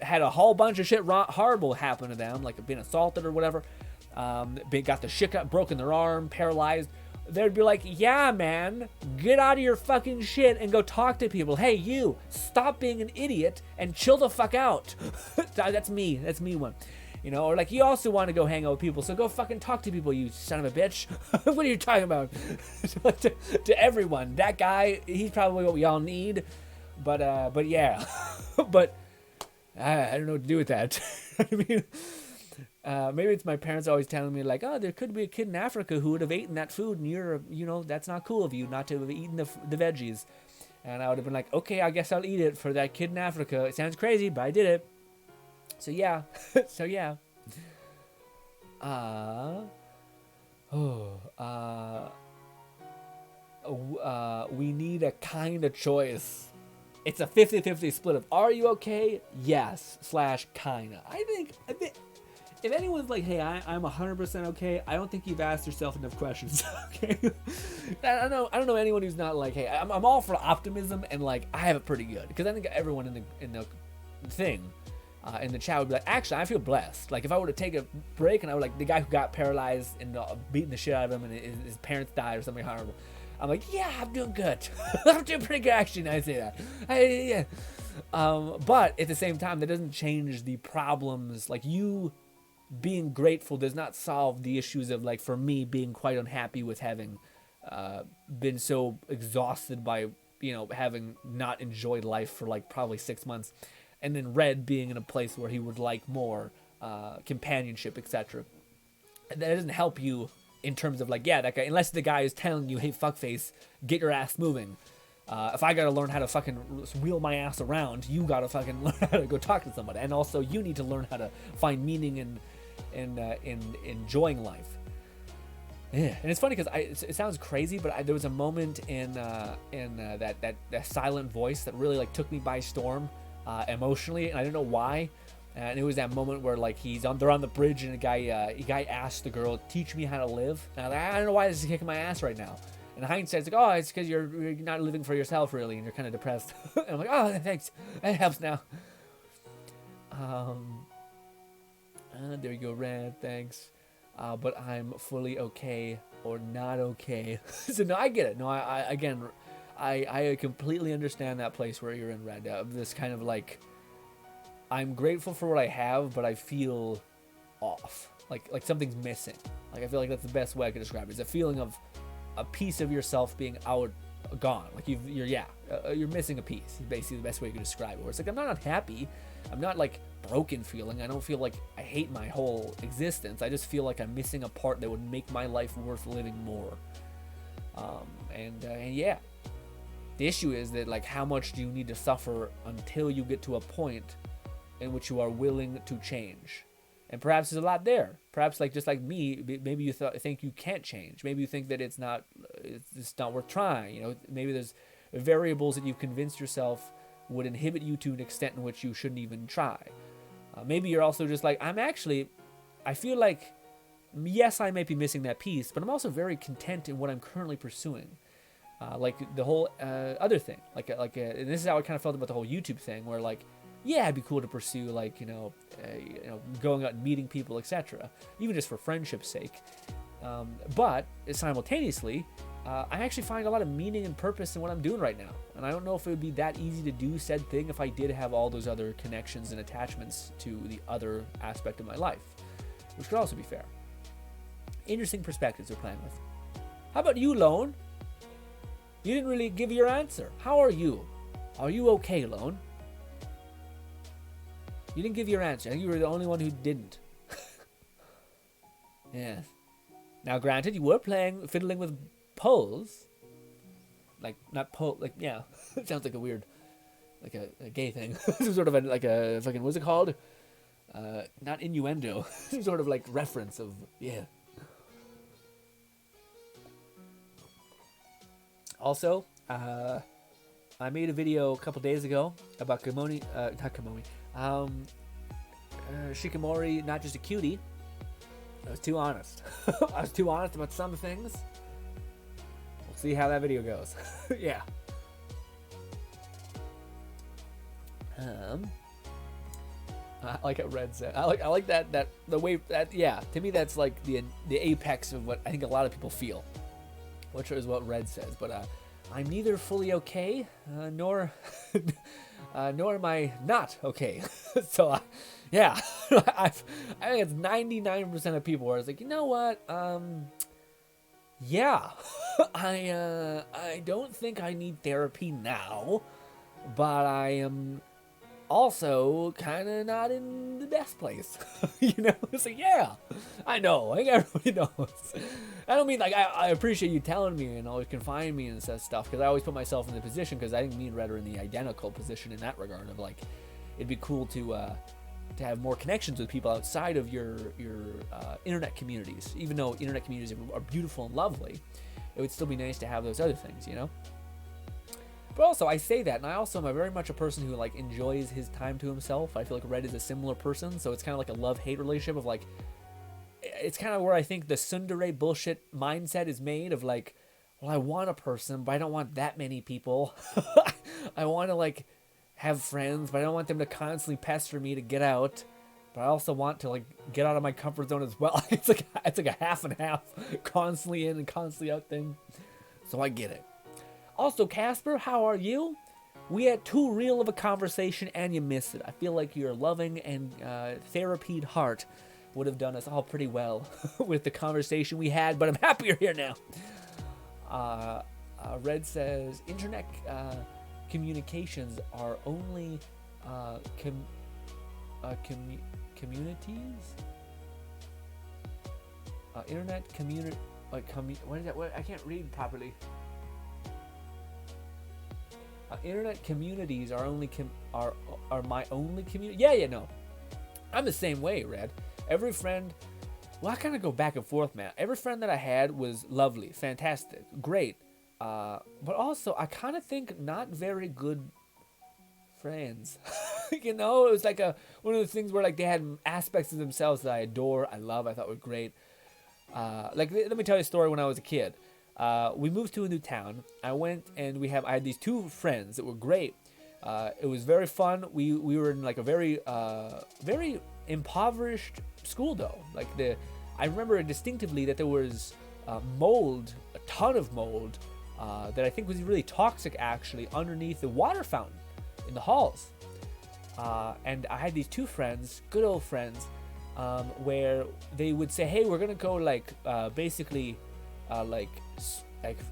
had a whole bunch of shit horrible happen to them, like being assaulted or whatever, got the shit cut, broken their arm, paralyzed, they'd be like, yeah, man, get out of your fucking shit and go talk to people. Hey, you, stop being an idiot and chill the fuck out. That's me one. You know, or like, you also want to go hang out with people, so go fucking talk to people, you son of a bitch. What are you talking about? to everyone, that guy, he's probably what we all need. But yeah, but I don't know what to do with that. I mean, maybe it's my parents always telling me like, oh, there could be a kid in Africa who would have eaten that food, and you know, that's not cool of you not to have eaten the veggies. And I would have been like, okay, I guess I'll eat it for that kid in Africa. It sounds crazy, but I did it. So yeah, so yeah. We need a kind of choice. It's a 50-50 split of, are you okay? Yes, / kinda. I think if anyone's like, hey, I'm 100% okay, I don't think you've asked yourself enough questions. Okay, I don't know anyone who's not like, hey, I'm all for optimism and like I have it pretty good, because I think everyone in the thing. In the chat would be like, actually, I feel blessed. Like, if I were to take a break and I would like the guy who got paralyzed and beating the shit out of him and his parents died or something horrible, I'm like, yeah, I'm doing good. I'm doing pretty good, actually. I say that. Yeah. But at the same time, that doesn't change the problems. Like, you being grateful does not solve the issues of, like, for me being quite unhappy with having been so exhausted by, you know, having not enjoyed life for like probably 6 months. And then Red being in a place where he would like more companionship, etc. That doesn't help you in terms of like, yeah, that guy, unless the guy is telling you, hey, fuckface, get your ass moving. If I gotta learn how to fucking wheel my ass around, you gotta fucking learn how to go talk to somebody. And also, you need to learn how to find meaning in enjoying life. Yeah, and it's funny because it sounds crazy, but there was a moment in that silent voice that really like took me by storm. Emotionally, and I don't know why. And it was that moment where like they're on the bridge, and a guy asked the girl, "Teach me how to live." And I'm like, I don't know why this is kicking my ass right now. And hindsight, it's like, oh, it's because you're not living for yourself really, and you're kind of depressed. And I'm like, oh, thanks, that helps now. There you go, Red. Thanks. But I'm fully okay or not okay. So no, I get it. No, I completely understand that place where you're in, Red. This kind of like, I'm grateful for what I have, but I feel off. Like something's missing. Like, I feel like that's the best way I could describe it. It's a feeling of a piece of yourself being gone. Like you're missing a piece. Basically, the best way you could describe it. Where it's like, I'm not unhappy. I'm not like broken feeling. I don't feel like I hate my whole existence. I just feel like I'm missing a part that would make my life worth living more. And yeah. The issue is that, like, how much do you need to suffer until you get to a point in which you are willing to change? And perhaps there's a lot there. Perhaps, like, just like me, maybe you think you can't change. Maybe you think that it's not worth trying. You know, maybe there's variables that you've convinced yourself would inhibit you to an extent in which you shouldn't even try. Maybe you're also just like, I feel like, yes, I may be missing that piece, but I'm also very content in what I'm currently pursuing. Like the whole other thing, and this is how I kind of felt about the whole YouTube thing, where like, yeah, it'd be cool to pursue like going out and meeting people, etc., even just for friendship's sake. But simultaneously, I actually find a lot of meaning and purpose in what I'm doing right now, and I don't know if it would be that easy to do said thing if I did have all those other connections and attachments to the other aspect of my life, which could also be fair. Interesting perspectives we're playing with. How about you, Lone? You didn't really give your answer. How are you? Are you okay, Lone? You didn't give your answer. I think you were the only one who didn't. Yeah. Now, granted, you were fiddling with poles. Like, not pole, like, yeah. It sounds like a weird, like a gay thing. Some sort of like a fucking, what's it called? Not innuendo. Some sort of like reference of, yeah. Also, I made a video a couple days ago about Shikimori, not just a cutie. I was too honest. I was too honest about some things. We'll see how that video goes. Yeah. I like what Red said. I like that the way that, yeah, to me that's like the apex of what I think a lot of people feel, which is what Red says. But I'm neither fully okay nor am I not okay. So yeah, I think it's 99% of people where it's like, you know what, yeah, I don't think I need therapy now, but I am also kind of not in the best place. You know, it's like, yeah, I know, I think everybody knows. I don't mean like, I appreciate you telling me and always confine me and stuff, because I always put myself in the position, because I think me and Red are in the identical position in that regard of like, it'd be cool to have more connections with people outside of your internet communities. Even though internet communities are beautiful and lovely, it would still be nice to have those other things, you know. But also, I say that, and I also am very much a person who like enjoys his time to himself. I feel like Red is a similar person, so it's kind of like a love-hate relationship of like, it's kind of where I think the tsundere bullshit mindset is made of like, well, I want a person, but I don't want that many people. I want to like have friends, but I don't want them to constantly pester me to get out. But I also want to like get out of my comfort zone as well. It's like a half and half, constantly in and constantly out thing. So I get it. Also, Casper, how are you? We had too real of a conversation and you missed it. I feel like your loving and therapied heart would have done us all pretty well with the conversation we had, but I'm happy you're here now. Red says, internet communications are only communities? Internet community... what is that? What? I can't read properly. Internet communities are only are my only community. Yeah, no. I'm the same way, Red. Every friend, well, I kind of go back and forth, man. Every friend that I had was lovely, fantastic, great. But also, I kind of think not very good friends. You know, it was like one of those things where like they had aspects of themselves that I adore, I love, I thought were great. Like, let me tell you a story when I was a kid. We moved to a new town. I had these two friends that were great. It was very fun. We were in like a very impoverished school though. Like I remember distinctively that there was mold, a ton of mold, that I think was really toxic actually underneath the water fountain in the halls. And I had these two friends, good old friends, where they would say, hey, we're gonna go like basically like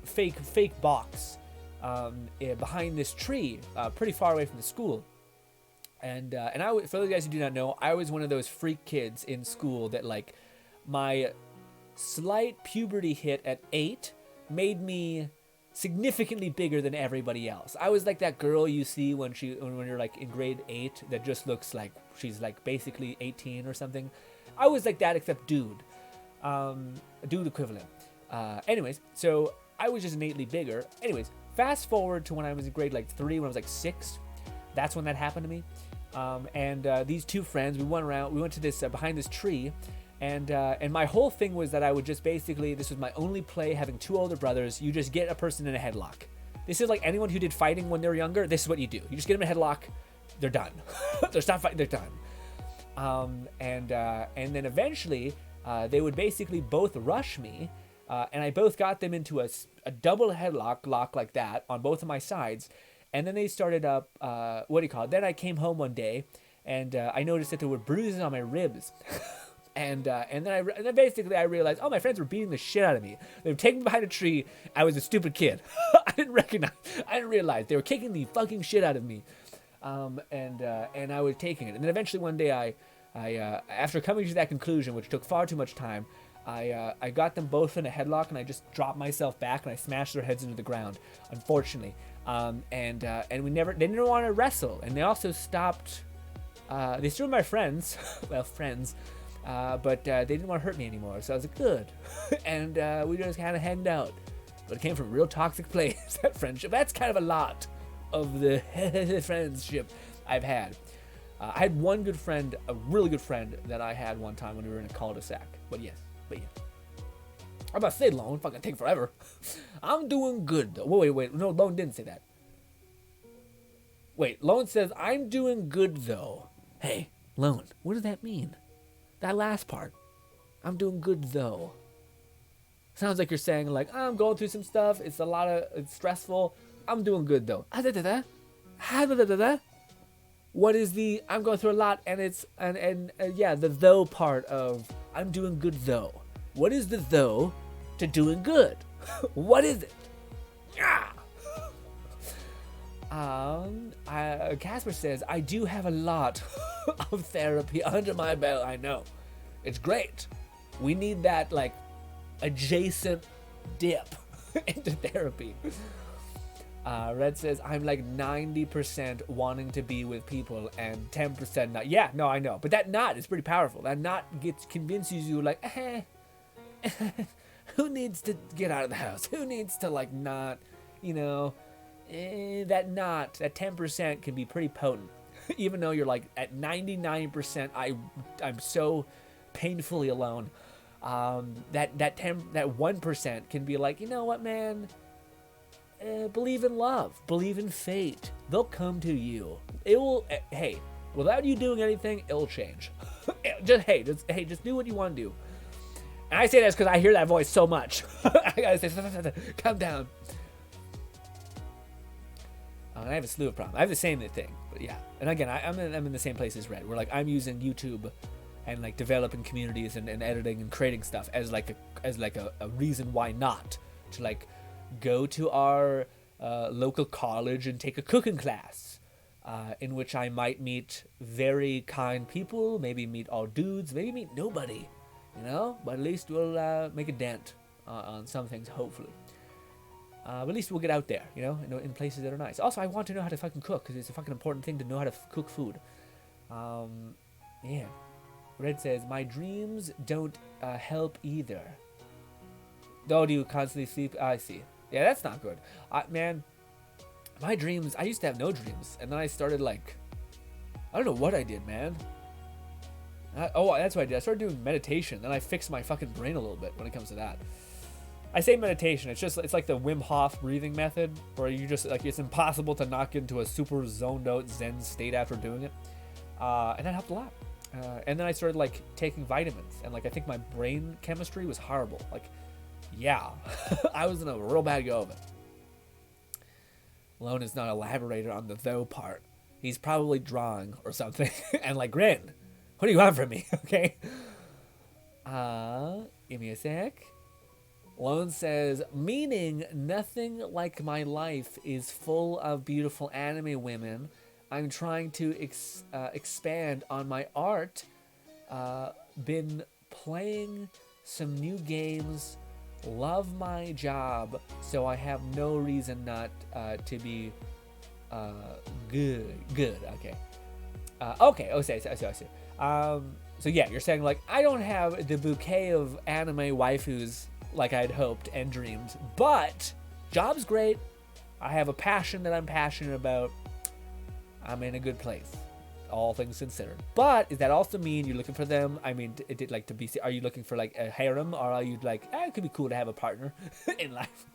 fake box behind this tree, pretty far away from the school. And for those guys who do not know, I was one of those freak kids in school that like my slight puberty hit at 8 made me significantly bigger than everybody else. I was like that girl you see when you're like in grade 8 that just looks like she's like basically 18 or something. I was like that except dude equivalent. Anyways, so I was just innately bigger. Anyways, fast forward to when I was in grade like 3, when I was like 6. That's when that happened to me. And these two friends, we went to this behind this tree, and my whole thing was that I would just basically, this was my only play, having two older brothers. You just get a person in a headlock. This is like anyone who did fighting when they were younger. This is what you do. You just get them in a headlock. They're done. They're stop fighting. They're done. And then eventually they would basically both rush me. And I both got them into a double headlock lock like that on both of my sides. And then they started up, Then I came home one day, and I noticed that there were bruises on my ribs. and then I realized, oh, my friends were beating the shit out of me. They were taking me behind a tree. I was a stupid kid. I didn't realize. They were kicking the fucking shit out of me. And I was taking it. And then eventually one day I after coming to that conclusion, which took far too much time, I got them both in a headlock, and I just dropped myself back and I smashed their heads into the ground, unfortunately. And they didn't want to wrestle, and they also stopped. They still were my friends, but they didn't want to hurt me anymore. So I was like, good, and we just kind of hanged out. But it came from a real toxic place. That friendship. That's kind of a lot of the friendship I've had. I had one good friend, a really good friend that I had one time when we were in a cul-de-sac. But yeah. I'm about to say Lone, fucking take forever. I'm doing good though. Wait. No, Lone didn't say that. Wait, Lone says, I'm doing good though. Hey, Lone, what does that mean? That last part. I'm doing good though. Sounds like you're saying like, I'm going through some stuff. It's stressful. I'm doing good though. What is the I'm going through a lot, and it's the though part of I'm doing good though. What is the though to doing good? What is it? Yeah. Casper says, I do have a lot of therapy under my belt. I know. It's great. We need that like adjacent dip into therapy. Red says, I'm like 90% wanting to be with people and 10% not. Yeah, no, I know. But that not is pretty powerful. That not convinces you like, who needs to get out of the house? Who needs to like not, that 10% can be pretty potent. Even though you're like at 99%, I'm so painfully alone. That 1% can be like, you know what, man? Believe in love, believe in fate. They'll come to you. It will. Hey, without you doing anything, it'll change. Just do what you want to do. And I say that because I hear that voice so much. I gotta say, calm down. I have a slew of problems. I have the same thing, but yeah. And again, I'm in the same place as Red. Where like I'm using YouTube and like developing communities and editing and creating stuff as like a reason why not to like go to our local college and take a cooking class, in which I might meet very kind people, maybe meet all dudes, maybe meet nobody, you know. But at least we'll make a dent on some things, hopefully. But at least we'll get out there, you know, in places that are nice. Also, I want to know how to fucking cook, because it's a fucking important thing to know how to cook food. Yeah. Red says, my dreams don't help either. Oh, do you constantly sleep? I see. Yeah, that's not good. Man, my dreams, I used to have no dreams. And then I started like, I don't know what I did, man. That's what I did. I started doing meditation. Then I fixed my fucking brain a little bit when it comes to that. I say meditation. It's like the Wim Hof breathing method, where you just like, it's impossible to knock into a super zoned out Zen state after doing it. And that helped a lot. And then I started like taking vitamins, and like I think my brain chemistry was horrible. Like, yeah, I was in a real bad go of it. Lone is not elaborated on the though part. He's probably drawing or something. And like, Grin, what do you want from me? Okay. Give me a sec. Lone says, meaning nothing like my life is full of beautiful anime women. I'm trying to expand on my art. Been playing some new games. Love my job, so I have no reason not to be good. Okay. Okay. I see. So yeah, you're saying like I don't have the bouquet of anime waifus like I'd hoped and dreamed, but job's great. I have a passion that I'm passionate about. I'm in a good place, all things considered. But does that also mean you're looking for them? I mean, are you looking for like a harem, or are you like, it could be cool to have a partner in life?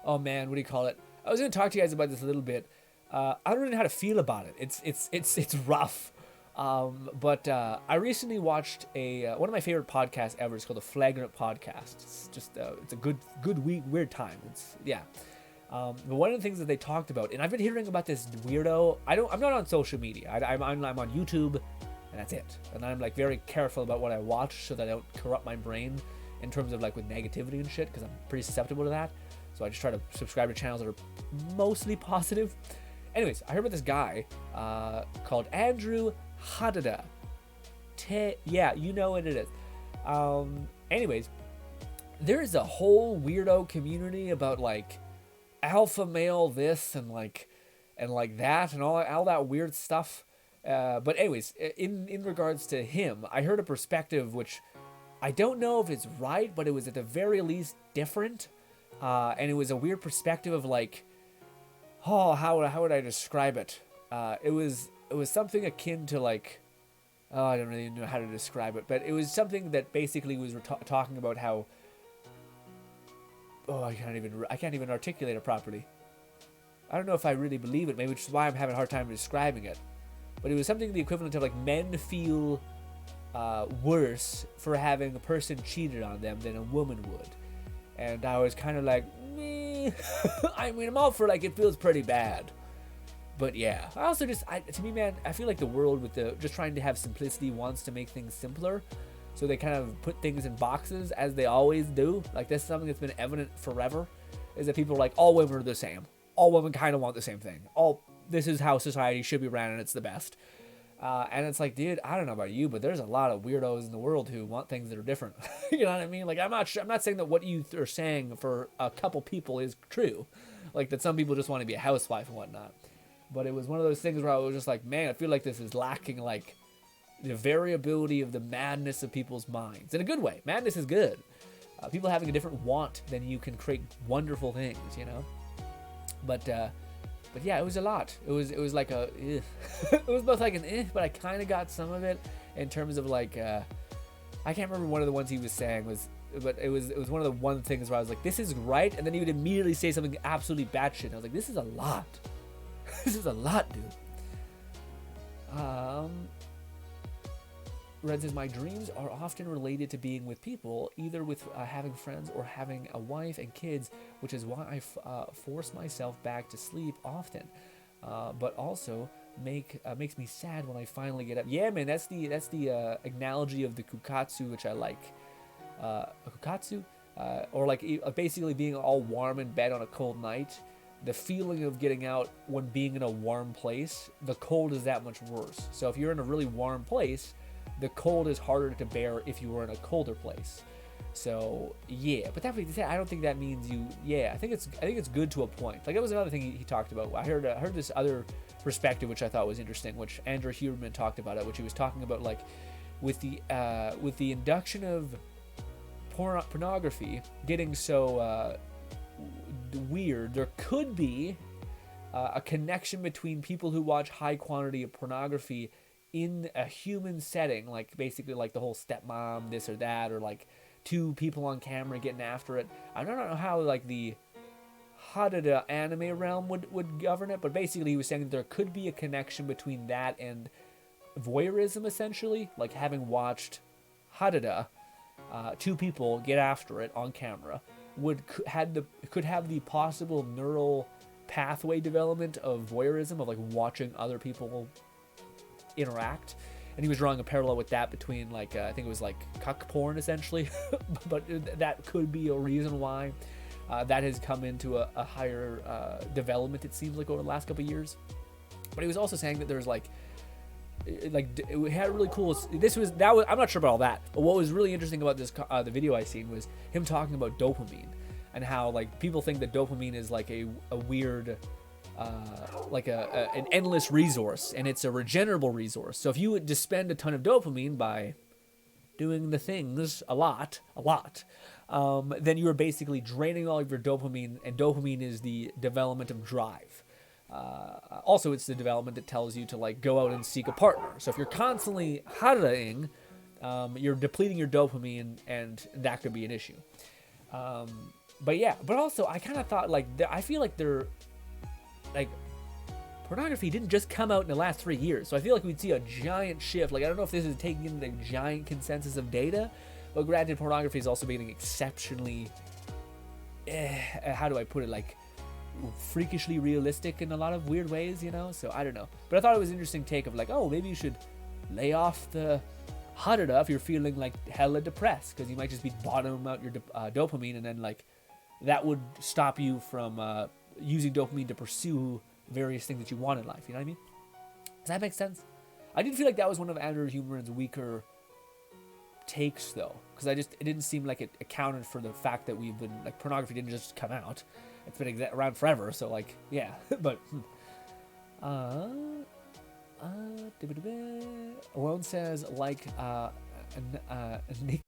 Oh man, what do you call it? I was gonna talk to you guys about this a little bit. I don't really know how to feel about it. It's rough. But I recently watched one of my favorite podcasts ever. It's called the Flagrant Podcast. It's just it's a good weird time. But one of the things that they talked about, and I've been hearing about this weirdo. I'm not on social media. I'm on YouTube, and that's it. And I'm like very careful about what I watch so that I don't corrupt my brain in terms of like with negativity and shit, because I'm pretty susceptible to that. So I just try to subscribe to channels that are mostly positive. Anyways, I heard about this guy called Andrew Hadada. Yeah, you know what it is. Anyways, there is a whole weirdo community about like alpha male this and like that and all that weird stuff. But anyways, in regards to him, I heard a perspective which I don't know if it's right, but it was at the very least different. And it was a weird perspective of like, how would I describe it? It was something akin to like, I don't really know how to describe it, but it was something that basically was talking about how, I can't even articulate it properly. I don't know if I really believe it, maybe which is why I'm having a hard time describing it. But it was something the equivalent of like men feel worse for having a person cheated on them than a woman would. And I was kind of like, meh. I mean, I'm all for like, it feels pretty bad. But yeah, I also to me, man, I feel like the world with just trying to have simplicity wants to make things simpler. So they kind of put things in boxes, as they always do. Like, that's something that's been evident forever, is that people are like, all women are the same. All women kind of want the same thing. This is how society should be ran, and it's the best. And it's like, dude, I don't know about you, but there's a lot of weirdos in the world who want things that are different. You know what I mean? Like, I'm not saying that what you are saying for a couple people is true. Like, that some people just want to be a housewife and whatnot. But it was one of those things where I was just like, man, I feel like this is lacking, like, the variability of the madness of people's minds. In a good way. Madness is good. People having a different want than you can create wonderful things, you know. But yeah, it was a lot. It was like a it was both like an but I kind of got some of it in terms of like I can't remember one of the ones he was saying was, but it was one of the one things where I was like, this is right, and then he would immediately say something absolutely batshit. And I was like, this is a lot. This is a lot, dude. Red says, my dreams are often related to being with people, either with having friends or having a wife and kids, which is why I force myself back to sleep often. But also makes me sad when I finally get up. Yeah, man, that's the analogy of the kukatsu, which I like. A kukatsu, or like basically being all warm in bed on a cold night. The feeling of getting out when being in a warm place, the cold is that much worse. So if you're in a really warm place, the cold is harder to bear if you were in a colder place. So yeah, but that being said, I don't think that means you. Yeah, I think it's good to a point. Like that was another thing he talked about. I heard this other perspective which I thought was interesting, which Andrew Huberman talked about it, which he was talking about like with the induction of pornography getting so weird, there could be a connection between people who watch high quantity of pornography in a human setting, like basically like the whole stepmom this or that, or like two people on camera getting after it. I don't know how like the Harada anime realm would govern it, but basically he was saying that there could be a connection between that and voyeurism, essentially, like having watched Harada, two people get after it on camera could have the possible neural pathway development of voyeurism, of like watching other people interact. And he was drawing a parallel with that between like I think it was like cuck porn essentially, but that could be a reason why that has come into a higher development, it seems like, over the last couple of years. But he was also saying that there's like it had a really cool. I'm not sure about all that, but what was really interesting about this the video I seen was him talking about dopamine and how like people think that dopamine is like a weird like an endless resource, and it's a regenerable resource. So if you would just spend a ton of dopamine by doing the things a lot, then you are basically draining all of your dopamine, and dopamine is the development of drive. Also, it's the development that tells you to like go out and seek a partner. So if you're constantly haraing, you're depleting your dopamine, and that could be an issue. But yeah, but also I kind of thought like I feel like pornography didn't just come out in the last 3 years, so I feel like we'd see a giant shift. Like I don't know if this is taking in the giant consensus of data, but granted, pornography is also becoming exceptionally, how do I put it, like freakishly realistic in a lot of weird ways, you know? So I don't know, but I thought it was an interesting take of like, oh, maybe you should lay off the Harada if you're feeling like hella depressed, because you might just be bottoming out your dopamine, and then like that would stop you from using dopamine to pursue various things that you want in life. You know what I mean? Does that make sense? I didn't feel like that was one of Andrew Huberman's weaker takes, though, because it didn't seem like it accounted for the fact that we've been like pornography didn't just come out; it's been around forever. So like, yeah, but Alone says like Nick